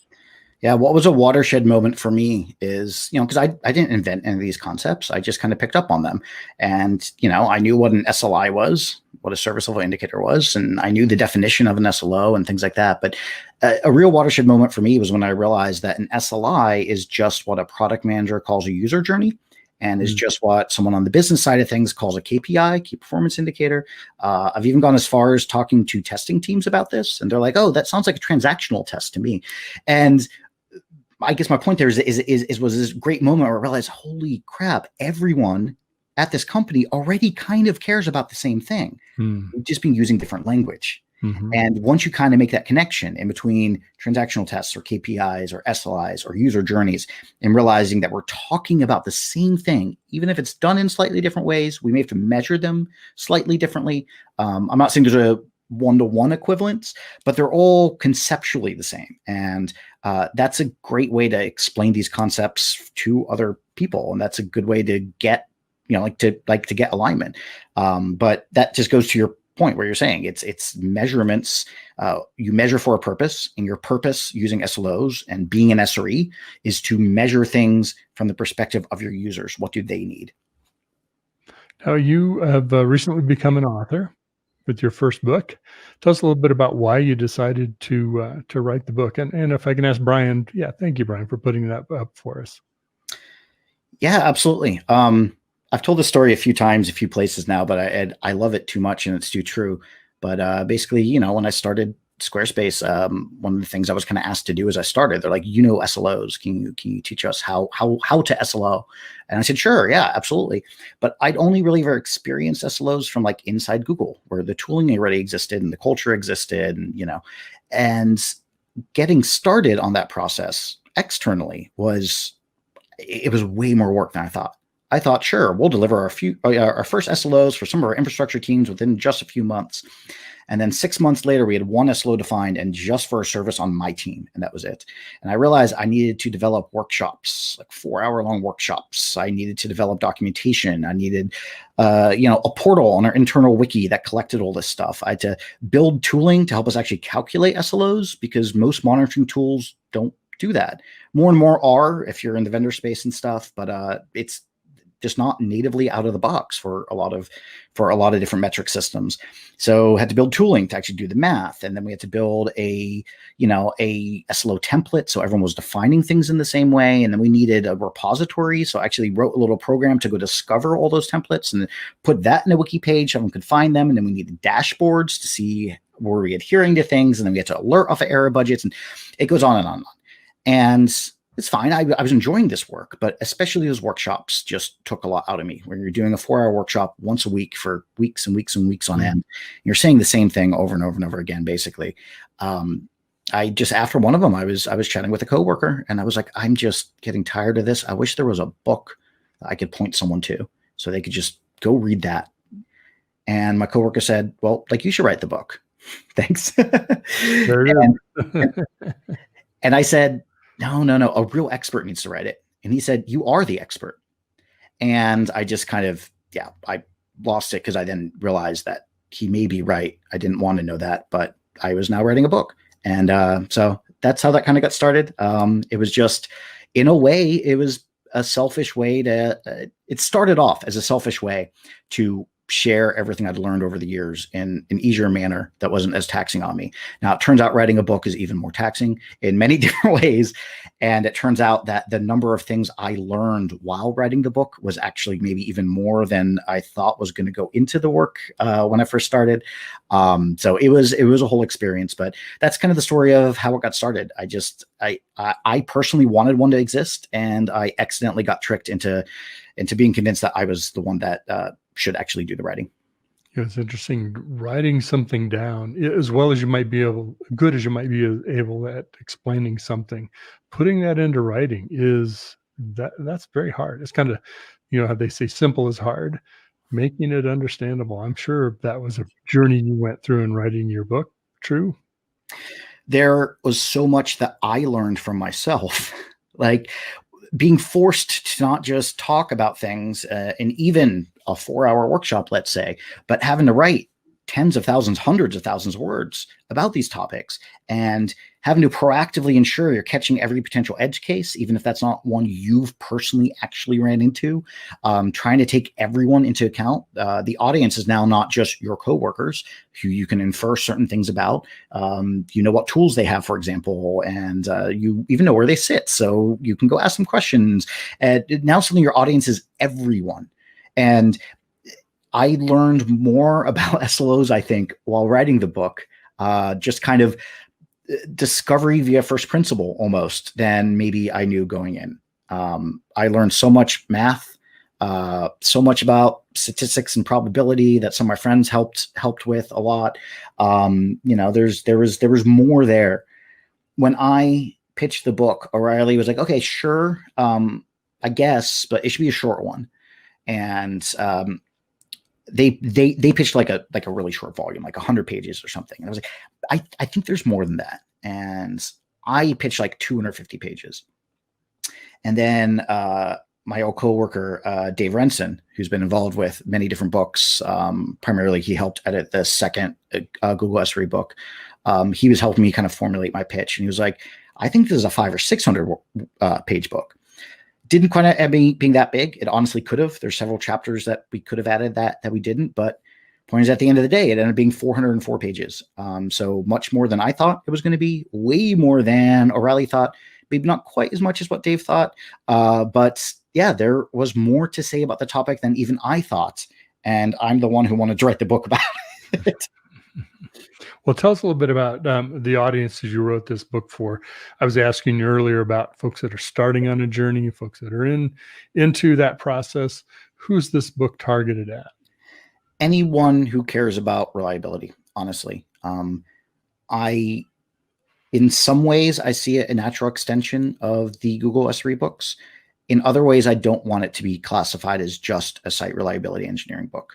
Yeah, what was a watershed moment for me is, because I didn't invent any of these concepts. I just kind of picked up on them. And, I knew what an SLI was, what a service level indicator was, and I knew the definition of an SLO and things like that. But a real watershed moment for me was when I realized that an SLI is just what a product manager calls a user journey. And is just what someone on the business side of things calls a KPI, key performance indicator. I've even gone as far as talking to testing teams about this, and they're like, "Oh, that sounds like a transactional test to me." And I guess my point there was this great moment where I realized, holy crap, everyone at this company already kind of cares about the same thing. We've just been using different language. Mm-hmm. And once you kind of make that connection in between transactional tests or KPIs or SLIs or user journeys and realizing that we're talking about the same thing, even if it's done in slightly different ways, we may have to measure them slightly differently. I'm not saying there's a one-to-one equivalence, but they're all conceptually the same. And that's a great way to explain these concepts to other people. And that's a good way to get, to get alignment. But that just goes to your point where you're saying it's measurements. You measure for a purpose, and your purpose using SLOs and being an SRE is to measure things from the perspective of your users. What do they need? Now, you have recently become an author with your first book. Tell us a little bit about why you decided to write the book. And if I can ask Brian, thank you, Brian, for putting that up for us. Yeah, absolutely. I've told this story a few times, a few places now, but I love it too much and it's too true. But basically, when I started Squarespace, one of the things I was kind of asked to do as I started, they're like, SLOs, can you teach us how to SLO? And I said, sure, yeah, absolutely. But I'd only really ever experienced SLOs from like inside Google, where the tooling already existed and the culture existed, and getting started on that process externally was way more work than I thought. I thought, sure, we'll deliver our first SLOs for some of our infrastructure teams within just a few months. And then 6 months later, we had one SLO defined and just for a service on my team. And that was it. And I realized I needed to develop workshops, like 4-hour-long workshops. I needed to develop documentation. I needed, a portal on our internal wiki that collected all this stuff. I had to build tooling to help us actually calculate SLOs because most monitoring tools don't do that. More and more are if you're in the vendor space and stuff, but it's just not natively out of the box for a lot of different metric systems. So had to build tooling to actually do the math. And then we had to build a SLO template. So everyone was defining things in the same way. And then we needed a repository. So I actually wrote a little program to go discover all those templates and put that in a wiki page. Everyone could find them. And then we needed dashboards to see were we adhering to things. And then we had to alert off of error budgets, and it goes on and on and on. And it's fine. I was enjoying this work, but especially those workshops just took a lot out of me. When you're doing a 4-hour workshop once a week for weeks and weeks and weeks on end, you're saying the same thing over and over and over again, basically. I just, after one of them, I was chatting with a coworker and I was like, I'm just getting tired of this. I wish there was a book that I could point someone to so they could just go read that. And my coworker said, well, you should write the book. Thanks. There it is. And I said, no, a real expert needs to write it. And he said, you are the expert. And I just kind of, I lost it because I then realized that he may be right. I didn't want to know that, but I was now writing a book. And so that's how that kind of got started. It was just, in a way, it was a selfish way to, it started off as a selfish way to share everything I'd learned over the years in an easier manner that wasn't as taxing on me. Now, it turns out writing a book is even more taxing in many different ways. And it turns out that the number of things I learned while writing the book was actually maybe even more than I thought was going to go into the work when I first started. So it was a whole experience, but that's kind of the story of how it got started. I personally wanted one to exist, and I accidentally got tricked into being convinced that I was the one that should actually do the writing. It's interesting writing something down as well as you might be able, good as you might be able at explaining something. Putting that into writing that's very hard. It's kind of, how they say simple is hard, making it understandable. I'm sure that was a journey you went through in writing your book. True. There was so much that I learned from myself, like being forced to not just talk about things in even a 4-hour workshop, let's say, but having to write tens of thousands, hundreds of thousands of words about these topics, and having to proactively ensure you're catching every potential edge case, even if that's not one you've personally actually ran into, trying to take everyone into account. The audience is now not just your coworkers who you can infer certain things about. You know what tools they have, for example, and you even know where they sit, so you can go ask them questions. Now suddenly your audience is everyone. And I learned more about SLOs, I think, while writing the book, just kind of discovery via first principle almost, than maybe I knew going in. I learned so much math, so much about statistics and probability that some of my friends helped with a lot. There was more there. When I pitched the book, O'Reilly was like, okay, sure, I guess, but it should be a short one. And they pitched like a really short volume, like 100 pages or something. And I was like, I think there's more than that. And I pitched like 250 pages. And then my old coworker, Dave Renson, who's been involved with many different books, primarily he helped edit the second Google SRE book. He was helping me kind of formulate my pitch. And he was like, I think this is a 500 or 600 page book. Didn't quite end up being that big. It honestly could have. There's several chapters that we could have added that we didn't. But point is, at the end of the day, it ended up being 404 pages. So much more than I thought it was going to be. Way more than O'Reilly thought. Maybe not quite as much as what Dave thought. But yeah, there was more to say about the topic than even I thought. And I'm the one who wanted to write the book about it. Well, tell us a little bit about the audiences you wrote this book for. I was asking you earlier about folks that are starting on a journey, folks that are into that process. Who's this book targeted at? Anyone who cares about reliability, honestly. In some ways, I see it a natural extension of the Google SRE books. In other ways, I don't want it to be classified as just a site reliability engineering book.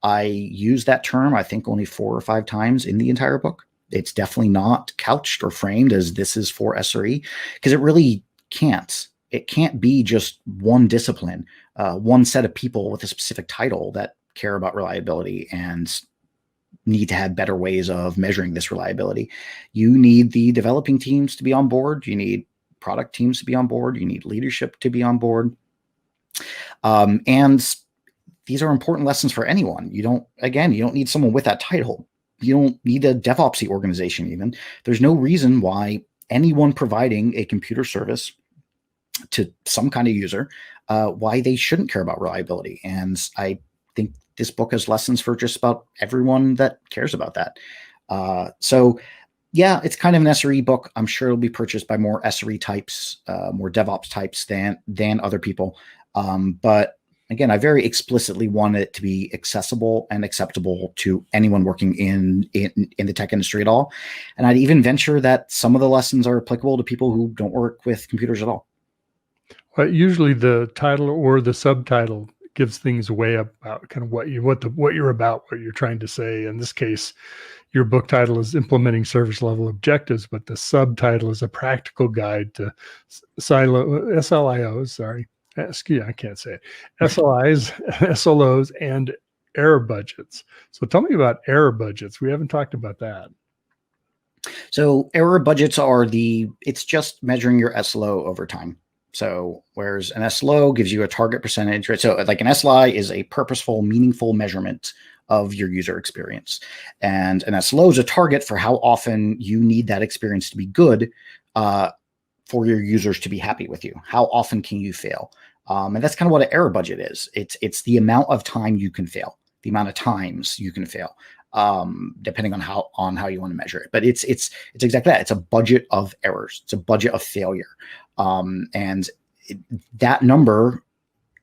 I use that term, I think, only 4 or 5 times in the entire book. It's definitely not couched or framed as this is for SRE, because it really can't. It can't be just one discipline, one set of people with a specific title that care about reliability and need to have better ways of measuring this reliability. You need the developing teams to be on board. You need product teams to be on board. You need leadership to be on board. And these are important lessons for anyone. You don't need someone with that title. You don't need a DevOpsy organization even. There's no reason why anyone providing a computer service to some kind of user, why they shouldn't care about reliability. And I think this book has lessons for just about everyone that cares about that. So yeah, it's kind of an SRE book. I'm sure it'll be purchased by more SRE types, more DevOps types than other people. But again, I very explicitly wanted it to be accessible and acceptable to anyone working in the tech industry at all. And I'd even venture that some of the lessons are applicable to people who don't work with computers at all. Well, usually the title or the subtitle gives things away about kind of what you're about, what you're trying to say. In this case, your book title is Implementing Service Level Objectives, but the subtitle is A Practical Guide to SLIOs, sorry. Excuse me, I can't say it. SLIs, SLOs, and error budgets. So tell me about error budgets. We haven't talked about that. So error budgets are it's just measuring your SLO over time. So whereas an SLO gives you a target percentage, right? So like an SLI is a purposeful, meaningful measurement of your user experience. And an SLO is a target for how often you need that experience to be good for your users to be happy with you. How often can you fail? And that's kind of what an error budget is. It's the amount of time you can fail, the amount of times you can fail, depending on how you want to measure it. But it's exactly that. It's a budget of errors. It's a budget of failure. That number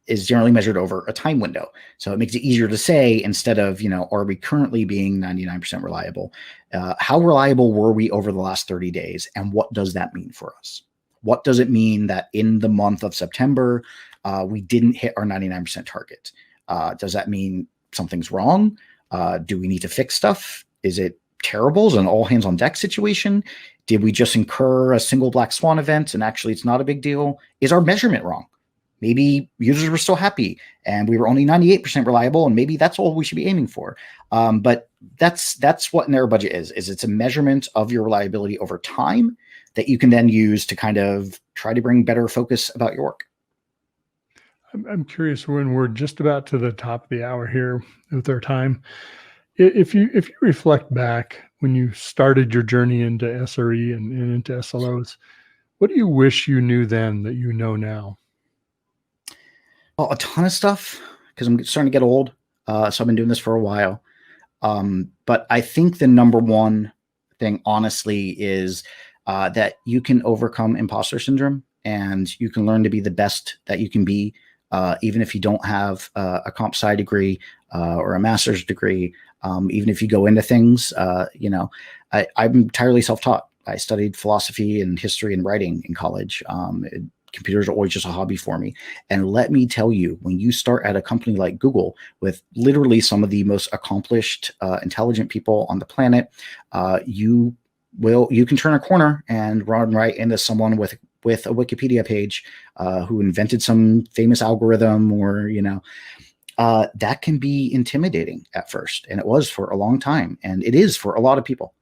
is generally measured over a time window. So it makes it easier to say, instead of, are we currently being 99% reliable? How reliable were we over the last 30 days? And what does that mean for us? What does it mean that in the month of September, we didn't hit our 99% target? Does that mean something's wrong? Do we need to fix stuff? Is it terrible? Is it an all hands on deck situation? Did we just incur a single black swan event and actually it's not a big deal? Is our measurement wrong? Maybe users were still happy and we were only 98% reliable, and maybe that's all we should be aiming for. But that's what an error budget is it's a measurement of your reliability over time that you can then use to kind of try to bring better focus about your work. I'm curious, when we're just about to the top of the hour here with our time, if you reflect back when you started your journey into SRE and into SLOs, what do you wish you knew then that you know now? Well, a ton of stuff, because I'm starting to get old. So I've been doing this for a while. But I think the number one thing, honestly, is that you can overcome imposter syndrome and you can learn to be the best that you can be, even if you don't have a comp sci degree or a master's degree. Even if you go into things, I'm entirely self-taught. I studied philosophy and history and writing in college. Computers are always just a hobby for me. And let me tell you, when you start at a company like Google with literally some of the most accomplished, intelligent people on the planet, you can turn a corner and run right into someone with a Wikipedia page who invented some famous algorithm, or that can be intimidating at first, and it was for a long time, and it is for a lot of people.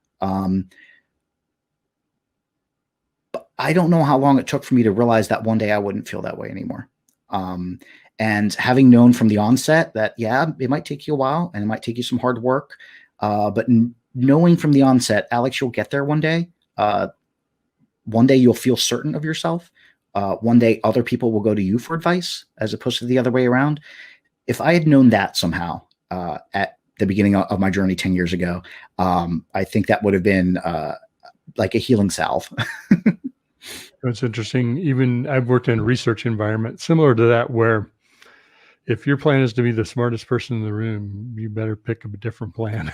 But I don't know how long it took for me to realize that one day I wouldn't feel that way anymore. And having known from the onset that, yeah, it might take you a while and it might take you some hard work, but knowing from the onset, Alex, you'll get there one day. One day you'll feel certain of yourself. One day other people will go to you for advice as opposed to the other way around. If I had known that somehow at the beginning of my journey 10 years ago, I think that would have been like a healing salve. It's interesting. Even I've worked in a research environment similar to that, where if your plan is to be the smartest person in the room, you better pick up a different plan.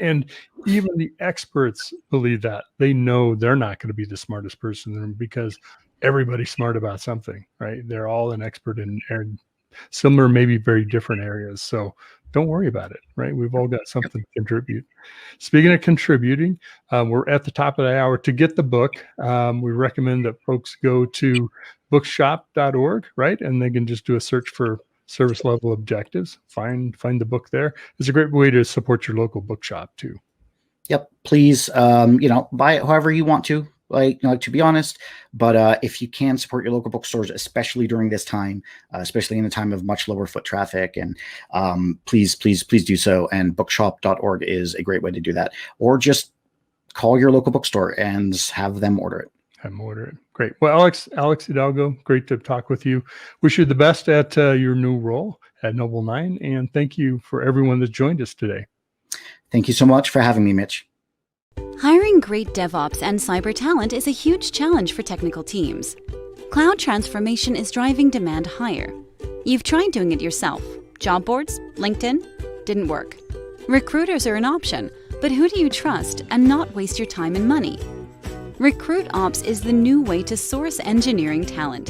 and even the experts believe that. They know they're not going to be the smartest person in the room because everybody's smart about something, right? They're all an expert in similar, maybe very different areas. So don't worry about it, right? We've all got something to contribute. Speaking of contributing, we're at the top of the hour. To get the book, we recommend that folks go to bookshop.org, right? And they can just do a search for service level objectives. Find the book there. It's a great way to support your local bookshop too. Yep. Please, buy it however you want to. To be honest, but if you can support your local bookstores, especially during this time, especially in a time of much lower foot traffic, and please do so. And bookshop.org is a great way to do that. Or just call your local bookstore and have them order it. Great. Well, Alex Hidalgo, great to talk with you. Wish you the best at your new role at Noble 9, and thank you for everyone that joined us today. Thank you so much for having me, Mitch. Hiring great DevOps and cyber talent is a huge challenge for technical teams. Cloud transformation is driving demand higher. You've tried doing it yourself. Job boards, LinkedIn, didn't work. Recruiters are an option, but who do you trust and not waste your time and money? RecruitOps is the new way to source engineering talent.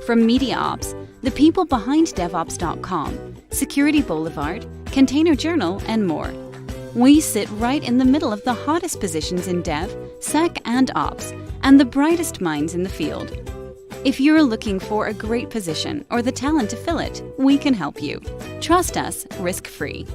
From MediaOps, the people behind DevOps.com, Security Boulevard, Container Journal, and more. We sit right in the middle of the hottest positions in Dev, Sec, and Ops, and the brightest minds in the field. If you're looking for a great position or the talent to fill it, we can help you. Trust us, risk-free.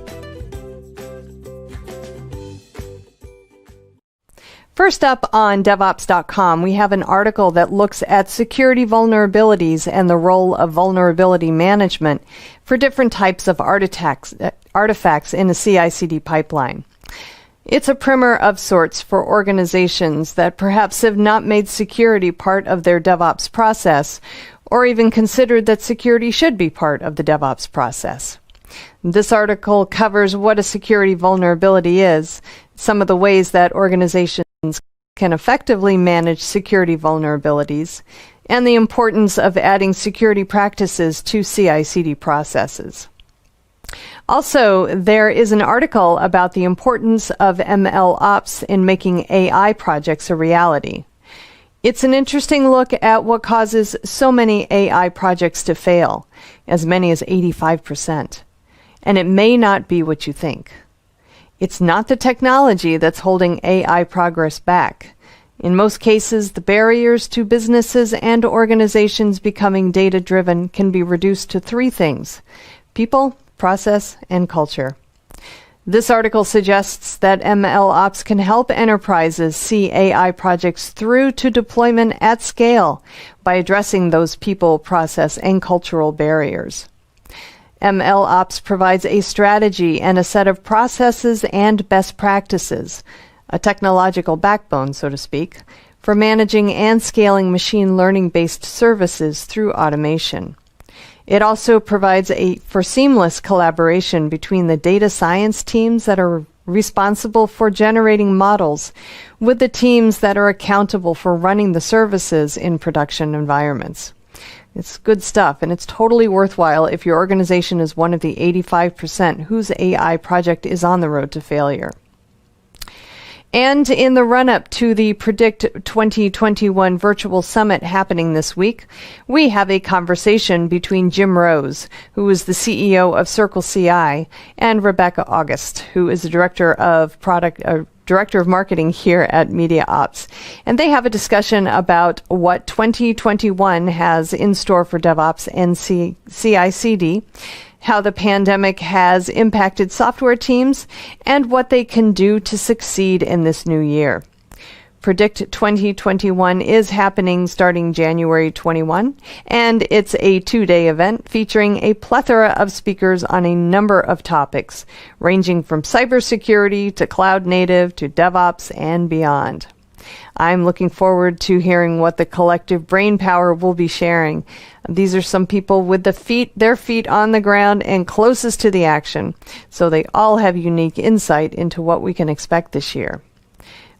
First up on DevOps.com, we have an article that looks at security vulnerabilities and the role of vulnerability management for different types of artifacts in a CI/CD pipeline. It's a primer of sorts for organizations that perhaps have not made security part of their DevOps process, or even considered that security should be part of the DevOps process. This article covers what a security vulnerability is, some of the ways that organizations can effectively manage security vulnerabilities, and the importance of adding security practices to CI/CD processes. Also, there is an article about the importance of ML Ops in making AI projects a reality. It's an interesting look at what causes so many AI projects to fail, as many as 85%. And it may not be what you think. It's not the technology that's holding AI progress back. In most cases, the barriers to businesses and organizations becoming data-driven can be reduced to three things: people, process, and culture. This article suggests that ML Ops can help enterprises see AI projects through to deployment at scale by addressing those people, process, and cultural barriers. ML Ops provides a strategy and a set of processes and best practices, a technological backbone, so to speak, for managing and scaling machine learning-based services through automation. It also provides for seamless collaboration between the data science teams that are responsible for generating models with the teams that are accountable for running the services in production environments. It's good stuff, and it's totally worthwhile if your organization is one of the 85% whose AI project is on the road to failure. And in the run-up to the Predict 2021 Virtual Summit happening this week, we have a conversation between Jim Rose, who is the CEO of Circle CI, and Rebecca August, who is the Director of Marketing here at Media Ops. And they have a discussion about what 2021 has in store for DevOps and CI/CD, how the pandemic has impacted software teams, and what they can do to succeed in this new year. Predict 2021 is happening starting January 21, and it's a 2-day event featuring a plethora of speakers on a number of topics, ranging from cybersecurity to cloud native to DevOps and beyond. I'm looking forward to hearing what the collective brain power will be sharing. These are some people with their feet on the ground and closest to the action, so they all have unique insight into what we can expect this year.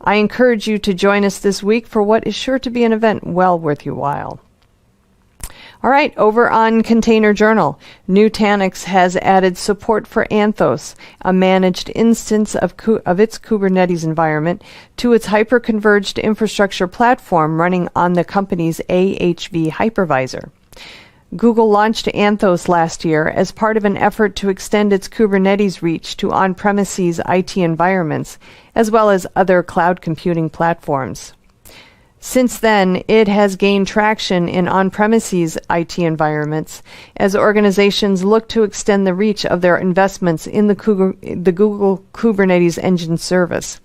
I encourage you to join us this week for what is sure to be an event well worth your while. All right, over on Container Journal, Nutanix has added support for Anthos, a managed instance of its Kubernetes environment, to its hyper-converged infrastructure platform running on the company's AHV hypervisor. Google launched Anthos last year as part of an effort to extend its Kubernetes reach to on-premises IT environments, as well as other cloud computing platforms. Since then, it has gained traction in on-premises IT environments as organizations look to extend the reach of their investments in the Google Kubernetes Engine service.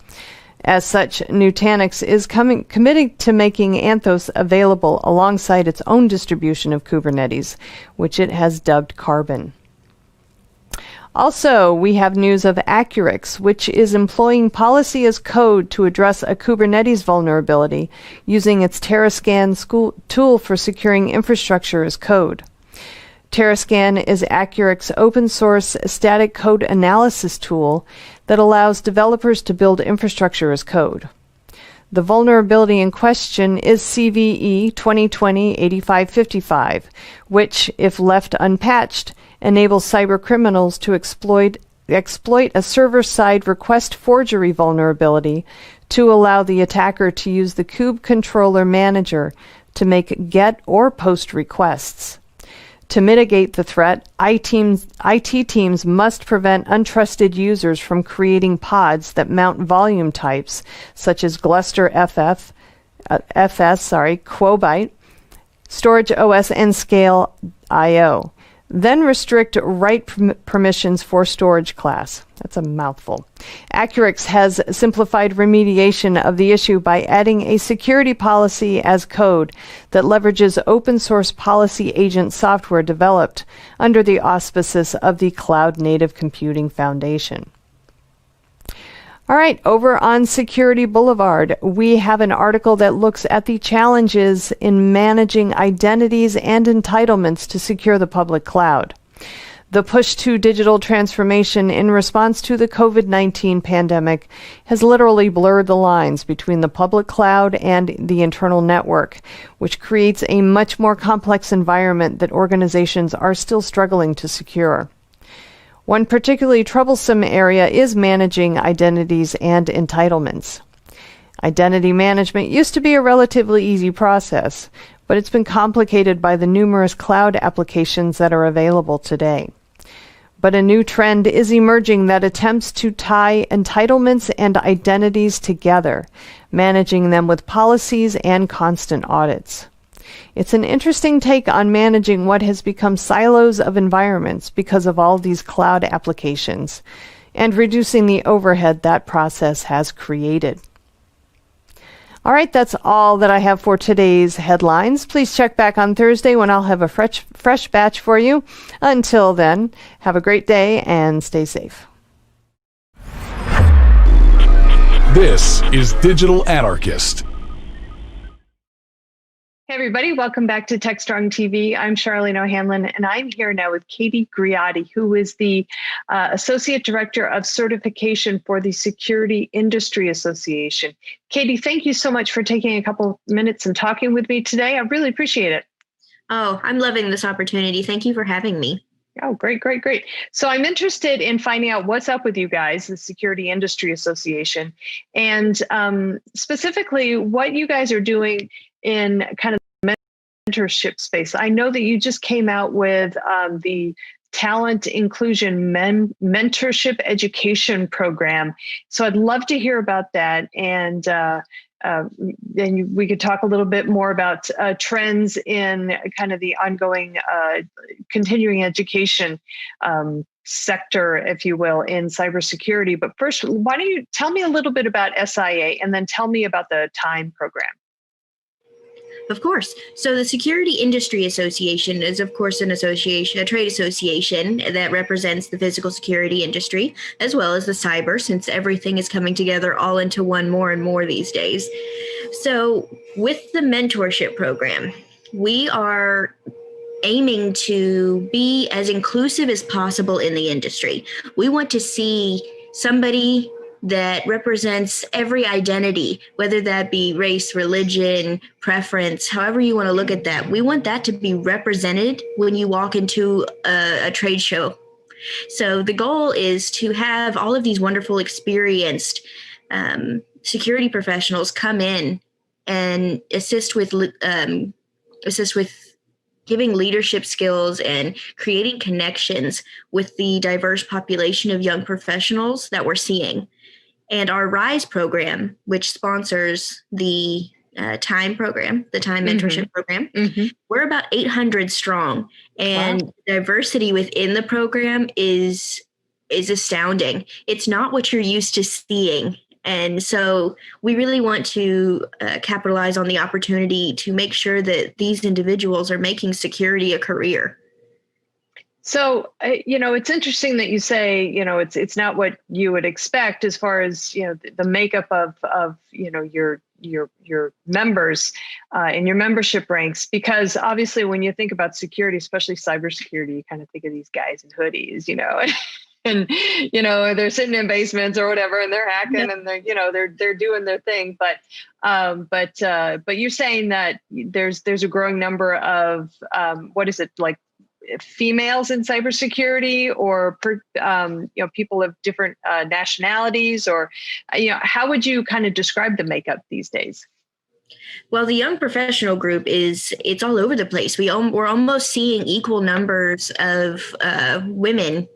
As such, Nutanix is committed to making Anthos available alongside its own distribution of Kubernetes, which it has dubbed Carbon. Also, we have news of Accurix, which is employing policy as code to address a Kubernetes vulnerability using its Terrascan tool for securing infrastructure as code. Terrascan is Accurix's open-source static code analysis tool that allows developers to build infrastructure as code. The vulnerability in question is CVE 2020-8555, which, if left unpatched, enables cybercriminals to exploit a server-side request forgery vulnerability to allow the attacker to use the kube controller manager to make get or post requests. To mitigate the threat, IT teams must prevent untrusted users from creating pods that mount volume types such as Gluster FS, Quobyte, Storage OS, and Scale IO. Then restrict write permissions for storage class. That's a mouthful. Accurix has simplified remediation of the issue by adding a security policy as code that leverages open source policy agent software developed under the auspices of the Cloud Native Computing Foundation. All right, over on Security Boulevard, we have an article that looks at the challenges in managing identities and entitlements to secure the public cloud. The push to digital transformation in response to the COVID-19 pandemic has literally blurred the lines between the public cloud and the internal network, which creates a much more complex environment that organizations are still struggling to secure. One particularly troublesome area is managing identities and entitlements. Identity management used to be a relatively easy process, but it's been complicated by the numerous cloud applications that are available today. But a new trend is emerging that attempts to tie entitlements and identities together, managing them with policies and constant audits. It's an interesting take on managing what has become silos of environments because of all these cloud applications, and reducing the overhead that process has created. All right, that's all that I have for today's headlines. Please check back on Thursday when I'll have a fresh batch for you. Until then, have a great day and stay safe. This is Digital Anarchist. Hey everybody, welcome back to TechStrong TV. I'm Charlene O'Hanlon, and I'm here now with Katie Griotti, who is the Associate Director of Certification for the Security Industry Association. Katie, thank you so much for taking a couple minutes and talking with me today. I really appreciate it. Oh, I'm loving this opportunity. Thank you for having me. Oh, great. So I'm interested in finding out what's up with you guys, the Security Industry Association, and specifically what you guys are doing in kind of mentorship space. I know that you just came out with the Talent Inclusion Mentorship Education Program. So I'd love to hear about that. And then we could talk a little bit more about trends in kind of the ongoing continuing education sector, if you will, in cybersecurity. But first, why don't you tell me a little bit about SIA and then tell me about the TIME program? Of course. So the Security Industry Association is, of course, an association, a trade association that represents the physical security industry, as well as the cyber, since everything is coming together all into one more and more these days. So with the mentorship program, we are aiming to be as inclusive as possible in the industry. We want to see somebody that represents every identity, whether that be race, religion, preference, however you want to look at that. We want that to be represented when you walk into a trade show. So the goal is to have all of these wonderful, experienced security professionals come in and assist with giving leadership skills and creating connections with the diverse population of young professionals that we're seeing. And our RISE program, which sponsors the TIME program, the TIME mentorship program, we're about 800 strong. And diversity within the program is astounding. It's not what you're used to seeing. And so we really want to capitalize on the opportunity to make sure that these individuals are making security a career. So, it's interesting that you say, it's not what you would expect as far as, the makeup of your members in your membership ranks, because obviously when you think about security, especially cybersecurity, you kind of think of these guys in hoodies, and, they're sitting in basements or whatever, and they're hacking and they're doing their thing. But you're saying that there's a growing number of, females in cybersecurity, or people of different nationalities, or how would you kind of describe the makeup these days? Well, the young professional group it's all over the place. We're almost seeing equal numbers of women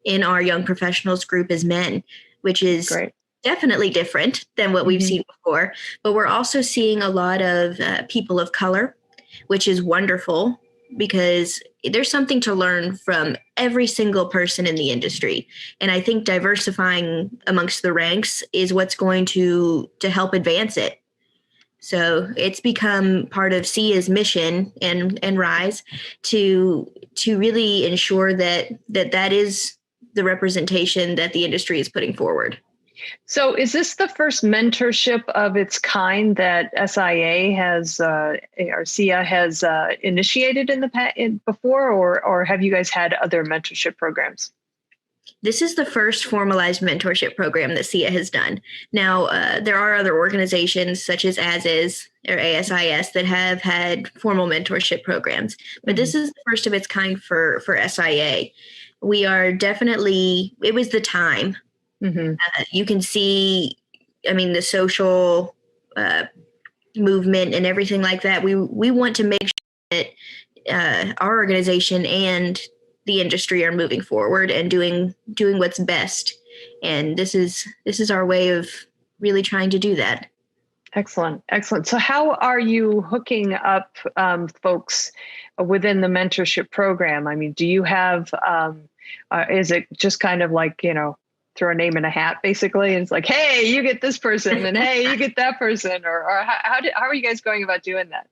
in our young professionals group as men, which is Great. definitely different than what we've seen before. But we're also seeing a lot of people of color, which is wonderful because there's something to learn from every single person in the industry. And I think diversifying amongst the ranks is what's going to help advance it. So it's become part of SIA's mission and RISE to really ensure that is the representation that the industry is putting forward. So is this the first mentorship of its kind that SIA has, or SIA has initiated before, or have you guys had other mentorship programs? This is the first formalized mentorship program that SIA has done. Now, there are other organizations such as ASIS or ASIS that have had formal mentorship programs, but this is the first of its kind for SIA. We are definitely, it was the time. You can see, I mean, the social movement and everything like that. We want to make sure that our organization and the industry are moving forward and doing what's best. And this is our way of really trying to do that. Excellent. So how are you hooking up folks within the mentorship program? I mean, do you have, is it just kind of like, throw a name in a hat, basically? And it's like, hey, you get this person, and hey, you get that person, or how are you guys going about doing that?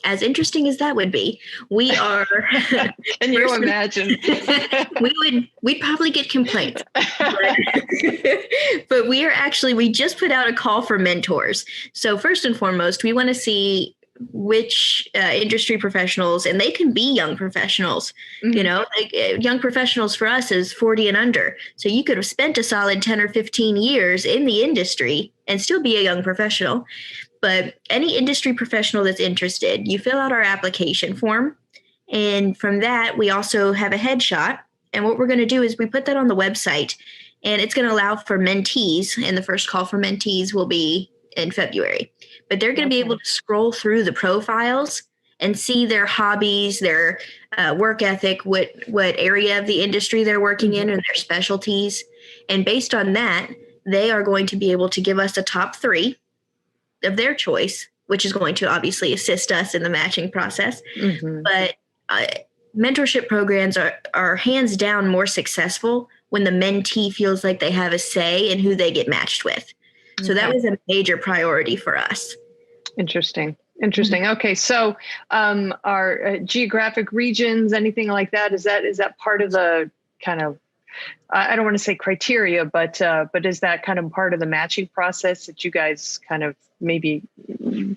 As interesting as that would be, we are. Can you imagine? We'd probably get complaints, but we just put out a call for mentors. So first and foremost, we want to see which industry professionals, and they can be young professionals, young professionals for us is 40 and under. So you could have spent a solid 10 or 15 years in the industry and still be a young professional. But any industry professional that's interested, you fill out our application form. And from that, we also have a headshot. And what we're going to do is we put that on the website, and it's going to allow for mentees. And the first call for mentees will be in February. But they're going to be able to scroll through the profiles and see their hobbies, their work ethic, what area of the industry they're working in, and their specialties. And based on that, they are going to be able to give us a top 3 of their choice, which is going to obviously assist us in the matching process. But mentorship programs are hands down more successful when the mentee feels like they have a say in who they get matched with. So that was a major priority for us. Interesting. Okay. So our geographic regions, anything like that, is that part of the kind of, I don't want to say criteria, but is that kind of part of the matching process that you guys kind of maybe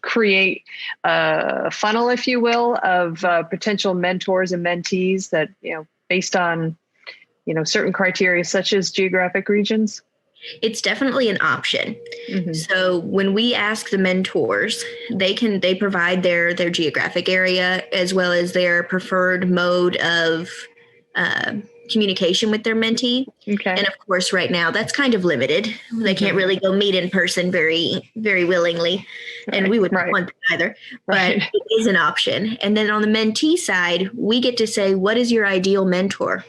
create a funnel, if you will, of potential mentors and mentees that, based on, certain criteria such as geographic regions? It's definitely an option. So when we ask the mentors, they provide their geographic area as well as their preferred mode of communication with their mentee. And of course, right now that's kind of limited. They can't really go meet in person very, very willingly. And we wouldn't want that either, but it is an option. And then on the mentee side, we get to say, what is your ideal mentor?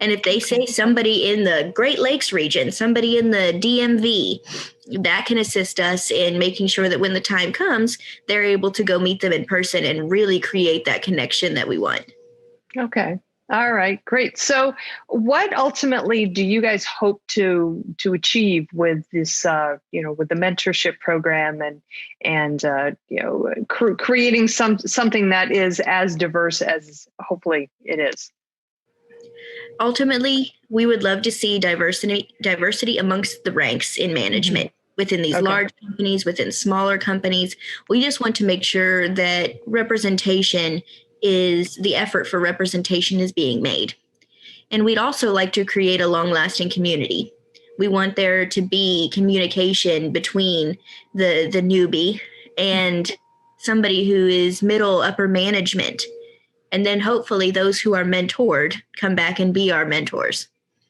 And if they say somebody in the Great Lakes region, somebody in the DMV, that can assist us in making sure that when the time comes, they're able to go meet them in person and really create that connection that we want. Okay. All right, great. So what ultimately do you guys hope to achieve with this, with the mentorship program and creating something that is as diverse as hopefully it is? Ultimately, we would love to see diversity amongst the ranks in management within these large companies, within smaller companies. We just want to make sure that the effort for representation is being made. And we'd also like to create a long-lasting community. We want there to be communication between the newbie and somebody who is middle, upper management. And then hopefully those who are mentored come back and be our mentors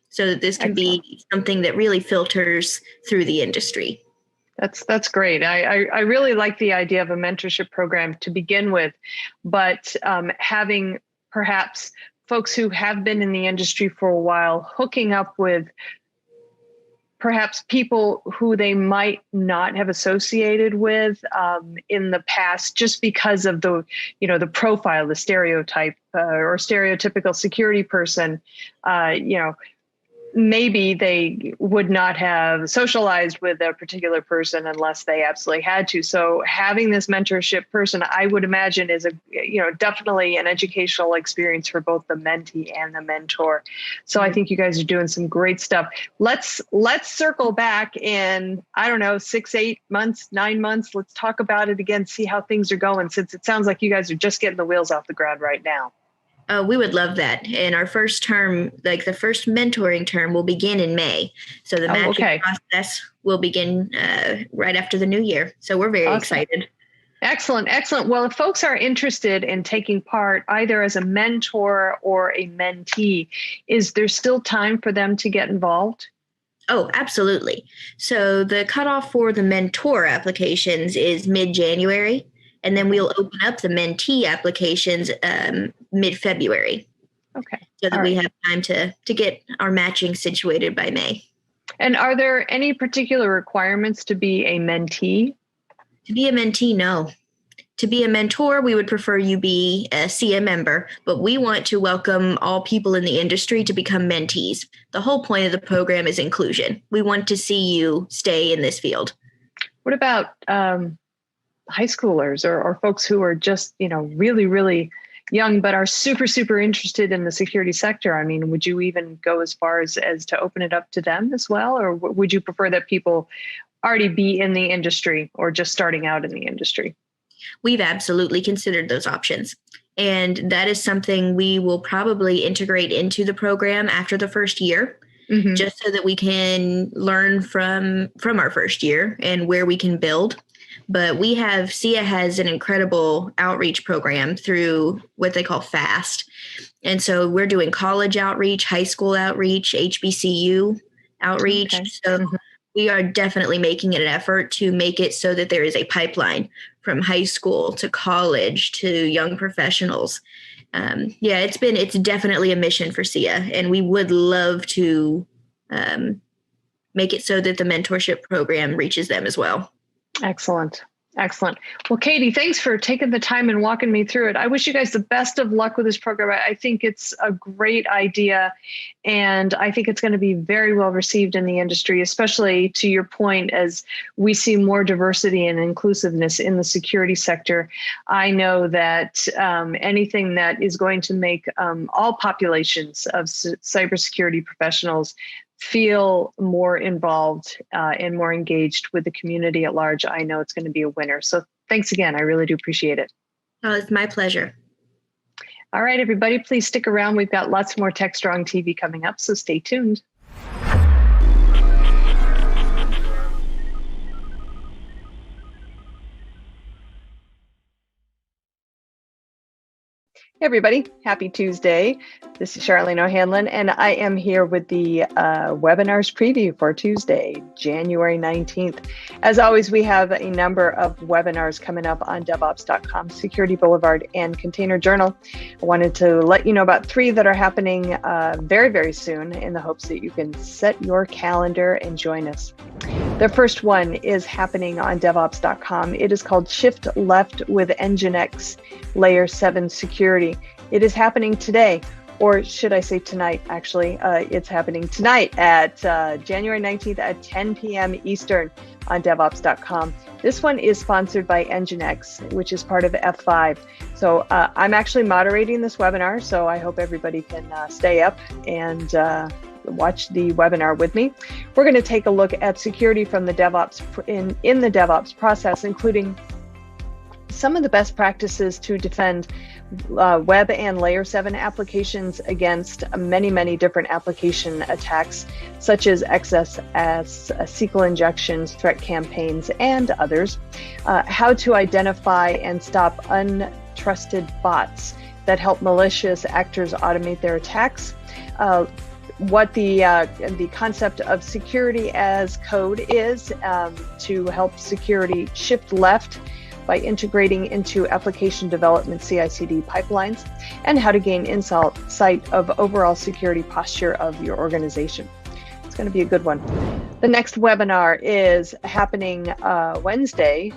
so that this can be something that really filters through the industry. That's great. I really like the idea of a mentorship program to begin with, but having perhaps folks who have been in the industry for a while hooking up with perhaps people who they might not have associated with in the past, just because of the profile, the stereotype or stereotypical security person, maybe they would not have socialized with a particular person unless they absolutely had to. So having this mentorship person, I would imagine, is definitely an educational experience for both the mentee and the mentor. So I think you guys are doing some great stuff. Let's circle back in, 6, 8 months, 9 months. Let's talk about it again, see how things are going, since it sounds like you guys are just getting the wheels off the ground right now. We would love that. And our first term, like the first mentoring term, will begin in May. So the matching process will begin right after the new year. So we're very excited. Excellent. Well, if folks are interested in taking part either as a mentor or a mentee, is there still time for them to get involved? Oh, absolutely. So the cutoff for the mentor applications is mid-January. And then we'll open up the mentee applications mid-February. Okay. So that we have time to get our matching situated by May. And are there any particular requirements to be a mentee? To be a mentee, no. To be a mentor, we would prefer you be a SIA member, but we want to welcome all people in the industry to become mentees. The whole point of the program is inclusion. We want to see you stay in this field. What about high schoolers or folks who are just, really, really young, but are super, super interested in the security sector? I mean, would you even go as far as to open it up to them as well? Or would you prefer that people already be in the industry or just starting out in the industry? We've absolutely considered those options. And that is something we will probably integrate into the program after the first year, just so that we can learn from our first year and where we can build. But SIA has an incredible outreach program through what they call FAST. And so we're doing college outreach, high school outreach, HBCU outreach. Okay. So we are definitely making it an effort to make it so that there is a pipeline from high school to college to young professionals. It's definitely a mission for SIA, and we would love to make it so that the mentorship program reaches them as well. Excellent. Well, Katie, thanks for taking the time and walking me through it. I wish you guys the best of luck with this program. I think it's a great idea, and I think it's going to be very well received in the industry, especially to your point, as we see more diversity and inclusiveness in the security sector. I know that anything that is going to make all populations of cybersecurity professionals feel more involved and more engaged with the community at large, I know it's going to be a winner. So thanks again. I really do appreciate it. Oh, it's my pleasure. All right, everybody, please stick around. We've got lots more TechStrong TV coming up, so stay tuned. Hey everybody, happy Tuesday. This is Charlene O'Hanlon, and I am here with the webinars preview for Tuesday, January 19th. As always, we have a number of webinars coming up on DevOps.com, Security Boulevard, and Container Journal. I wanted to let you know about 3 that are happening very, very soon in the hopes that you can set your calendar and join us. The first one is happening on DevOps.com. It is called Shift Left with Nginx Layer 7 Security. It is happening today, or should I say tonight, actually. It's happening tonight at January 19th at 10 p.m. Eastern on DevOps.com. This one is sponsored by Nginx, which is part of F5. So I'm actually moderating this webinar, so I hope everybody can stay up and watch the webinar with me. We're going to take a look at security from the DevOps in the DevOps process, including some of the best practices to defend web and layer 7 applications against many, many different application attacks, such as XSS, SQL injections, threat campaigns, and others. How to identify and stop untrusted bots that help malicious actors automate their attacks. what the concept of security as code is, to help security shift left by integrating into application development CI/CD pipelines, and how to gain insight of overall security posture of your organization. It's going to be a good one. The next webinar is happening Wednesday,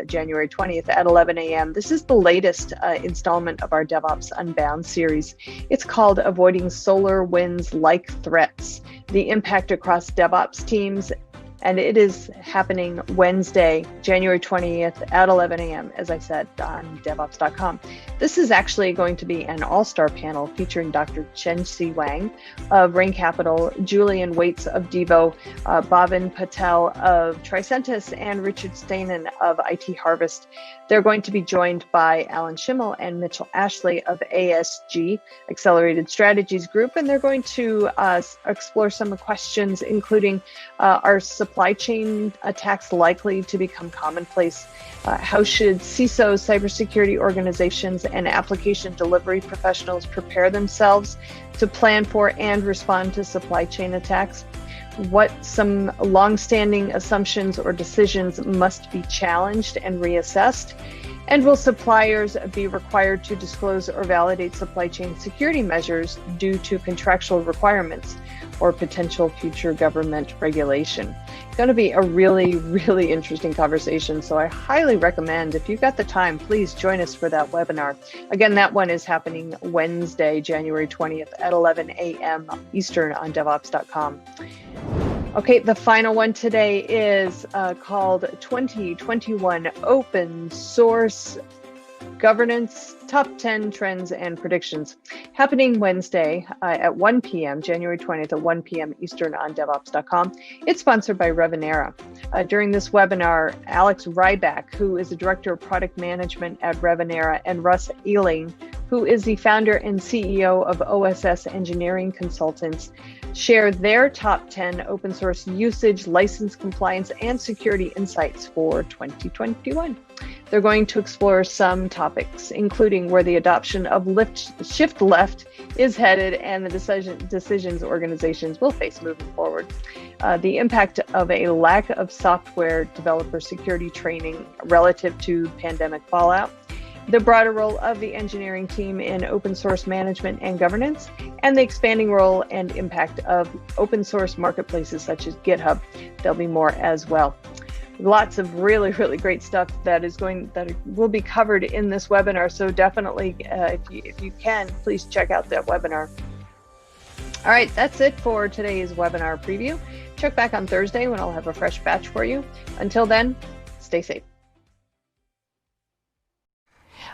January 20th at 11 a.m. This is the latest installment of our DevOps Unbound series. It's called Avoiding SolarWinds-like Threats, the impact across DevOps teams. And it is happening Wednesday, January 20th at 11 a.m., as I said, on DevOps.com. This is actually going to be an all-star panel featuring Dr. Chen-Si Wang of Rain Capital, Julian Waits of Devo, Bhavin Patel of Tricentis, and Richard Stainen of IT Harvest. They're going to be joined by Alan Schimmel and Mitchell Ashley of ASG, Accelerated Strategies Group, and they're going to explore some questions, including are supply chain attacks likely to become commonplace? How should CISOs, cybersecurity organizations, and application delivery professionals prepare themselves to plan for and respond to supply chain attacks? What some long-standing assumptions or decisions must be challenged and reassessed? And will suppliers be required to disclose or validate supply chain security measures due to contractual requirements or potential future government regulation? It's going to be a really, really interesting conversation. So I highly recommend, if you've got the time, please join us for that webinar. Again, that one is happening Wednesday, January 20th at 11 a.m. Eastern on DevOps.com. Okay, the final one today is called 2021 Open Source Governance Top 10 Trends and Predictions, happening Wednesday at 1 p.m., January 20th at 1 p.m. Eastern on DevOps.com. It's sponsored by Revenera. During this webinar, Alex Ryback, who is the Director of Product Management at Revenera, and Russ Ealing, who is the founder and CEO of OSS Engineering Consultants, share their top 10 open source usage, license compliance, and security insights for 2021. They're going to explore some topics, including where the adoption of shift left is headed and the decisions organizations will face moving forward, the impact of a lack of software developer security training relative to pandemic fallout, the broader role of the engineering team in open source management and governance, and the expanding role and impact of open source marketplaces such as GitHub. There'll be more as well. Lots of really, really great stuff that will be covered in this webinar. So definitely, if you can, please check out that webinar. All right, that's it for today's webinar preview. Check back on Thursday when I'll have a fresh batch for you. Until then, stay safe.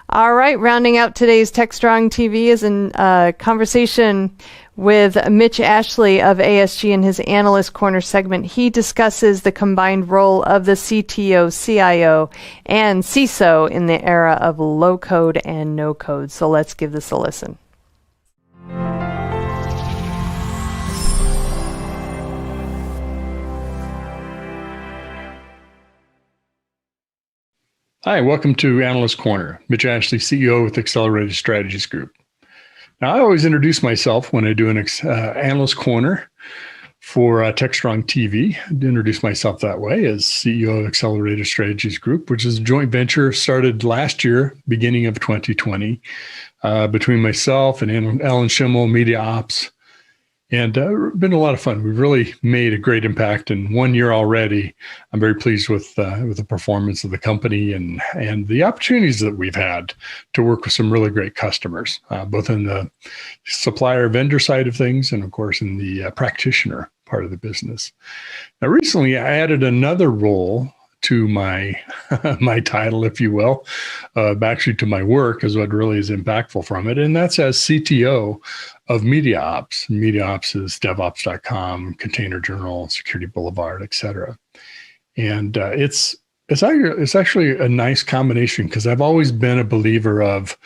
All right, rounding out today's TechStrong TV is a conversation with Mitch Ashley of ASG in his Analyst Corner segment. He discusses the combined role of the CTO, CIO, and CISO in the era of low code and no code. So let's give this a listen. Hi, welcome to Analyst Corner. Mitch Ashley, CEO with Accelerated Strategies Group. Now, I always introduce myself when I do an Analyst Corner for TechStrong TV. I introduce myself that way as CEO of Accelerated Strategies Group, which is a joint venture started last year, beginning of 2020, between myself and Alan Schimmel, Media Ops. And been a lot of fun. We've really made a great impact in 1 year already. I'm very pleased with the performance of the company and the opportunities that we've had to work with some really great customers, both in the supplier vendor side of things and, of course, in the practitioner part of the business. Now, recently, I added another role to my my title, if you will, actually to my work is what really is impactful from it. And that's as CTO of Media Ops. Media Ops is DevOps.com, Container Journal, Security Boulevard, et cetera. And it's actually a nice combination because I've always been a believer of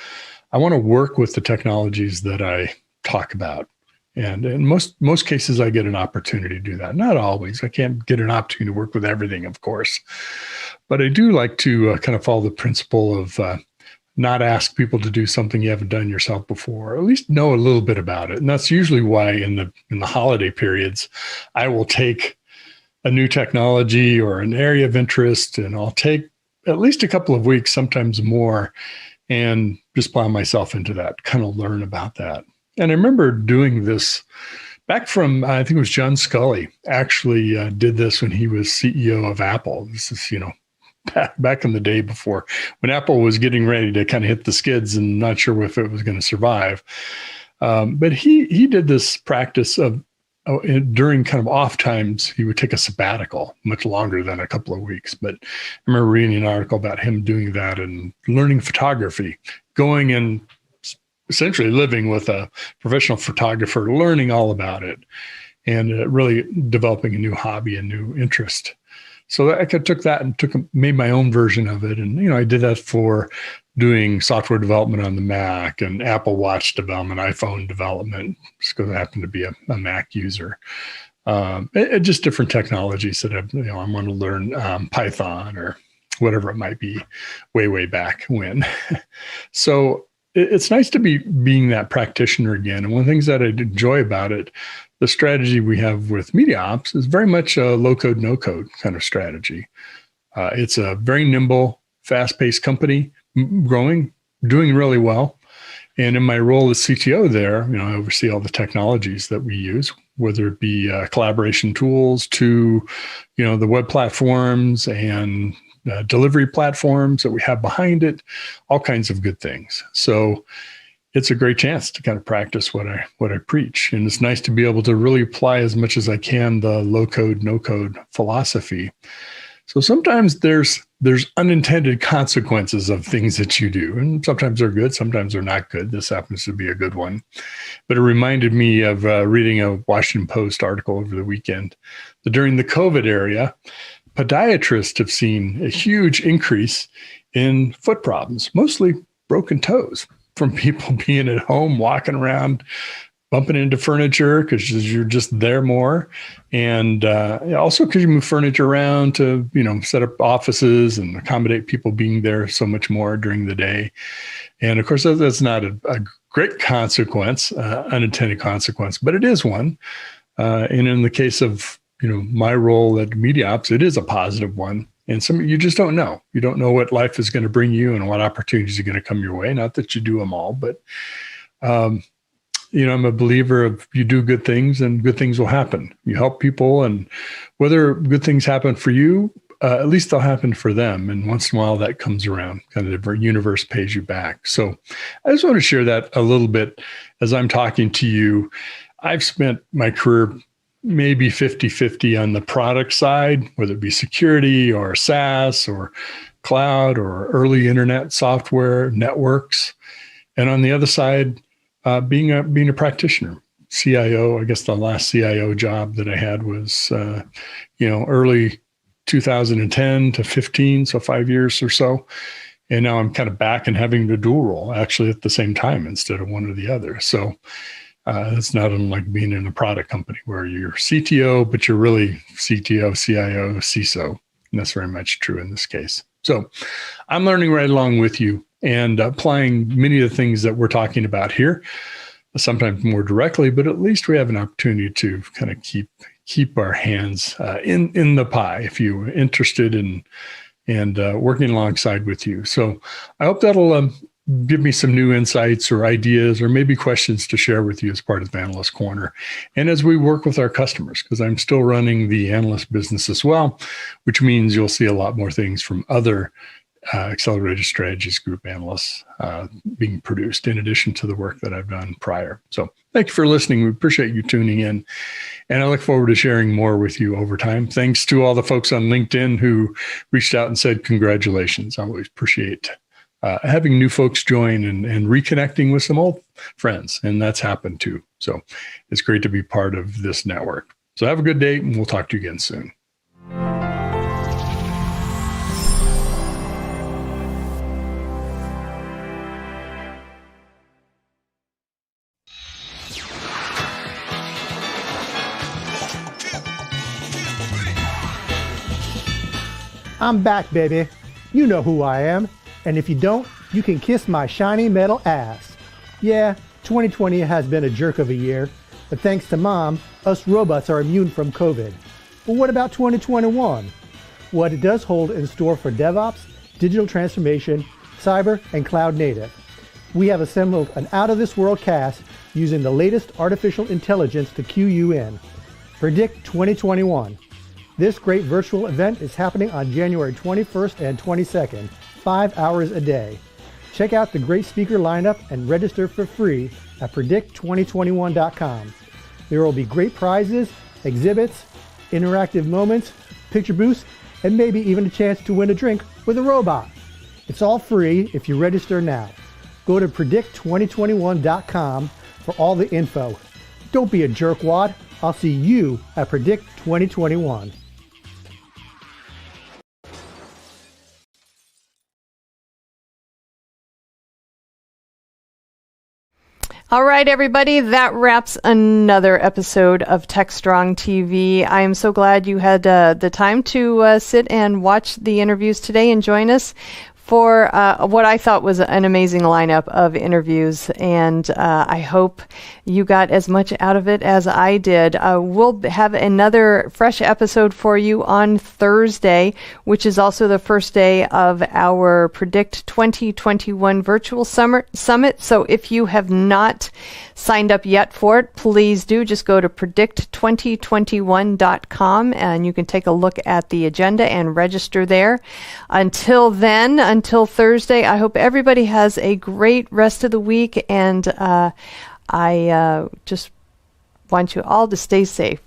I want to work with the technologies that I talk about. And in most cases, I get an opportunity to do that. Not always. I can't get an opportunity to work with everything, of course. But I do like to kind of follow the principle of not ask people to do something you haven't done yourself before, or at least know a little bit about it. And that's usually why in the holiday periods, I will take a new technology or an area of interest, and I'll take at least a couple of weeks, sometimes more, and just plow myself into that, kind of learn about that. And I remember doing this back from, I think it was John Scully actually did this when he was CEO of Apple. This is, back in the day before when Apple was getting ready to kind of hit the skids and not sure if it was going to survive. But he did this practice of during kind of off times, he would take a sabbatical, much longer than a couple of weeks. But I remember reading an article about him doing that and learning photography, going and essentially living with a professional photographer, learning all about it, and really developing a new hobby, a new interest. So I took that and made my own version of it. And, I did that for doing software development on the Mac and Apple Watch development, iPhone development, just because I happen to be a Mac user. Just different technologies that I want to learn, Python or whatever it might be, way back when. So it's nice to be being that practitioner again. And one of the things that I enjoy about it, the strategy we have with Media Ops is very much a low-code, no-code kind of strategy. It's a very nimble, fast-paced company, growing, doing really well. And in my role as CTO there, I oversee all the technologies that we use, whether it be collaboration tools to, the web platforms and delivery platforms that we have behind it, all kinds of good things. So it's a great chance to kind of practice what I preach. And it's nice to be able to really apply as much as I can the low code, no code philosophy. So sometimes there's unintended consequences of things that you do. And sometimes they're good, sometimes they're not good. This happens to be a good one. But it reminded me of reading a Washington Post article over the weekend that during the COVID era, podiatrists have seen a huge increase in foot problems, mostly broken toes, from people being at home, walking around, bumping into furniture because you're just there more. And also because you move furniture around to, set up offices and accommodate people being there so much more during the day. And of course, that's not a great consequence, unintended consequence, but it is one. And in the case of, my role at Media Ops, it is a positive one. And you just don't know. You don't know what life is going to bring you and what opportunities are going to come your way. Not that you do them all, but, I'm a believer of you do good things and good things will happen. You help people, and whether good things happen for you, at least they'll happen for them. And once in a while that comes around, kind of the universe pays you back. So I just want to share that a little bit as I'm talking to you. I've spent my career maybe 50-50 on the product side, whether it be security or SaaS or cloud or early internet software networks. And on the other side, being a practitioner, CIO. I guess the last CIO job that I had was, early 2010 to 15, so 5 years or so. And now I'm kind of back and having the dual role actually at the same time instead of one or the other. So it's not unlike being in a product company where you're CTO, but you're really CTO, CIO, CISO. And that's very much true in this case. So I'm learning right along with you and applying many of the things that we're talking about here, sometimes more directly, but at least we have an opportunity to kind of keep our hands in the pie if you're interested in and working alongside with you. So I hope that'll give me some new insights or ideas or maybe questions to share with you as part of Analyst Corner. And as we work with our customers, because I'm still running the analyst business as well, which means you'll see a lot more things from other Accelerated Strategies Group analysts being produced in addition to the work that I've done prior. So thank you for listening. We appreciate you tuning in. And I look forward to sharing more with you over time. Thanks to all the folks on LinkedIn who reached out and said congratulations. I always appreciate having new folks join and reconnecting with some old friends. And that's happened too. So it's great to be part of this network. So have a good day and we'll talk to you again soon. I'm back, baby. You know who I am. And if you don't, you can kiss my shiny metal ass. Yeah, 2020 has been a jerk of a year, but thanks to Mom, us robots are immune from COVID. But what about 2021? What it does hold in store for DevOps, digital transformation, cyber, and cloud native. We have assembled an out-of-this-world cast using the latest artificial intelligence to cue you in. Predict 2021. This great virtual event is happening on January 21st and 22nd, 5 hours a day. Check out the great speaker lineup and register for free at predict2021.com. There will be great prizes, exhibits, interactive moments, picture booths, and maybe even a chance to win a drink with a robot. It's all free if you register now. Go to predict2021.com for all the info. Don't be a jerkwad. I'll see you at Predict 2021. All right, everybody, that wraps another episode of TechStrong TV. I am so glad you had the time to sit and watch the interviews today and join us for what I thought was an amazing lineup of interviews, and I hope you got as much out of it as I did. We'll have another fresh episode for you on Thursday, which is also the first day of our Predict 2021 virtual summit. So if you have not signed up yet for it, please do. Just go to predict2021.com and you can take a look at the agenda and register there. Until then, until Thursday, I hope everybody has a great rest of the week, and I just want you all to stay safe.